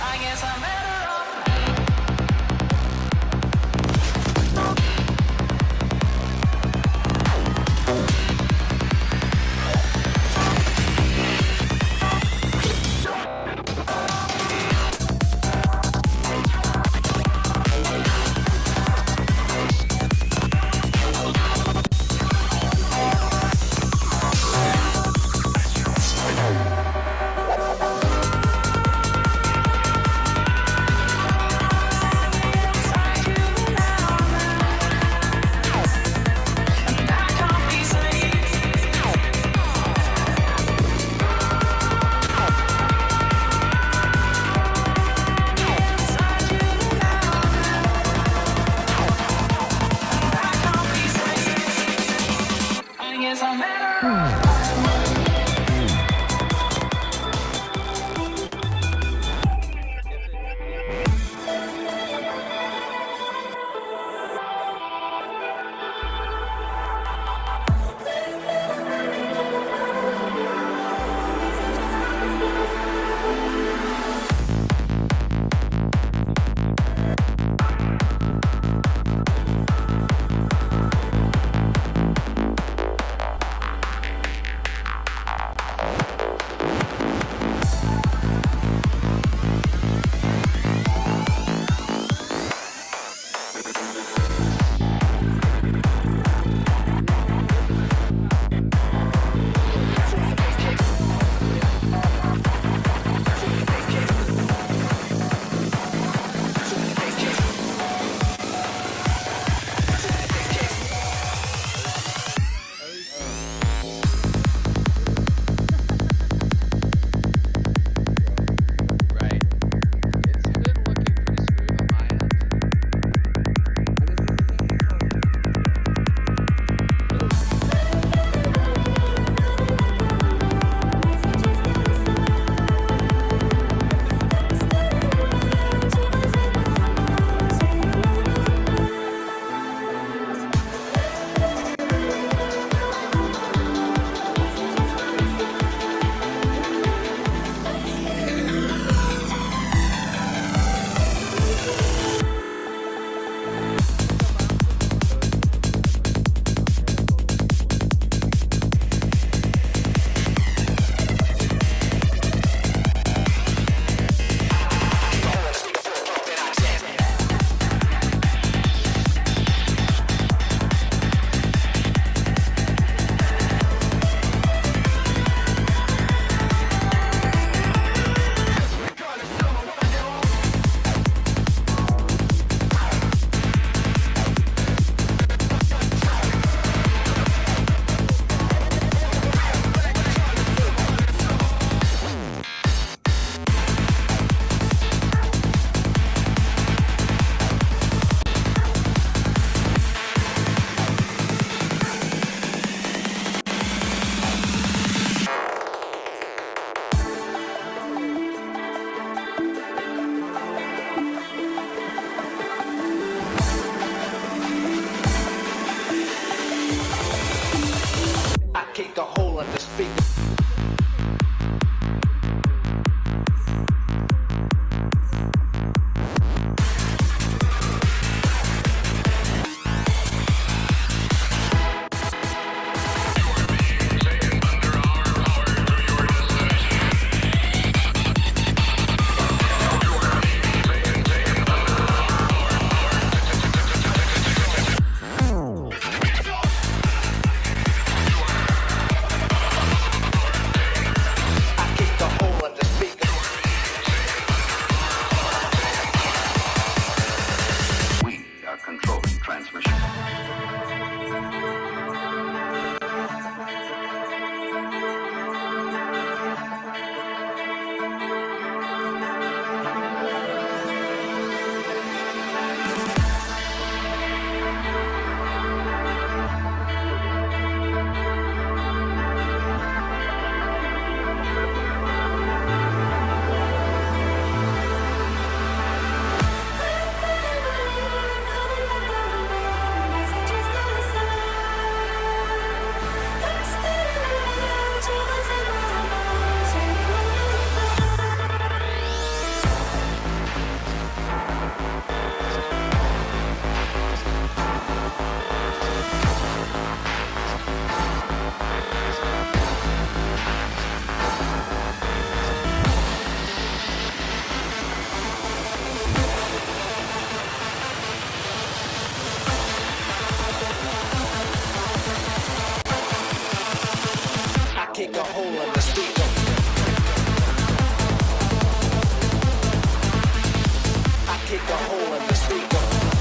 I guess I'm better off. kick a hole in the speaker.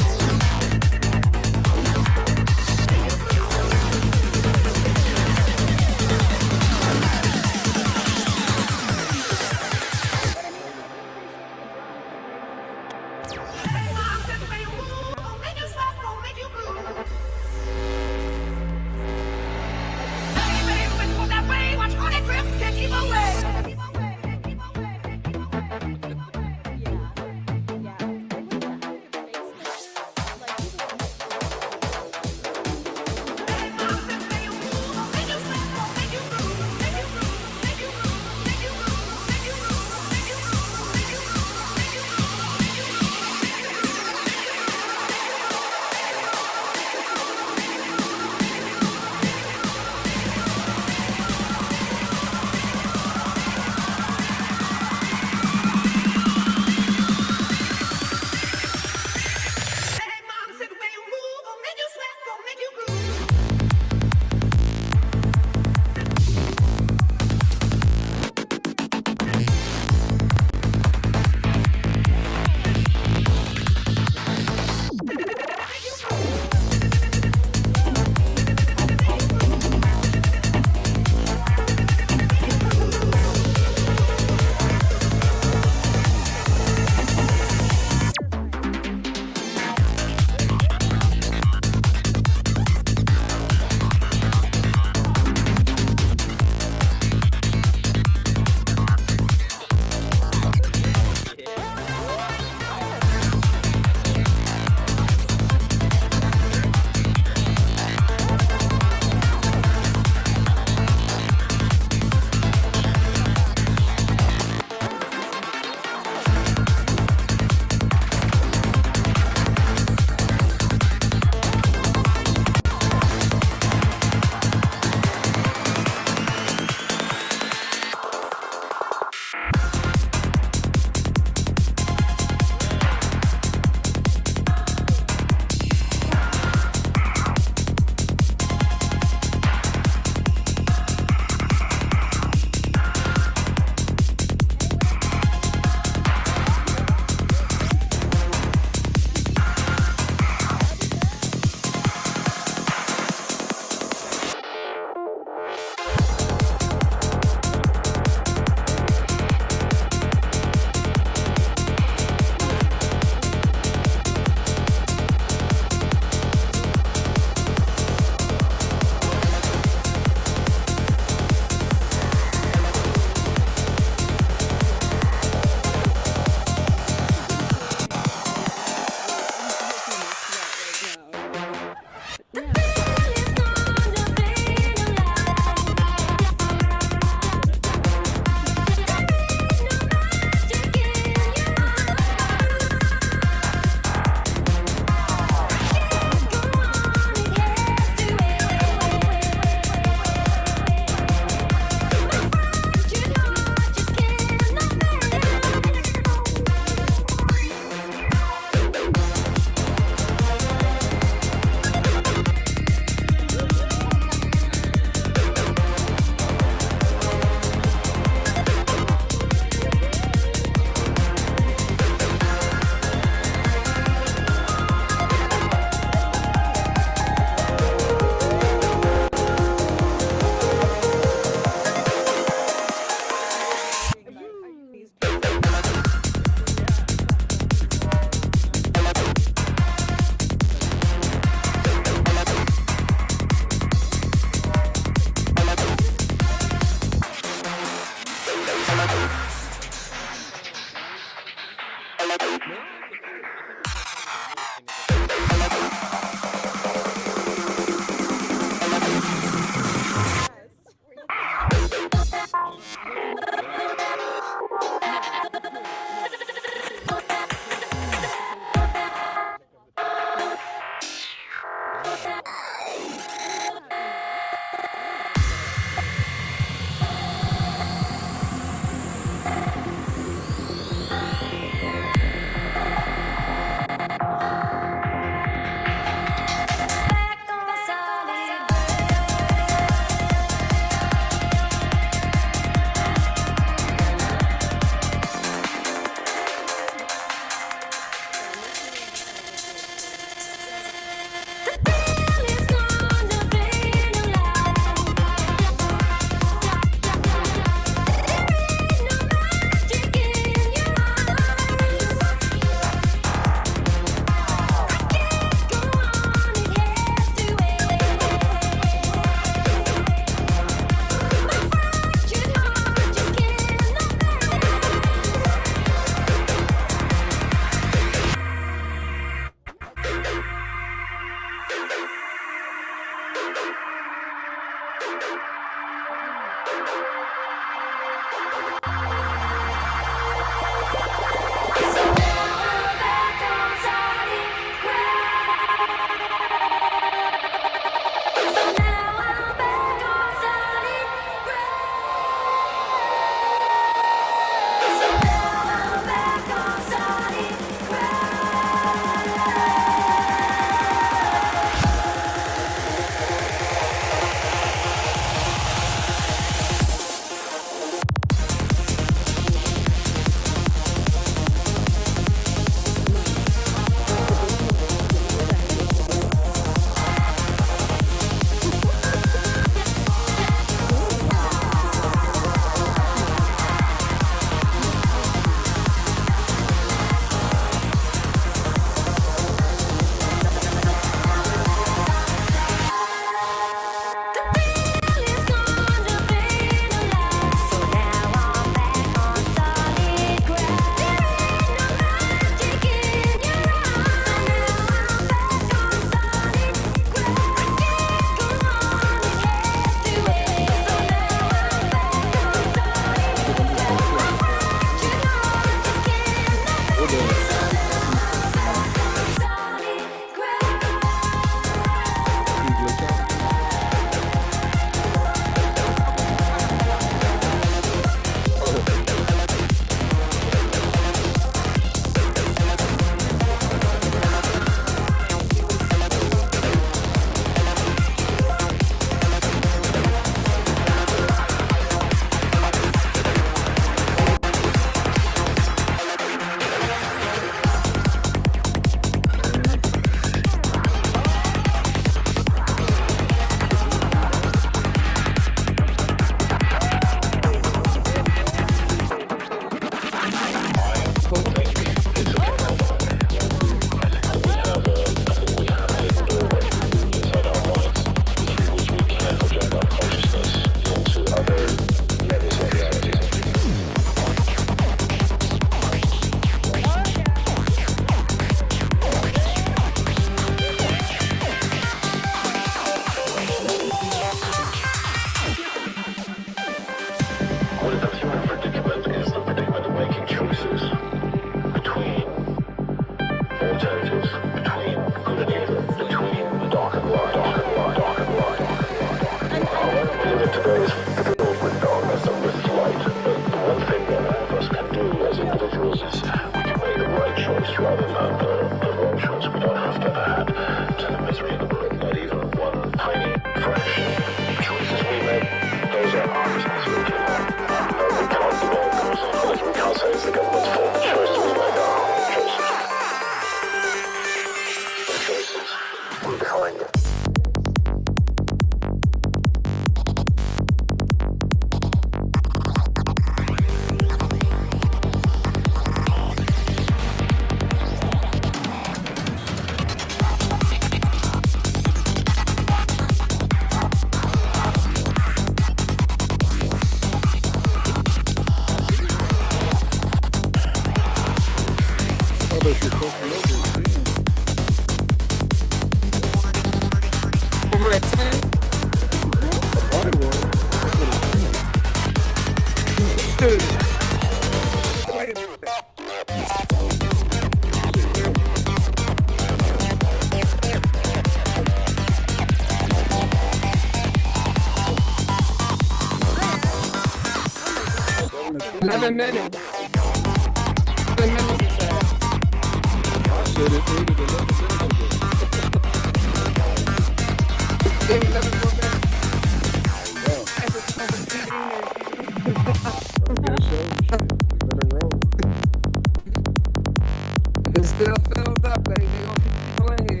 It's still filled up, baby. They gonna keep people in here.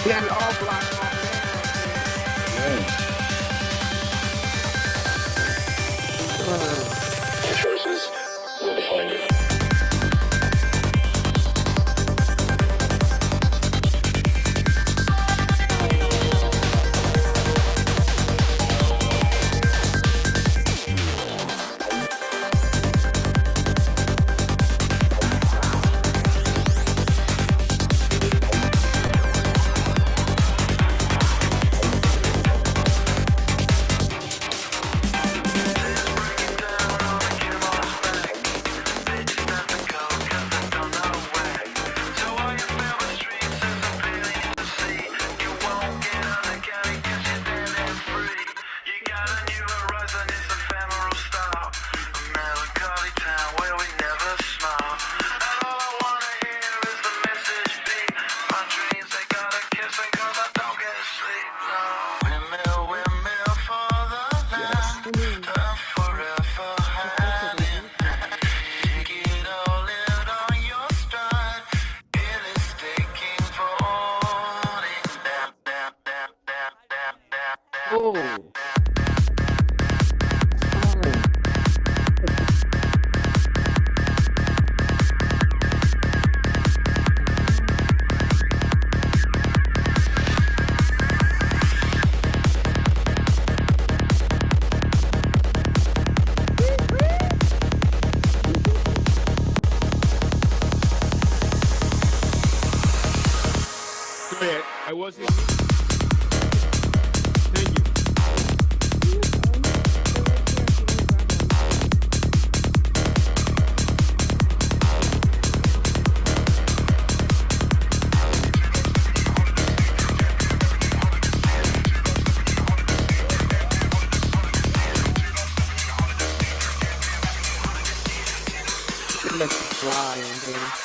He had it all blocked off. Choices will define you. Oh. Sorry, I wasn't. Thank you. Let's fly, dude.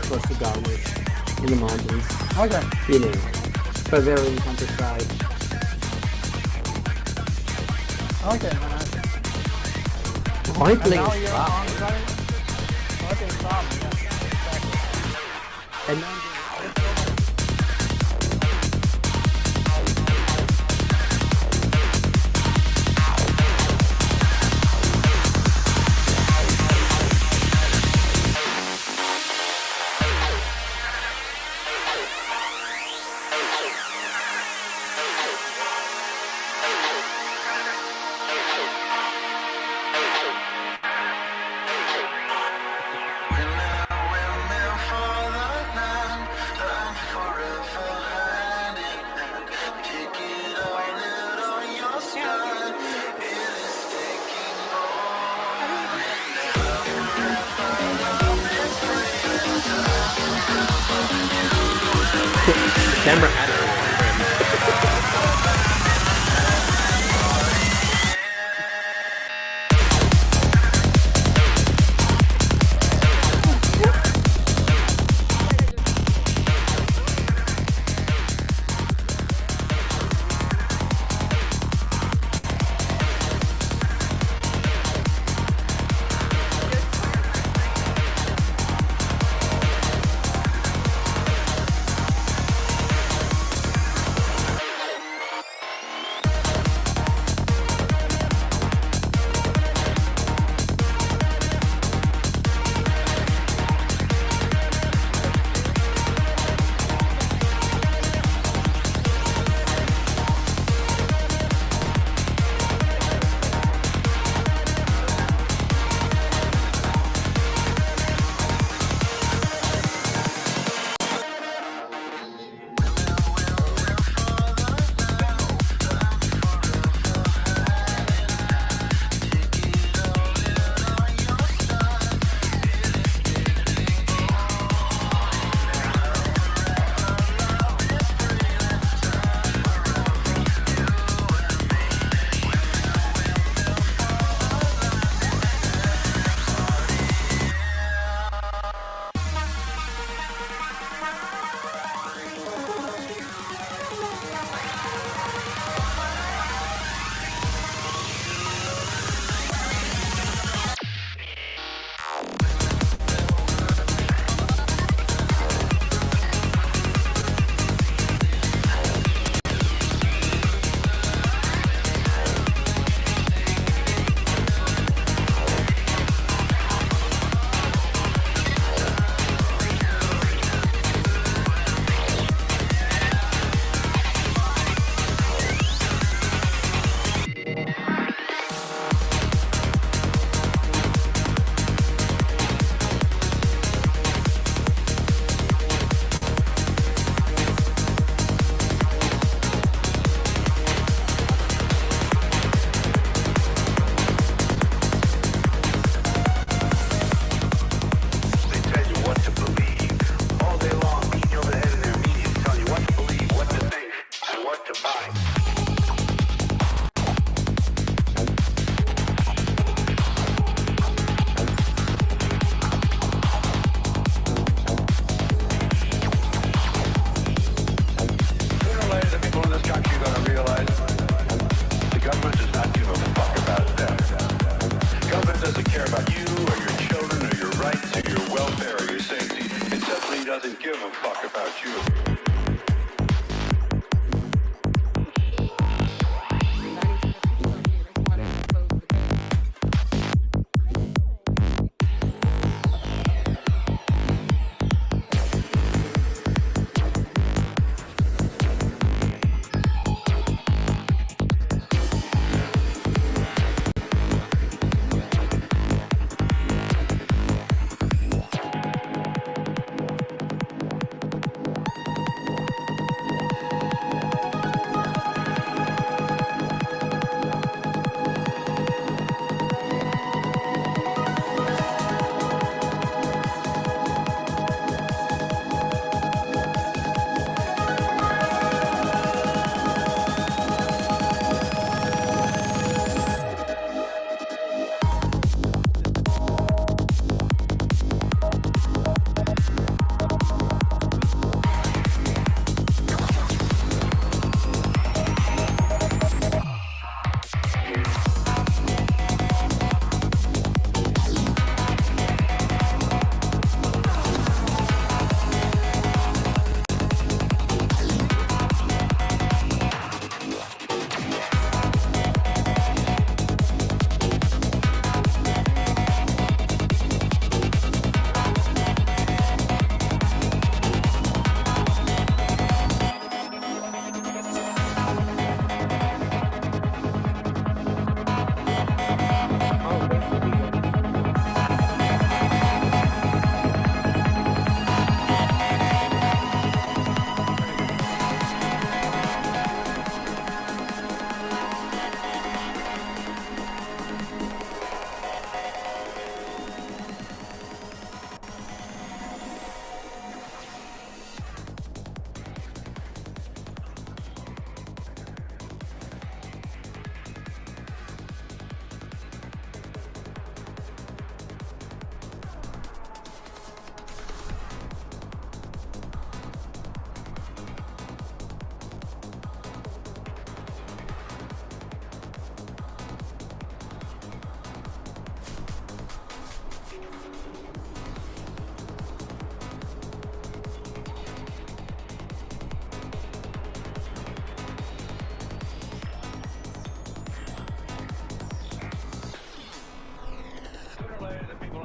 Close to Darwich, in the mountains. Okay. You know, but very in countryside. Okay, man. My And place. now you're Wow. on site? Okay, problem. Yeah. And now Camera had it. Sooner or later, the people in this country are going to realize the government does not give a fuck about them. The government doesn't care about you or your children or your rights or your welfare or your safety. It simply doesn't give a fuck about you.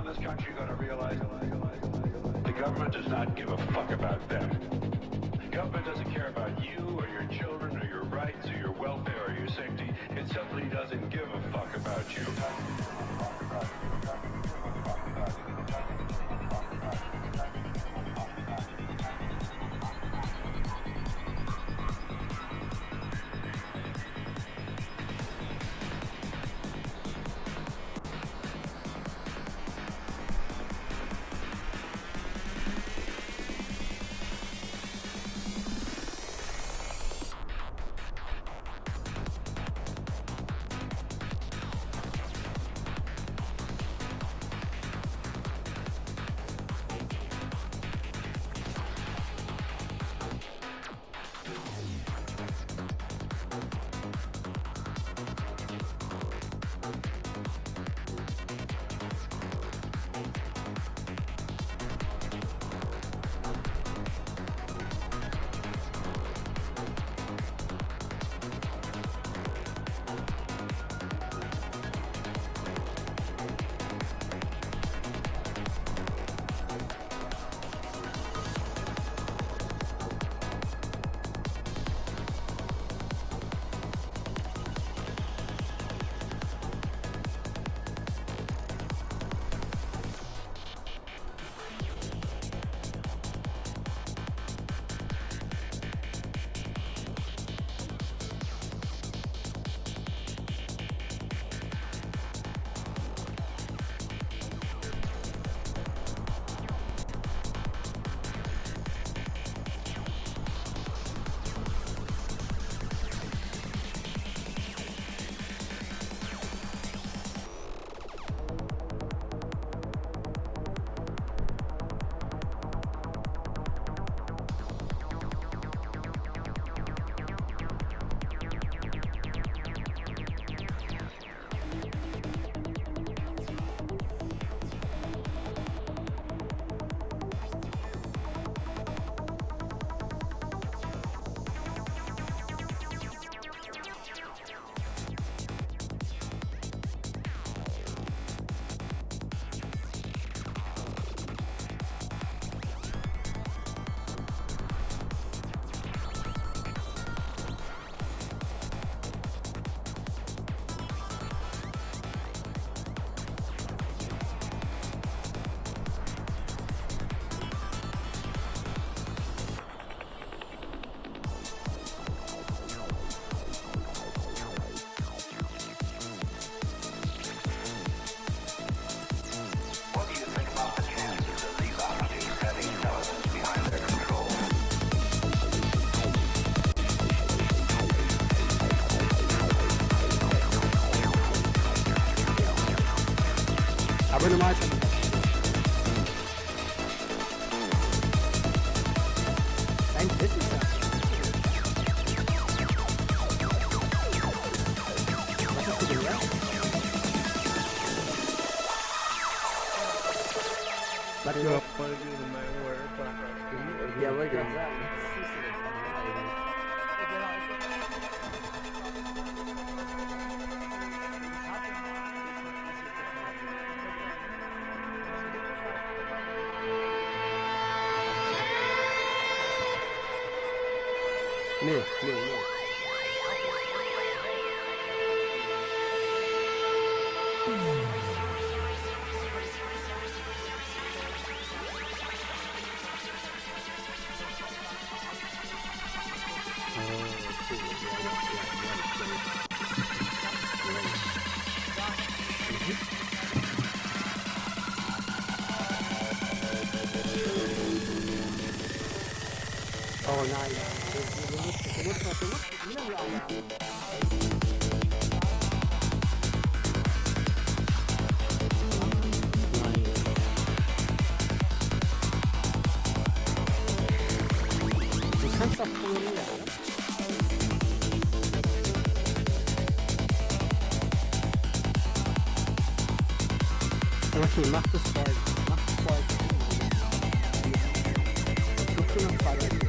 This country going to realize the government does not give a fuck about them. The government doesn't care about you or your children or your rights or your welfare or your safety. It simply doesn't give a fuck about you. kunnen maar zijn. Zijn dit is dat? Wat is het doen, ja? But you want to do my work? Yeah, we're going to Nee. Oh, nice. Du kannst auch programmieren, okay, mach das voll. Guck dir noch Frage.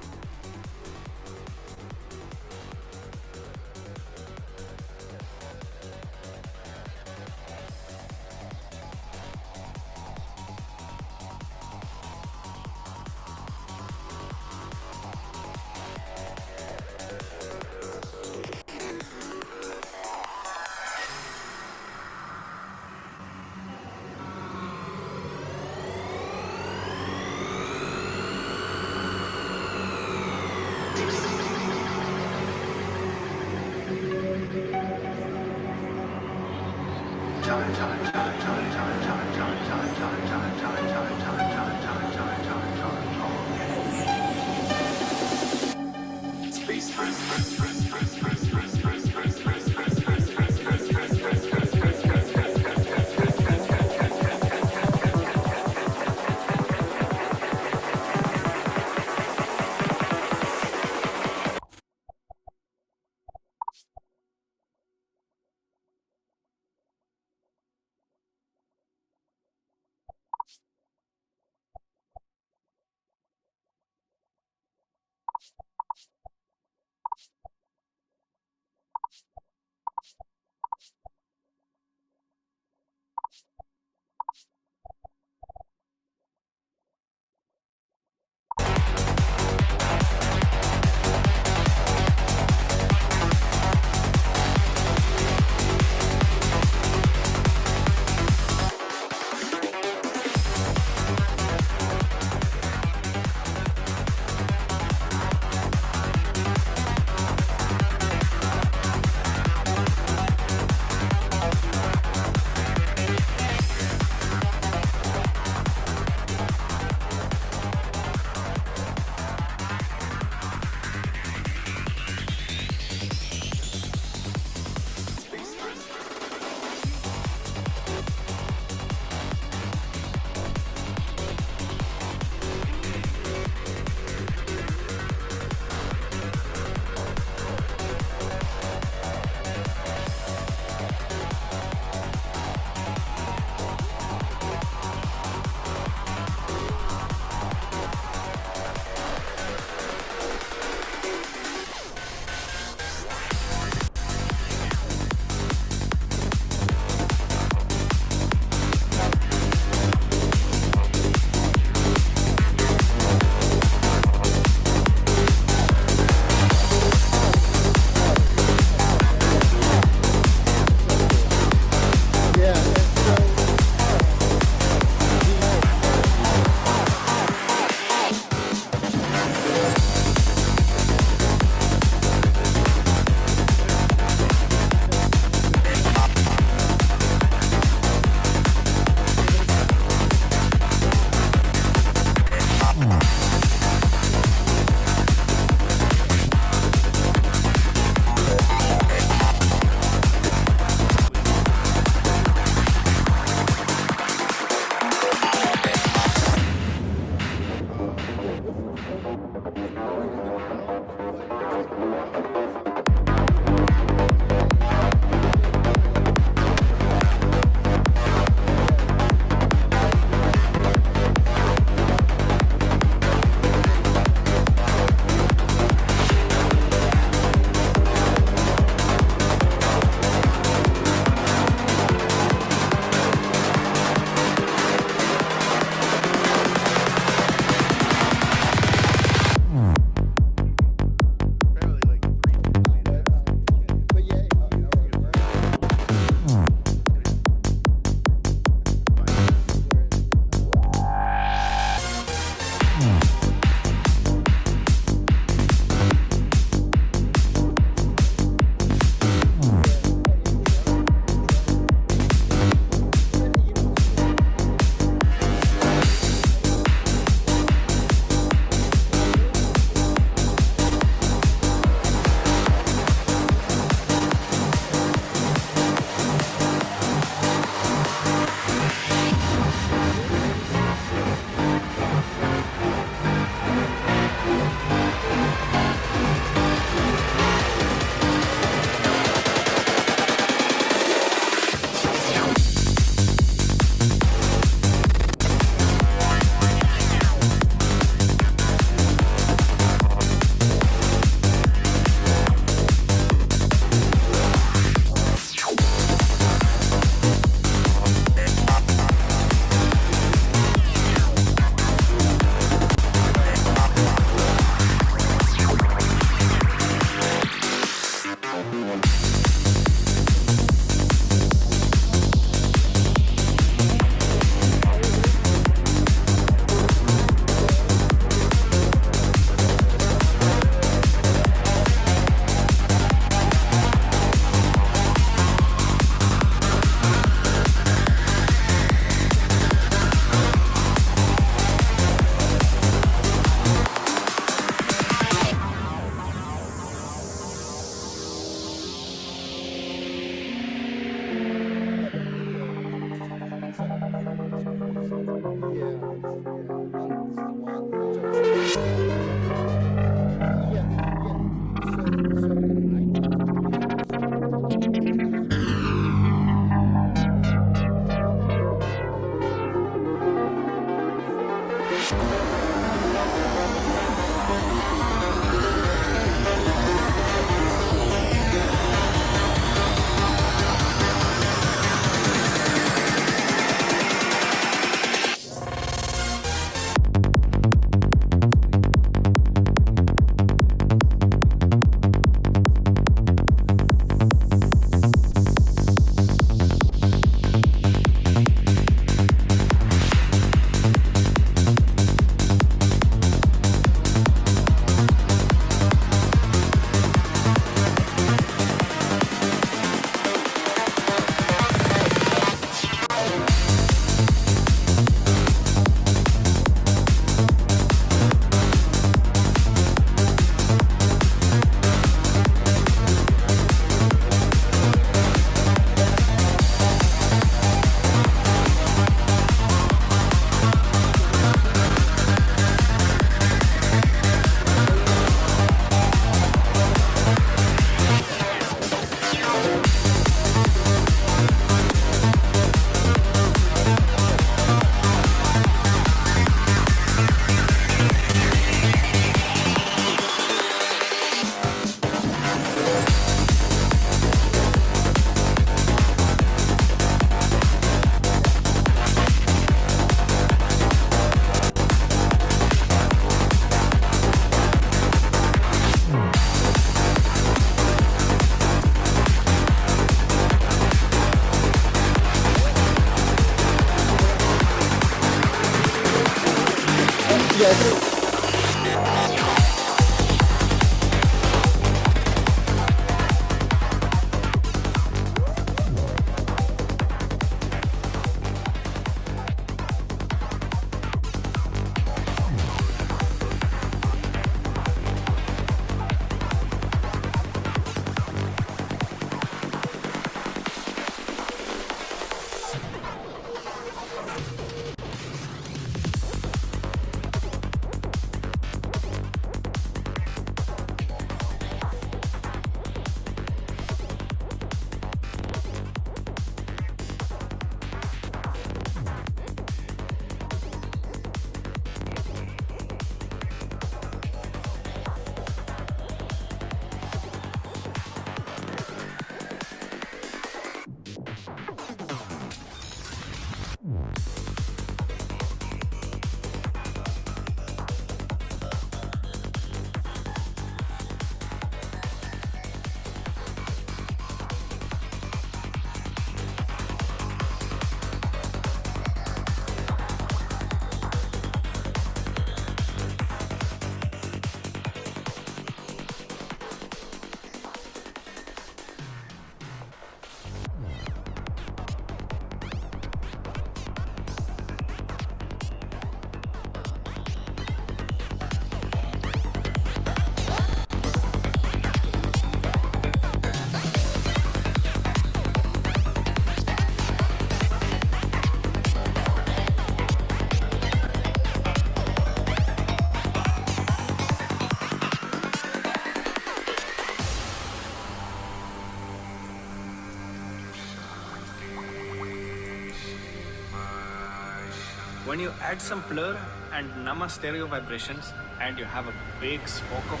When you add some blur and nama stereo vibrations, and you have a big smoke of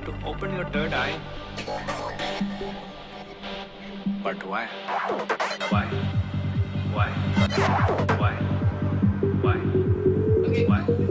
to open your third eye. But why? Why? Why? Why? Why? Why? Why?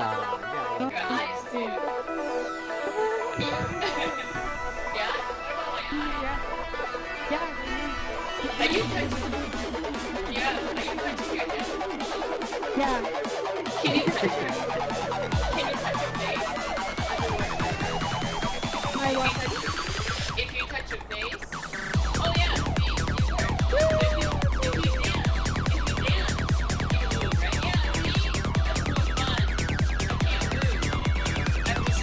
Guys, dude. Yeah? Are you touching? Yeah, are you touching your head? Yeah. Can you touch your face? My what? If you touch your face? Oh yeah, see, if you dance, you move, right? Yeah, see, that's the most fun. You can't move. I'm just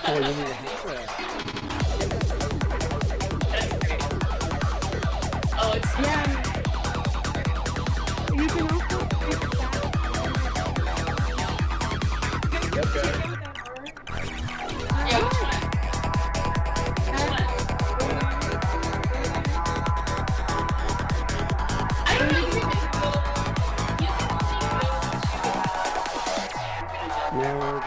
Oh, you need a That's great. Oh, it's Yeah. You can also Yeah, which one? I don't know if you can go. You can only go Yeah, well,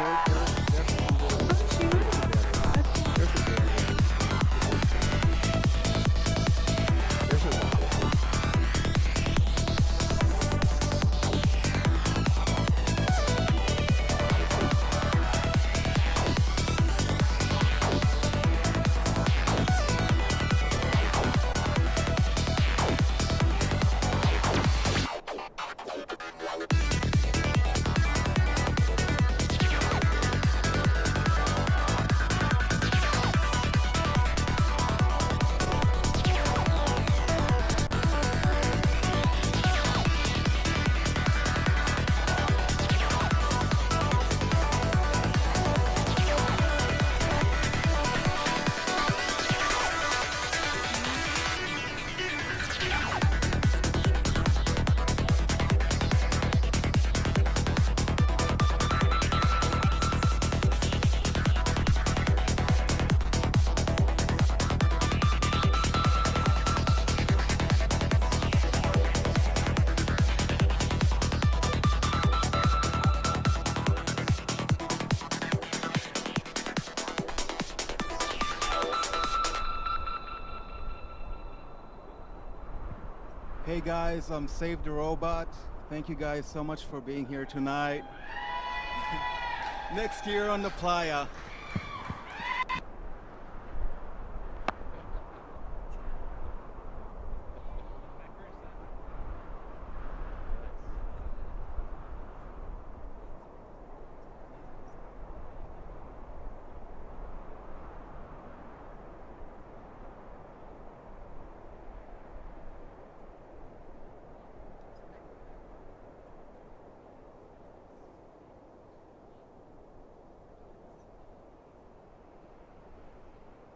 Hey guys, I'm Save the Robot. Thank you guys so much for being here tonight. Next year on the playa.